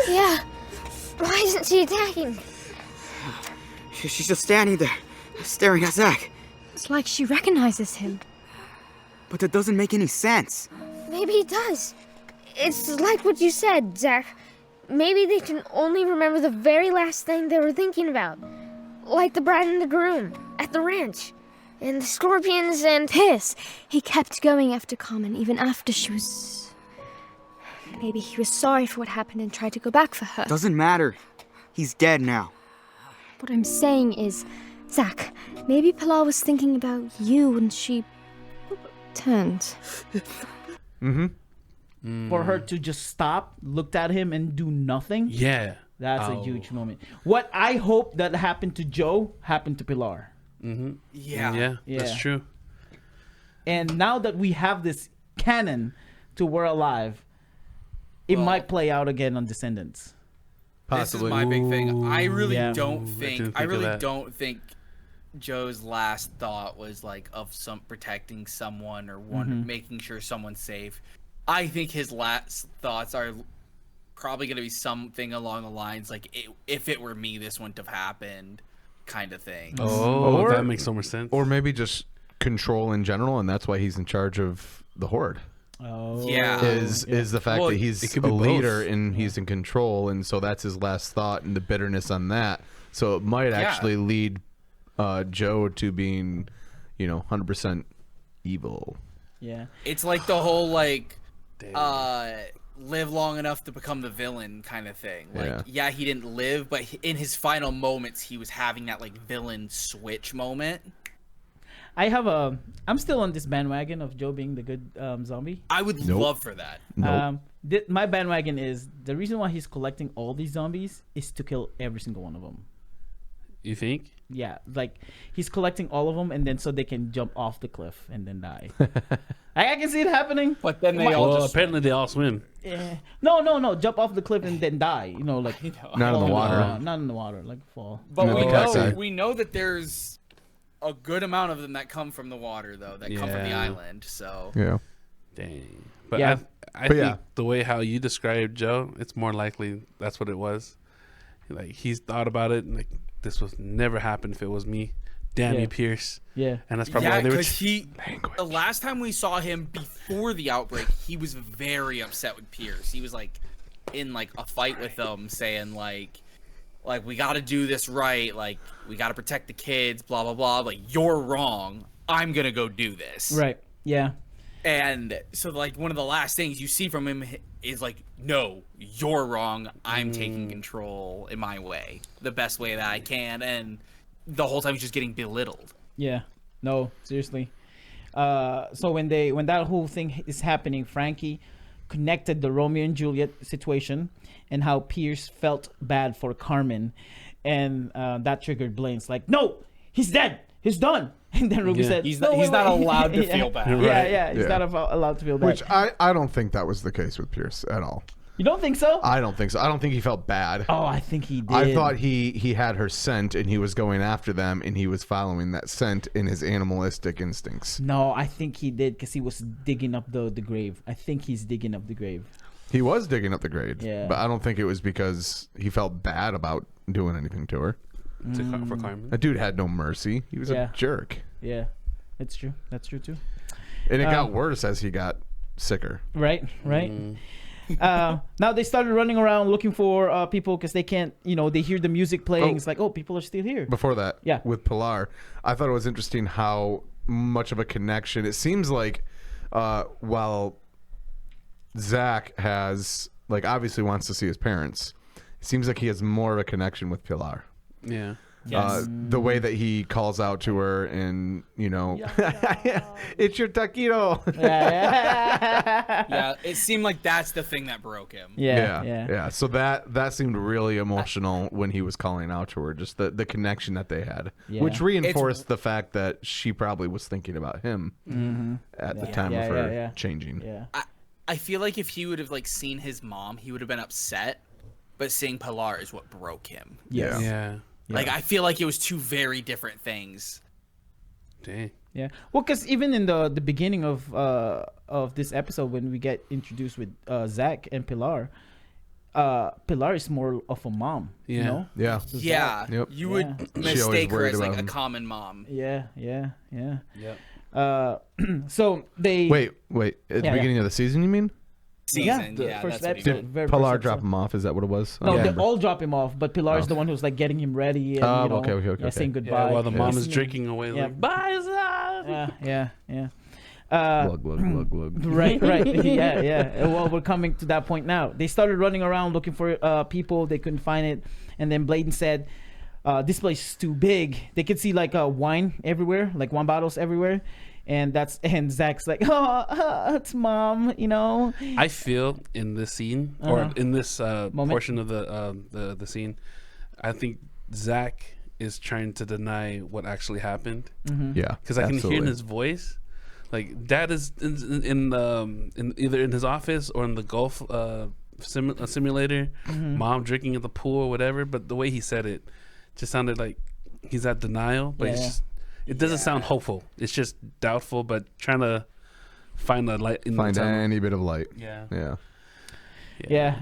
Speaker 6: Yeah. Why isn't she attacking?
Speaker 9: She's just standing there, staring at Zach.
Speaker 8: It's like she recognizes him.
Speaker 9: But that doesn't make any sense.
Speaker 6: Maybe it does. It's like what you said, Zach. Maybe they can only remember the very last thing they were thinking about. Like the bride and the groom at the ranch. And the scorpions and...
Speaker 8: Pierce, he kept going after Carmen even after she was... Maybe he was sorry for what happened and tried to go back for her.
Speaker 9: Doesn't matter. He's dead now.
Speaker 8: What I'm saying is, Zach, maybe Pilar was thinking about you when she turned.
Speaker 2: For her to just stop, looked at him, and do nothing.
Speaker 3: Yeah.
Speaker 2: That's a huge moment. What I hope that happened to Joe happened to Pilar.
Speaker 4: Yeah.
Speaker 3: That's true.
Speaker 2: And now that we have this canon to We're Alive, it might play out again on Descendants.
Speaker 1: Possibly.
Speaker 4: This is my big thing. I really
Speaker 2: Yeah.
Speaker 4: don't
Speaker 3: didn't
Speaker 4: think.
Speaker 3: think
Speaker 4: I
Speaker 3: of
Speaker 4: really
Speaker 3: that.
Speaker 4: don't think Joe's last thought was like of some protecting someone or making sure someone's safe. I think his last thoughts are probably going to be something along the lines like, "If it were me, this wouldn't have happened," kind of thing.
Speaker 3: Oh,
Speaker 1: Or-
Speaker 3: that makes so much sense.
Speaker 1: Or maybe just control in general, and that's why he's in charge of the horde.
Speaker 2: Oh,
Speaker 4: Yeah.
Speaker 1: Is the fact
Speaker 4: Well,
Speaker 1: that
Speaker 3: it
Speaker 1: he's
Speaker 3: could
Speaker 1: a
Speaker 3: be both.
Speaker 1: leader and he's in control, and so that's his last thought and the bitterness on that. So it might actually lead Joe to being, 100% evil.
Speaker 2: Yeah.
Speaker 4: It's like the whole like live long enough to become the villain kind of thing. Like, yeah, he didn't live, but in his final moments, he was having that like villain switch moment.
Speaker 2: I'm still on this bandwagon of Joe being the good zombie.
Speaker 4: I would love for that.
Speaker 2: My bandwagon is the reason why he's collecting all these zombies is to kill every single one of them.
Speaker 3: You think?
Speaker 2: Yeah, like he's collecting all of them, and then so they can jump off the cliff and then die. I can see it happening.
Speaker 4: But then they all
Speaker 3: Well,
Speaker 4: just
Speaker 3: apparently they all swim.
Speaker 2: No, jump off the cliff and then die. Like
Speaker 1: Not in the water.
Speaker 2: Not in the water, like fall.
Speaker 4: But
Speaker 1: No,
Speaker 4: we know that there's a good amount of them that come from the water, though, that come from the
Speaker 3: Yeah.
Speaker 4: island. So
Speaker 1: Yeah.
Speaker 3: Dang. But
Speaker 2: Yeah.
Speaker 3: I
Speaker 1: But
Speaker 3: think
Speaker 1: yeah.
Speaker 3: the way how you described Joe, it's more likely that's what it was. Like he's thought about it, and like this was never happen if it was me. Damn
Speaker 2: Yeah.
Speaker 3: you, Pierce.
Speaker 2: Yeah.
Speaker 3: And that's probably
Speaker 4: yeah,
Speaker 3: why they were.
Speaker 4: because the last time we saw him before the outbreak, he was very upset with Pierce. He was like in like a fight with them, saying like we got to do this right, like we got to protect the kids, blah blah blah. Like you're wrong. I'm gonna go do this.
Speaker 2: Right. Yeah.
Speaker 4: And so like one of the last things you see from him is like, no, you're wrong. I'm taking control in my way, the best way that I can, and the whole time he's just getting belittled.
Speaker 2: Yeah. No, seriously. So when that whole thing is happening, Frankie connected the Romeo and Juliet situation and how Pierce felt bad for Carmen, and that triggered Blaine's like, no, he's dead, he's done. And then Ruby said,
Speaker 4: He's
Speaker 2: "No,
Speaker 4: not, he's
Speaker 2: wait,
Speaker 4: not
Speaker 2: wait."
Speaker 4: allowed to
Speaker 2: Yeah.
Speaker 4: feel bad.
Speaker 2: Yeah,
Speaker 3: Right.
Speaker 2: yeah, he's
Speaker 1: Yeah.
Speaker 2: not allowed to feel bad.
Speaker 1: Which I don't think that was the case with Pierce at all.
Speaker 2: You don't think so?
Speaker 1: I don't think so. I don't think he felt bad.
Speaker 2: Oh, I think he did.
Speaker 1: I thought he had her scent and he was going after them and he was following that scent in his animalistic instincts.
Speaker 2: No, I think he did because he was digging up the grave. I think he's digging up the grave.
Speaker 1: He was digging up the grave.
Speaker 2: Yeah.
Speaker 1: But I don't think it was because he felt bad about doing anything to her.
Speaker 3: For Carmen.
Speaker 1: That dude had no mercy. He was a jerk.
Speaker 2: Yeah, it's true. That's true too.
Speaker 1: And it got worse as he got sicker.
Speaker 2: Right. Now they started running around looking for people because they can't, they hear the music playing. It's like, oh, people are still here.
Speaker 1: Before that,
Speaker 2: Yeah.
Speaker 1: with Pilar, I thought it was interesting how much of a connection. It seems like while Zach has, like, obviously wants to see his parents, it seems like he has more of a connection with Pilar.
Speaker 3: Yeah.
Speaker 4: Yes.
Speaker 1: The way that he calls out to her and, it's your taquito.
Speaker 4: Yeah, it seemed like that's the thing that broke him.
Speaker 2: Yeah.
Speaker 1: So that seemed really emotional when he was calling out to her, just the connection that they had, which reinforced the fact that she probably was thinking about him at the time of her changing.
Speaker 2: Yeah.
Speaker 4: I feel like if he would have seen his mom, he would have been upset, but seeing Pilar is what broke him.
Speaker 2: Yes.
Speaker 3: Yeah.
Speaker 4: I feel like it was two very different things.
Speaker 3: Dang.
Speaker 2: Yeah. Well, because even in the beginning of this episode, when we get introduced with Zach and Pilar, Pilar is more of a mom.
Speaker 3: Yeah.
Speaker 2: You know?
Speaker 1: Yeah.
Speaker 4: Yeah.
Speaker 1: Yep.
Speaker 4: You would
Speaker 1: She
Speaker 4: mistake
Speaker 1: always
Speaker 4: her
Speaker 1: worried
Speaker 4: as
Speaker 1: about
Speaker 4: a
Speaker 1: him.
Speaker 4: common mom.
Speaker 2: Yeah.
Speaker 3: Yep.
Speaker 2: So they
Speaker 1: Wait. At the beginning of the season, you mean?
Speaker 4: Season.
Speaker 2: the
Speaker 4: Yeah,
Speaker 2: first
Speaker 4: that's what he
Speaker 2: episode.
Speaker 4: meant.
Speaker 2: Very
Speaker 1: Pilar
Speaker 2: first
Speaker 1: drop
Speaker 2: episode.
Speaker 1: him off? Is that what it was? I
Speaker 2: No,
Speaker 1: don't
Speaker 2: they
Speaker 1: remember.
Speaker 2: all drop him off, but Pilar is the one who's getting him ready and
Speaker 1: Okay.
Speaker 2: saying
Speaker 3: Yeah,
Speaker 2: goodbye.
Speaker 3: while the mom is
Speaker 2: Kissing him.
Speaker 3: drinking away,
Speaker 2: Yeah.
Speaker 3: like, bye, Zach.
Speaker 2: Yeah.
Speaker 1: Glug.
Speaker 2: Right. Yeah. Well, we're coming to that point now. They started running around looking for people. They couldn't find it, and then Blaine said, "This place is too big." They could see wine everywhere, like wine bottles everywhere, and Zach's like, "Oh, it's mom,"
Speaker 3: I feel in this scene or in this portion of the scene, I think Zach is trying to deny what actually happened.
Speaker 1: Yeah.
Speaker 3: Because I can hear in his voice, like Dad is in either in his office or in the golf simulator, Mom drinking at the pool or whatever. But the way he said it just sounded like he's at denial, but it doesn't sound hopeful. It's just doubtful, but trying to find a light in the tunnel.
Speaker 1: Any bit of light.
Speaker 2: Yeah.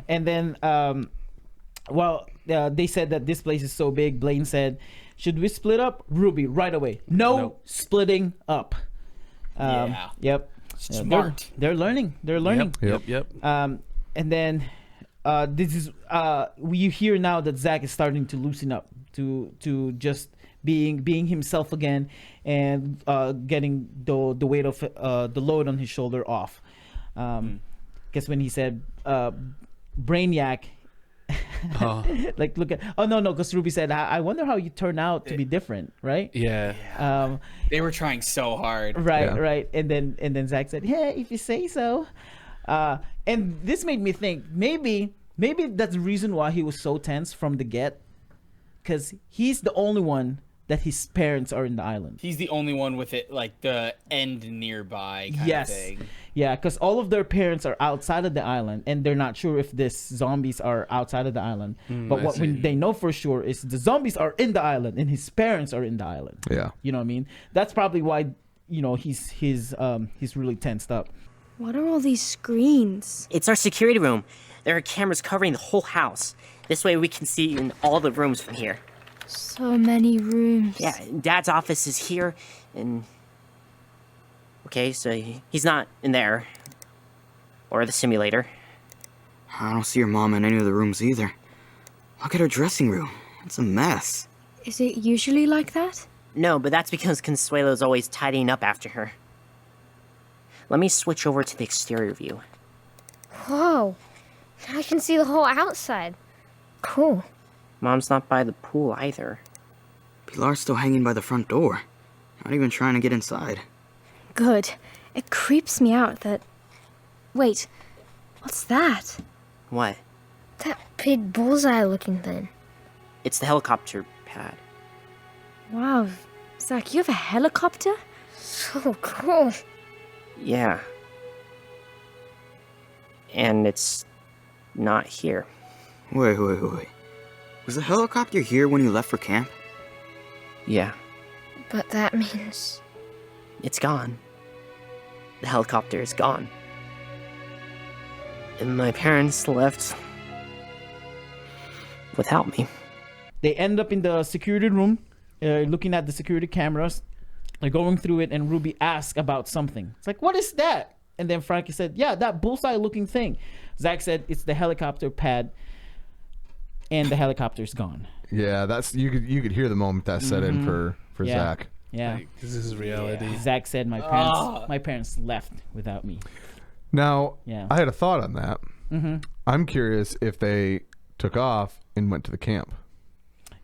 Speaker 2: And then, they said that this place is so big. Blaine said, "Should we split up?" Ruby, right away. No splitting up. Yep.
Speaker 4: Smart.
Speaker 2: They're learning.
Speaker 3: Yep.
Speaker 2: And then this is we hear now that Zach is starting to loosen up to just being himself again and getting the weight of the load on his shoulder off. Guess when he said brainiac. Look at because Ruby said, I wonder how you turn out to be different, right?
Speaker 3: Yeah.
Speaker 4: They were trying so hard.
Speaker 2: Right. And then Zach said, "Yeah, if you say so." And this made me think maybe that's the reason why he was so tense from the get, because he's the only one that his parents are in the island.
Speaker 4: He's the only one with it, the end nearby kind of thing.
Speaker 2: Yeah, because all of their parents are outside of the island, and they're not sure if these zombies are outside of the island. But what they know for sure is the zombies are in the island, and his parents are in the island.
Speaker 1: Yeah.
Speaker 2: You know what I mean? That's probably why, he's really tensed up.
Speaker 8: What are all these screens?
Speaker 7: It's our security room. There are cameras covering the whole house. This way we can see in all the rooms from here.
Speaker 8: So many rooms.
Speaker 7: Yeah, Dad's office is here, and... Okay, so he's not in there. Or the simulator.
Speaker 9: I don't see your mom in any of the rooms either. Look at her dressing room. It's a mess.
Speaker 8: Is it usually like that?
Speaker 7: No, but that's because Consuelo's always tidying up after her. Let me switch over to the exterior view.
Speaker 6: Whoa. I can see the whole outside. Cool.
Speaker 7: Mom's not by the pool either.
Speaker 9: Pilar's still hanging by the front door. Not even trying to get inside.
Speaker 6: Good. It creeps me out that... Wait. What's that?
Speaker 7: What?
Speaker 6: That big bullseye-looking thing.
Speaker 7: It's the helicopter pad.
Speaker 6: Wow. Zach, you have a helicopter? So cool.
Speaker 7: Yeah. And it's not here.
Speaker 9: Wait. Was the helicopter here when you left for camp?
Speaker 7: Yeah,
Speaker 6: But that means...
Speaker 7: it's gone. The helicopter is gone. And my parents left without me.
Speaker 2: They end up in the security room, looking at the security cameras. They're going through it, and Ruby asks about something. It's like, what is that? And then Frankie said, yeah, that bullseye-looking thing. Zach said it's the helicopter pad, and the helicopter's gone.
Speaker 1: Yeah, that's you could hear the moment that set in for
Speaker 2: Yeah.
Speaker 1: Zach.
Speaker 2: Yeah.
Speaker 3: Like, this is reality.
Speaker 2: Zach said my parents left without me.
Speaker 1: Now,
Speaker 2: Yeah.
Speaker 1: I had a thought on that.
Speaker 2: Mm-hmm.
Speaker 1: I'm curious if they took off and went to the camp.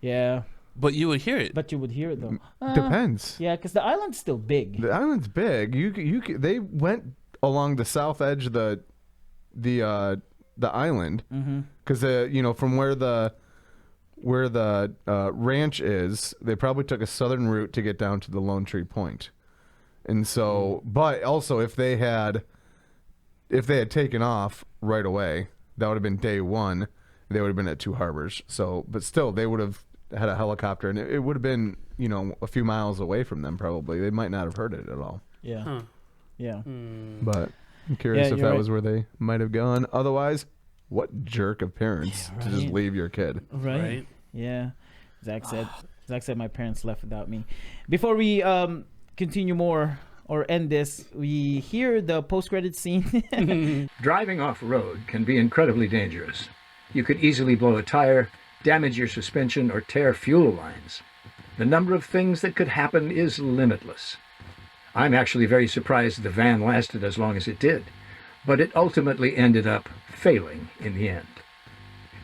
Speaker 2: Yeah.
Speaker 3: But you would hear it.
Speaker 2: But you would hear it though.
Speaker 1: Depends.
Speaker 2: Yeah, because the island's still big.
Speaker 1: The island's big. They went along the south edge of the island because from where the ranch is, they probably took a southern route to get down to the Lone Tree Point. And so, but also if they had taken off right away, that would have been day one. They would have been at Two Harbors. So, but still, they would have had a helicopter, and it would have been, a few miles away from them. Probably, they might not have heard it at all.
Speaker 2: Yeah.
Speaker 3: Huh.
Speaker 2: Yeah.
Speaker 1: But I'm curious
Speaker 2: Yeah,
Speaker 1: if
Speaker 2: you're
Speaker 1: that
Speaker 2: right.
Speaker 1: was where they might have gone. Otherwise, what jerk of parents to just
Speaker 2: right.
Speaker 1: leave your kid?
Speaker 2: Right. Yeah. Zach said my parents left without me. Before we continue more or end this, we hear the post-credit scene.
Speaker 10: Driving off-road can be incredibly dangerous. You could easily blow a tire, damage your suspension, or tear fuel lines. The number of things that could happen is limitless. I'm actually very surprised the van lasted as long as it did, but it ultimately ended up failing in the end.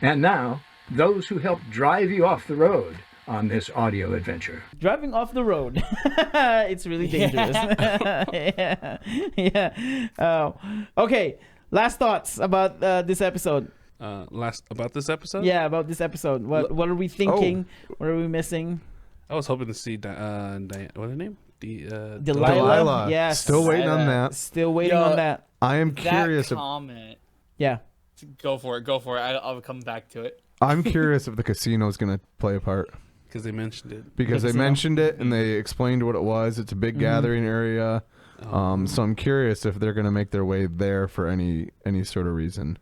Speaker 10: And now, those who helped drive you off the road on this audio adventure.
Speaker 2: Driving off the road. It's really dangerous. Yeah. Okay. Last thoughts about this episode.
Speaker 3: About this episode?
Speaker 2: Yeah, about this episode. What are we thinking? What are we missing?
Speaker 3: I was hoping to see Diane. What's her name?
Speaker 2: Delilah. Yes.
Speaker 1: Still waiting on that.
Speaker 2: Still waiting on that.
Speaker 1: I am curious.
Speaker 4: That comment.
Speaker 2: Yeah.
Speaker 4: Go for it. I'll come back to it.
Speaker 1: I'm curious if the casino is going to play a part.
Speaker 3: Because they mentioned it.
Speaker 1: Because they mentioned it and they explained what it was. It's a big gathering area. So I'm curious if they're going to make their way there for any sort of reason.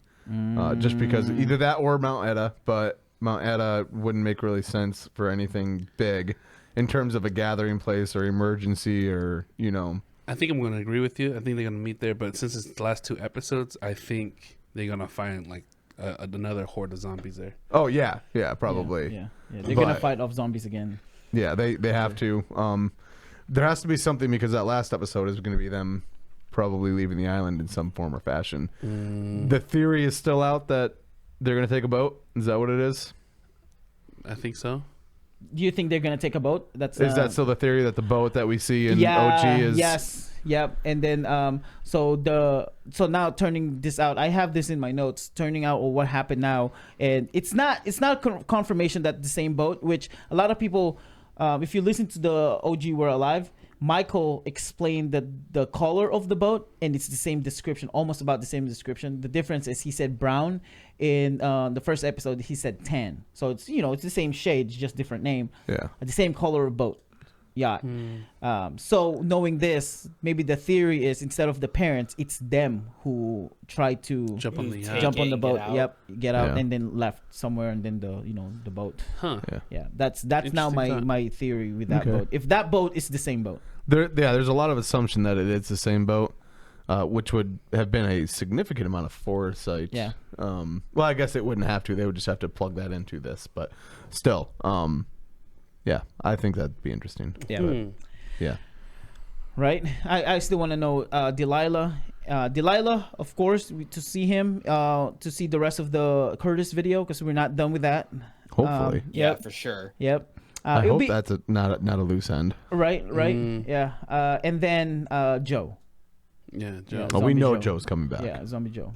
Speaker 1: Just because either that or Mount Etta, but Mount Etta wouldn't make really sense for anything big in terms of a gathering place or emergency or,
Speaker 3: I think I'm going to agree with you. I think they're going to meet there. But since it's the last two episodes, I think they're going to find like another horde of zombies there.
Speaker 1: Oh, yeah. Yeah, probably.
Speaker 2: Yeah. They're going to fight off zombies again.
Speaker 1: Yeah, they have to. There has to be something because that last episode is going to be them probably leaving the island in some form or fashion. The theory is still out that they're going to take a boat. Is that what it is?
Speaker 3: I think so.
Speaker 2: Do you think they're going to take a boat?
Speaker 1: Is that still the theory that the boat that we see in OG is...
Speaker 2: Yes. Yep. And then so now turning this out, I have this in my notes, turning out what happened now, and it's not confirmation that the same boat, which a lot of people, if you listen to the OG We're Alive, Michael explained the color of the boat, and it's the same description, almost about the same description. The difference is he said brown. In the first episode, he said tan. So it's it's the same shade, it's just different name.
Speaker 1: Yeah.
Speaker 2: The same color of boat, yacht. So knowing this, maybe the theory is instead of the parents, it's them who try to
Speaker 3: Jump on
Speaker 2: the boat. Get out,
Speaker 1: Yeah.
Speaker 2: and then left somewhere, and then the boat.
Speaker 3: Huh.
Speaker 2: Yeah, that's now my theory with that
Speaker 1: Okay.
Speaker 2: boat. If that boat is the same boat.
Speaker 1: There's a lot of assumption that it's the same boat, which would have been a significant amount of foresight.
Speaker 2: Yeah.
Speaker 1: Well, I guess it wouldn't have to. They would just have to plug that into this. But still, yeah, I think that'd be interesting.
Speaker 2: Yeah.
Speaker 1: But, yeah.
Speaker 2: Right. I still want to know Delilah. Delilah, of course, to see him, to see the rest of the Curtis video because we're not done with that.
Speaker 1: Hopefully.
Speaker 4: Yeah, for sure.
Speaker 2: Yep.
Speaker 1: I hope that's not a loose end.
Speaker 2: Right. Yeah. And then Joe.
Speaker 3: Yeah, Joe.
Speaker 1: Oh, we know
Speaker 2: Joe.
Speaker 1: Joe's coming back.
Speaker 2: Yeah, Zombie Joe.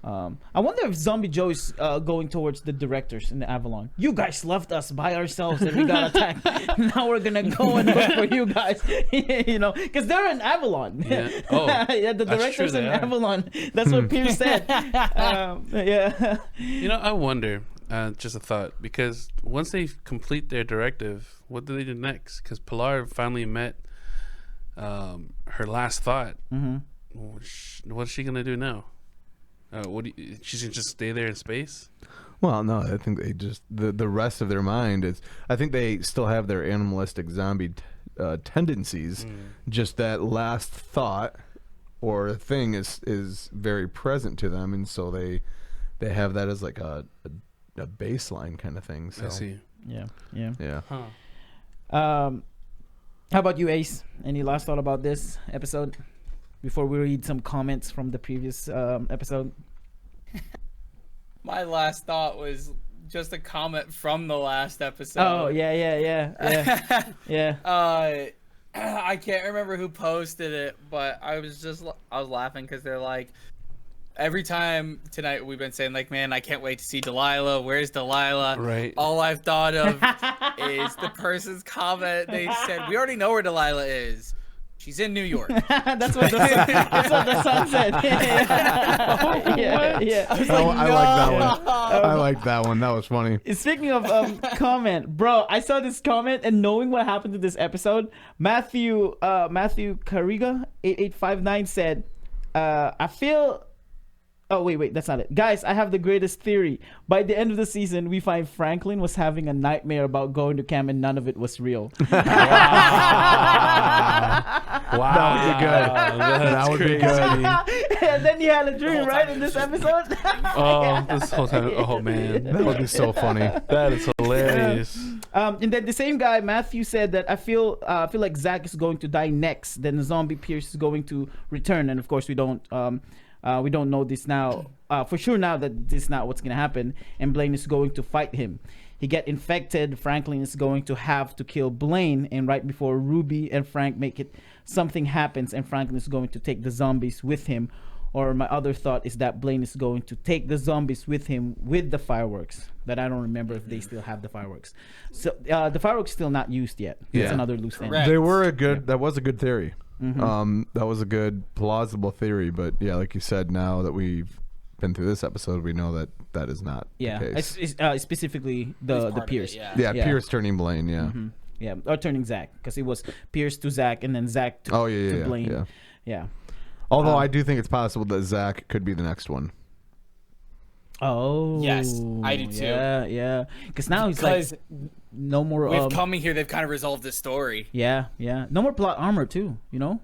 Speaker 2: I wonder if Zombie Joe is going towards the directors in the Avalon. You guys left us by ourselves and we got attacked. Now we're gonna go and look for you guys. You know, because they're in Avalon.
Speaker 3: Yeah. Oh,
Speaker 2: yeah, the directors in Avalon. That's what Pierce said. Yeah.
Speaker 3: You know, I wonder. Just a thought, because once they complete their directive, what do they do next? Because Pilar finally met her last thought. What's she gonna do now? She's gonna just stay there in space?
Speaker 1: Well, no, I think they just the rest of their mind is. I think they still have their animalistic zombie tendencies. Just that last thought or thing is very present to them, and so they have that as like a baseline kind of thing. So.
Speaker 3: I see.
Speaker 2: Yeah.
Speaker 3: Huh.
Speaker 2: How about you, Ace? Any last thought about this episode before we read some comments from the previous episode?
Speaker 4: My last thought was just a comment from the last episode.
Speaker 2: Oh, yeah.
Speaker 4: I can't remember who posted it, but I was laughing because they're like, every time tonight we've been saying like, man, I can't wait to see Delilah. Where's Delilah?
Speaker 3: Right.
Speaker 4: All I've thought of is the person's comment. They said, we already know where Delilah is. She's in New York.
Speaker 2: That's what the son said. Yeah.
Speaker 1: I like that one. I like that one. That was funny.
Speaker 2: Speaking of comment, bro, I saw this comment and knowing what happened to this episode, Matthew Carriga 8859 said, I feel. Oh, wait, that's not it. Guys, I have the greatest theory. By the end of the season, we find Franklin was having a nightmare about going to camp and none of it was real.
Speaker 1: Wow. That would be good.
Speaker 2: And then he had a dream, right, in this episode?
Speaker 3: This whole time. Oh, man.
Speaker 1: That would be so funny.
Speaker 3: That is hilarious.
Speaker 2: And then the same guy, Matthew, said that I feel like Zach is going to die next. Then the zombie Pierce is going to return. And, of course, we don't know this now for sure now that this is not what's going to happen, and Blaine is going to fight him. He get infected. Franklin is going to have to kill Blaine, and right before Ruby and Frank make it, something happens and Franklin is going to take the zombies with him. Or my other thought is that Blaine is going to take the zombies with him with the fireworks, that I don't remember if they still have the fireworks. So the fireworks still not used yet. It's another loose end.
Speaker 1: They were that was a good theory. That was a good plausible theory, but yeah, like you said, now that we've been through this episode, we know that that is not the case.
Speaker 2: Specifically the Pierce.
Speaker 1: Pierce turning Blaine.
Speaker 2: Or turning Zach, because it was Pierce to Zach and then Zach to Blaine.
Speaker 1: Although I do think it's possible that Zach could be the next one.
Speaker 2: Oh
Speaker 4: yes, I do too.
Speaker 2: Yeah. Because now he's like no more.
Speaker 4: With coming here, they've kind of resolved this story.
Speaker 2: Yeah. No more plot armor too. You know.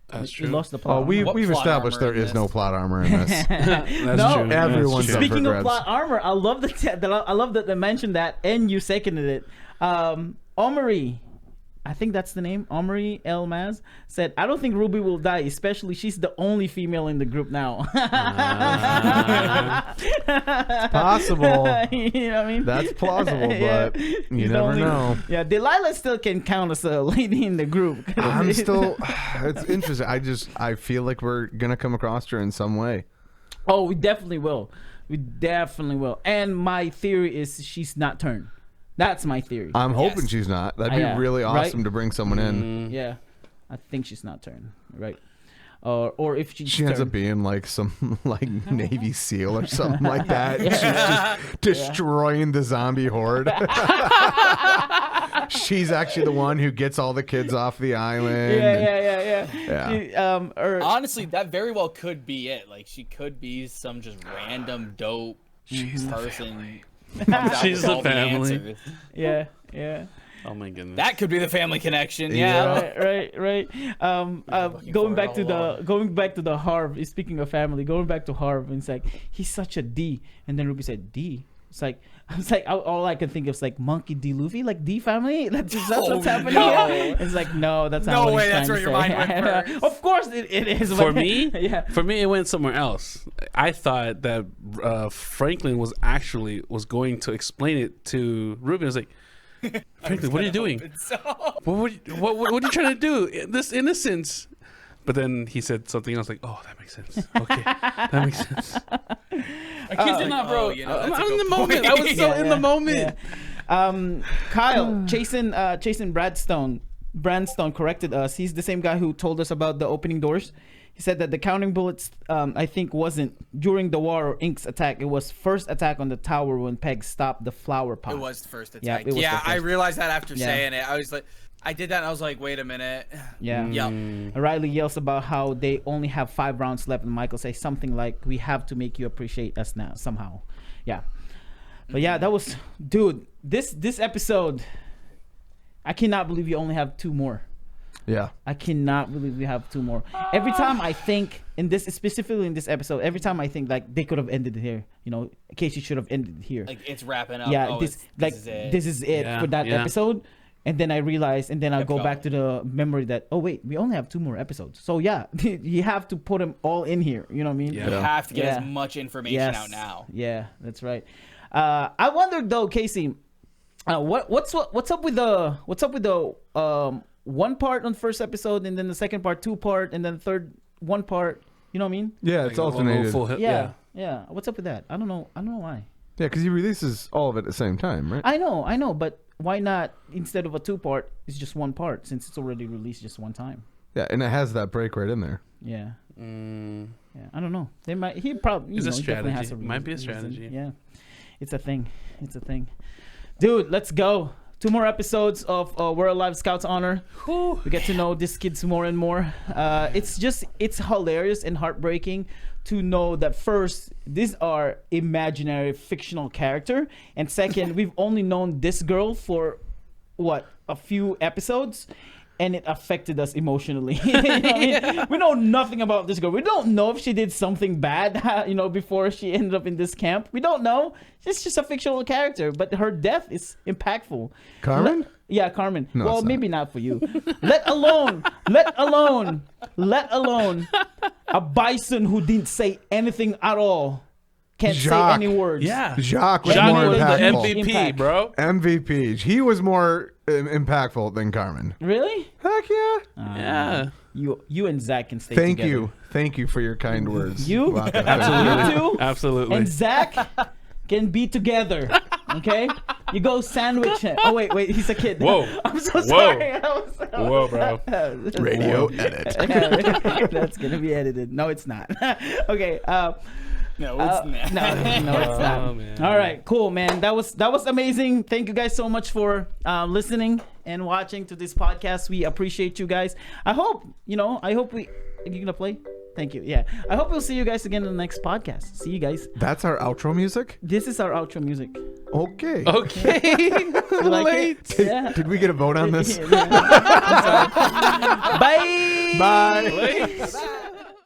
Speaker 3: That's true.
Speaker 2: We lost the plot.
Speaker 1: We've established there is no plot armor in this.
Speaker 3: That's true.
Speaker 1: Everyone's up for
Speaker 2: Speaking of
Speaker 1: grabs.
Speaker 2: plot armor, I love that they mentioned that and you seconded it. Omri, I think that's the name. Omri Elmaz said, I don't think Ruby will die, especially she's the only female in the group now.
Speaker 1: It's possible.
Speaker 2: You know what I mean?
Speaker 1: That's plausible, but you never know.
Speaker 2: Yeah, Delilah still can count as a lady in the group.
Speaker 1: It's interesting. I feel like we're going to come across her in some way.
Speaker 2: Oh, we definitely will. And my theory is she's not turned. That's my theory.
Speaker 1: I'm hoping she's not. That'd be really awesome to bring someone in.
Speaker 2: Yeah, I think she's not turned, right? Or if she
Speaker 1: ends up being like some like Navy SEAL or something like that. She's just destroying the zombie horde. She's actually the one who gets all the kids off the island.
Speaker 2: Yeah.
Speaker 4: Honestly, that very well could be it. Like she could be some just random dope person.
Speaker 3: She's the family.
Speaker 2: Yeah.
Speaker 3: Oh my goodness.
Speaker 4: That could be the family connection.
Speaker 2: Right. Going back to the Harv. Speaking of family, going back to Harv, and it's like he's such a D, and then Ruby said D. It's like all I can think of is like Monkey D. Luffy, like D family. That's what's happening here. It's like no, that's not.
Speaker 4: No
Speaker 2: what
Speaker 4: way.
Speaker 2: He's
Speaker 4: That's where your mind went first.
Speaker 2: Of course, it is.
Speaker 3: For me, it went somewhere else. I thought that Franklin was going to explain it to Ruby. I was like, Franklin, what are you doing? What are you trying to do? This innocence. But then he said something else like, "Oh, that makes sense. Okay, that makes sense." I kid you not, bro. I'm in the moment. I was so in the moment.
Speaker 2: Kyle, Jason Brandstone corrected us. He's the same guy who told us about the opening doors. He said that the counting bullets, I think, wasn't during the war or Ink's attack. It was first attack on the tower when Peg stopped the flower pot.
Speaker 4: It was the first attack.
Speaker 2: Yeah,
Speaker 4: Yeah, I realized that after saying it. I was like, I did that and I was like, wait a minute.
Speaker 2: Yeah.
Speaker 4: Yep.
Speaker 2: Riley yells about how they only have 5 rounds left, and Michael says something like, "We have to make you appreciate us now somehow." Yeah. But yeah, that was, dude, this episode, I cannot believe you only have 2 more.
Speaker 1: Yeah.
Speaker 2: I cannot believe we have 2 more. Every time I think specifically in this episode, every time I think like they could have ended it here. You know, Casey should have ended it here.
Speaker 4: Like it's wrapping up.
Speaker 2: Yeah,
Speaker 4: Oh,
Speaker 2: this is it
Speaker 3: Yeah,
Speaker 2: for that
Speaker 3: yeah.
Speaker 2: episode. And then I realize, and then I'll
Speaker 4: Kept
Speaker 2: go
Speaker 4: going.
Speaker 2: back to the memory that, oh wait, we only have 2 more episodes. So yeah, you have to put them all in here. You know what I mean?
Speaker 3: Yeah.
Speaker 4: You have to get
Speaker 2: Yeah.
Speaker 4: as much information out now.
Speaker 2: Yeah, that's right. I wondered though, Casey, what's up with the one part on the first episode, and then the second part 2 part, and then the third 1 part. You know what I mean?
Speaker 1: Yeah, it's
Speaker 3: Like a
Speaker 1: alternated.
Speaker 3: full hit-
Speaker 2: Yeah. What's up with that? I don't know why.
Speaker 1: Yeah, because he releases all of it at the same time, right?
Speaker 2: I know, but why not instead of a 2 part? It's just 1 part since it's already released just 1 time.
Speaker 1: Yeah, and it has that break right in there.
Speaker 2: Yeah. Yeah, I don't know. They might. He probably.
Speaker 3: It's a
Speaker 2: he definitely has
Speaker 3: strategy.
Speaker 2: a
Speaker 3: Might be a
Speaker 2: reason.
Speaker 3: strategy.
Speaker 2: Yeah, it's a thing. Dude, let's go. 2 more episodes of We're Alive Scouts Honor. We get to know these kids more and more. It's hilarious and heartbreaking to know that first, these are imaginary fictional character, and second, we've only known this girl for a few episodes, and it affected us emotionally. You know what I mean? We know nothing about this girl. We don't know if she did something bad, before she ended up in this camp. We don't know. She's just a fictional character, but her death is impactful.
Speaker 1: Carmen?
Speaker 2: Yeah, Carmen.
Speaker 1: No,
Speaker 2: well,
Speaker 1: it's not.
Speaker 2: maybe not for you. let alone a bison who didn't say anything at all. Can't
Speaker 1: Jacques.
Speaker 2: say any words.
Speaker 3: Yeah.
Speaker 1: Jacques was
Speaker 3: Johnny
Speaker 1: more
Speaker 3: was the
Speaker 1: impactful.
Speaker 3: MVP,
Speaker 2: Impact.
Speaker 3: bro.
Speaker 1: MVP. He was more impactful than Carmen.
Speaker 2: Really?
Speaker 1: Heck yeah.
Speaker 3: Yeah.
Speaker 2: You and Zach can stay
Speaker 1: Thank
Speaker 2: together.
Speaker 1: you. Thank you for your kind words.
Speaker 2: You?
Speaker 1: Wakka.
Speaker 3: Absolutely.
Speaker 2: You two
Speaker 3: Absolutely.
Speaker 2: and Zach can be together. Okay? You go sandwich him. Oh, wait. He's a kid.
Speaker 3: Whoa.
Speaker 2: I'm so
Speaker 3: Whoa.
Speaker 2: sorry.
Speaker 3: Whoa, bro.
Speaker 1: Radio edit.
Speaker 2: That's going to be edited. No, it's not. Okay.
Speaker 4: No, it's not.
Speaker 2: No, it's not.
Speaker 3: Oh, man.
Speaker 2: All right, cool, man. That was amazing. Thank you guys so much for listening and watching to this podcast. We appreciate you guys. I hope we. Are you gonna play? Thank you. Yeah. I hope we'll see you guys again in the next podcast. See you guys.
Speaker 1: That's our outro music?
Speaker 2: This is our outro music.
Speaker 1: Okay.
Speaker 3: Okay.
Speaker 2: You like it? Yeah.
Speaker 1: Did we get a vote on this?
Speaker 2: I'm sorry. Bye.
Speaker 1: Bye.
Speaker 3: Late.